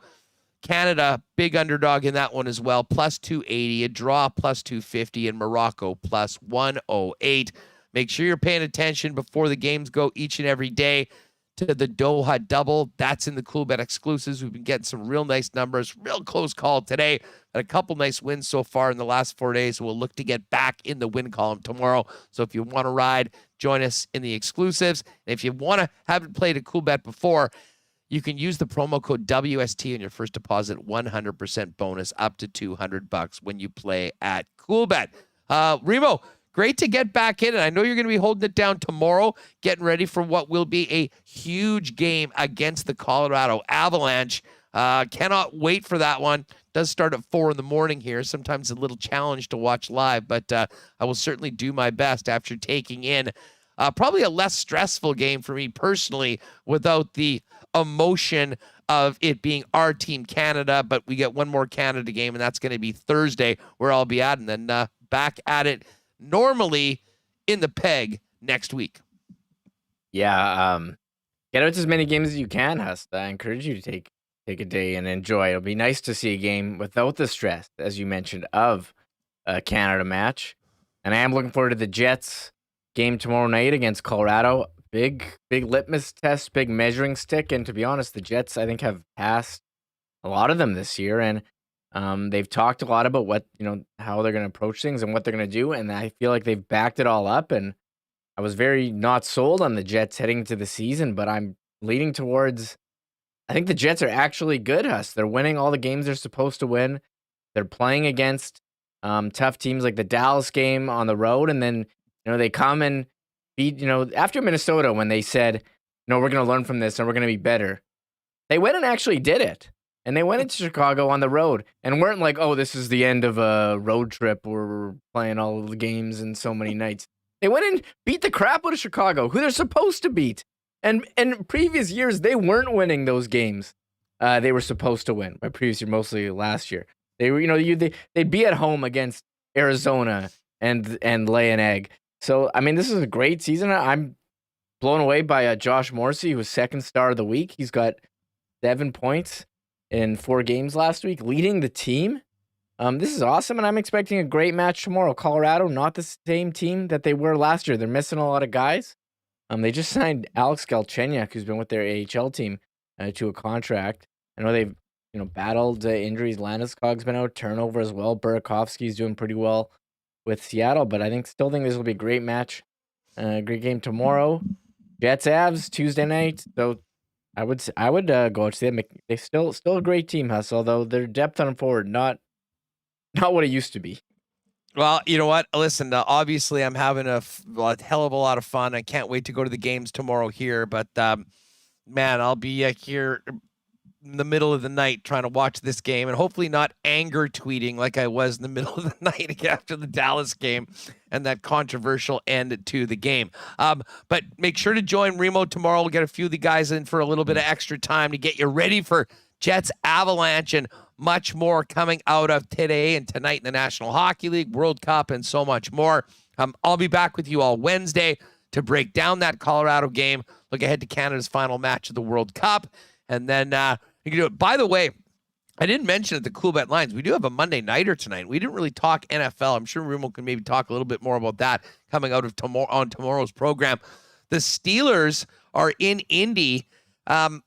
[SPEAKER 2] Canada, big underdog in that one as well, plus 280, a draw plus 250, and Morocco plus 108. Make sure you're paying attention before the games go each and every day to the Doha double. That's in the Coolbet exclusives. We've been getting some real nice numbers, real close call today, and a couple nice wins so far in the last 4 days. We'll look to get back in the win column tomorrow. So if you want to ride, join us in the exclusives. And if you haven't played a Coolbet before, you can use the promo code WST on your first deposit, 100% bonus up to $200 when you play at Coolbet. Remo, great to get back in, and I know you're going to be holding it down tomorrow, getting ready for what will be a huge game against the Colorado Avalanche. Cannot wait for that one. Does start at 4 a.m. here. Sometimes a little challenge to watch live, but I will certainly do my best after taking in probably a less stressful game for me personally without the emotion of it being our team Canada, but we get one more Canada game, and that's going to be Thursday where I'll be at, and then back at it normally in the peg next week.
[SPEAKER 3] Yeah, get out to as many games as you can, Hust. I encourage you to take a day and enjoy. It'll be nice to see a game without the stress, as you mentioned, of a Canada match. And I am looking forward to the Jets game tomorrow night against Colorado. Big litmus test, big measuring stick. And to be honest, the Jets, I think, have passed a lot of them this year. And they've talked a lot about how they're going to approach things and what they're going to do. And I feel like they've backed it all up. And I was very not sold on the Jets heading into the season, but I'm leaning towards I think the Jets are actually good, Huss. They're winning all the games they're supposed to win. They're playing against tough teams like the Dallas game on the road, and then they come and beat. After Minnesota, when they said, we're going to learn from this and we're going to be better, they went and actually did it. And they went into Chicago on the road and weren't like, oh, this is the end of a road trip where we're playing all of the games in so many nights. They went and beat the crap out of Chicago, who they're supposed to beat. And in previous years, they weren't winning those games. They were supposed to win. By previous year, mostly last year. They were, they'd be at home against Arizona and lay an egg. So, I mean, this is a great season. I'm blown away by Josh Morrissey, who was second star of the week. He's got 7 points in 4 games last week, leading the team. This is awesome, and I'm expecting a great match tomorrow. Colorado, not the same team that they were last year. They're missing a lot of guys. They just signed Alex Galchenyuk, who's been with their AHL team, to a contract. I know they've battled injuries. Landeskog's been out, turnover as well. Burakovsky's doing pretty well with Seattle, but I still think this will be a great match. Great game tomorrow. Jets Avs Tuesday night. So I would go out to them. They're still a great team, Huss, although their depth on forward not what it used to be.
[SPEAKER 2] Well, you know what? Listen, obviously I'm having a hell of a lot of fun. I can't wait to go to the games tomorrow here. But, man, I'll be here in the middle of the night trying to watch this game and hopefully not anger tweeting like I was in the middle of the night after the Dallas game and that controversial end to the game. But make sure to join Remo tomorrow. We'll get a few of the guys in for a little bit of extra time to get you ready for Jets Avalanche and much more coming out of today and tonight in the National Hockey League, World Cup, and so much more. I'll be back with you all Wednesday to break down that Colorado game, look ahead to Canada's final match of the World Cup, and then you can do it. By the way, I didn't mention at the Coolbet Lines, we do have a Monday Nighter tonight. We didn't really talk NFL. I'm sure Remo can maybe talk a little bit more about that coming out of tomorrow's program. The Steelers are in Indy, and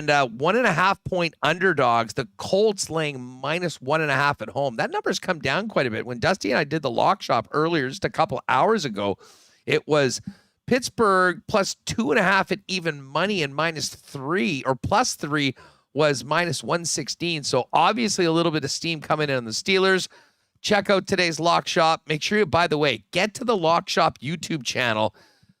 [SPEAKER 2] 1.5 point underdogs. The Colts laying -1.5 at home. That number's come down quite a bit. When Dusty and I did the lock shop earlier, just a couple hours ago, it was Pittsburgh +2.5 at even money and -3 or +3 was -116. So obviously a little bit of steam coming in on the Steelers. Check out today's lock shop. Make sure you, by the way, get to the lock shop YouTube channel,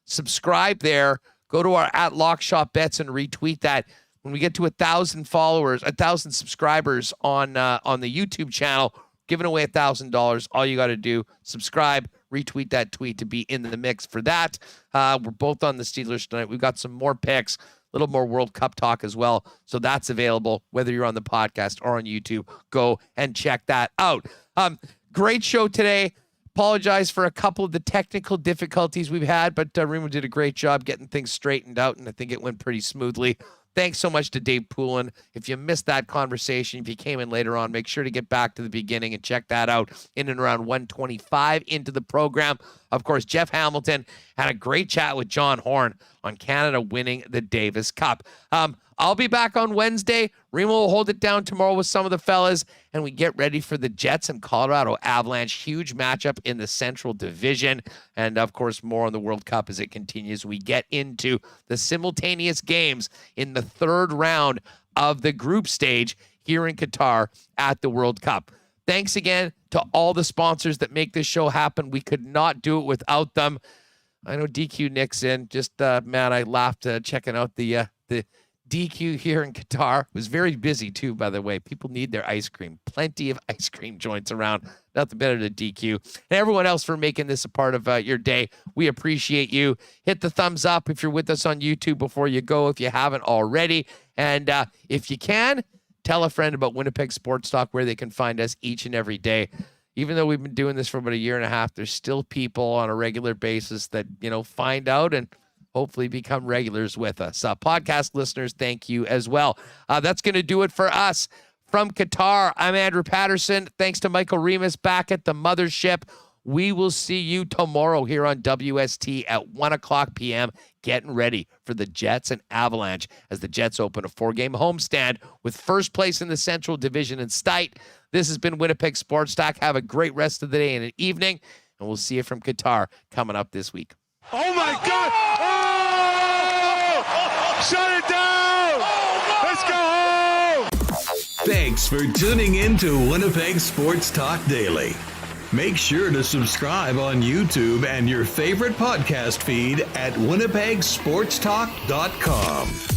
[SPEAKER 2] subscribe there. Go to our @LockShopBets and retweet that. When we get to 1,000 followers, 1,000 subscribers on the YouTube channel, giving away $1,000. All you got to do, subscribe, retweet that tweet to be in the mix for that. We're both on the Steelers tonight. We've got some more picks, a little more World Cup talk as well. So that's available, whether you're on the podcast or on YouTube. Go and check that out. Great show today. Apologize for a couple of the technical difficulties we've had, but Remo did a great job getting things straightened out, and I think it went pretty smoothly. Thanks so much to Dave Poulin. If you missed that conversation, if you came in later on, make sure to get back to the beginning and check that out in and around 1:25 into the program. Of course, Jeff Hamilton had a great chat with John Horn on Canada winning the Davis Cup. I'll be back on Wednesday. Remo will hold it down tomorrow with some of the fellas, and we get ready for the Jets and Colorado Avalanche. Huge matchup in the Central Division, and of course, more on the World Cup as it continues. We get into the simultaneous games in the third round of the group stage here in Qatar at the World Cup. Thanks again to all the sponsors that make this show happen. We could not do it without them. I know DQ Nick's in. Just, man, I laughed checking out the DQ here in Qatar. It was very busy too, by the way. People need their ice cream. Plenty of ice cream joints around. Nothing better than DQ. And everyone else for making this a part of your day. We appreciate you. Hit the thumbs up if you're with us on YouTube before you go, if you haven't already. And if you can, tell a friend about Winnipeg Sports Talk, where they can find us each and every day. Even though we've been doing this for about 1.5 years, there's still people on a regular basis that, find out and hopefully become regulars with us. Podcast listeners, thank you as well. That's going to do it for us. From Qatar, I'm Andrew Paterson. Thanks to Michael Remis back at the mothership. We will see you tomorrow here on WST at 1:00 p.m. Getting ready for the Jets and Avalanche as the Jets open a 4-game homestand with first place in the Central Division in sight. This has been Winnipeg Sports Talk. Have a great rest of the day and an evening, and we'll see you from Qatar coming up this week.
[SPEAKER 11] Oh, my God! Oh! Shut it down! Let's go!
[SPEAKER 1] Thanks for tuning in to Winnipeg Sports Talk Daily. Make sure to subscribe on YouTube and your favorite podcast feed at winnipegsportstalk.com.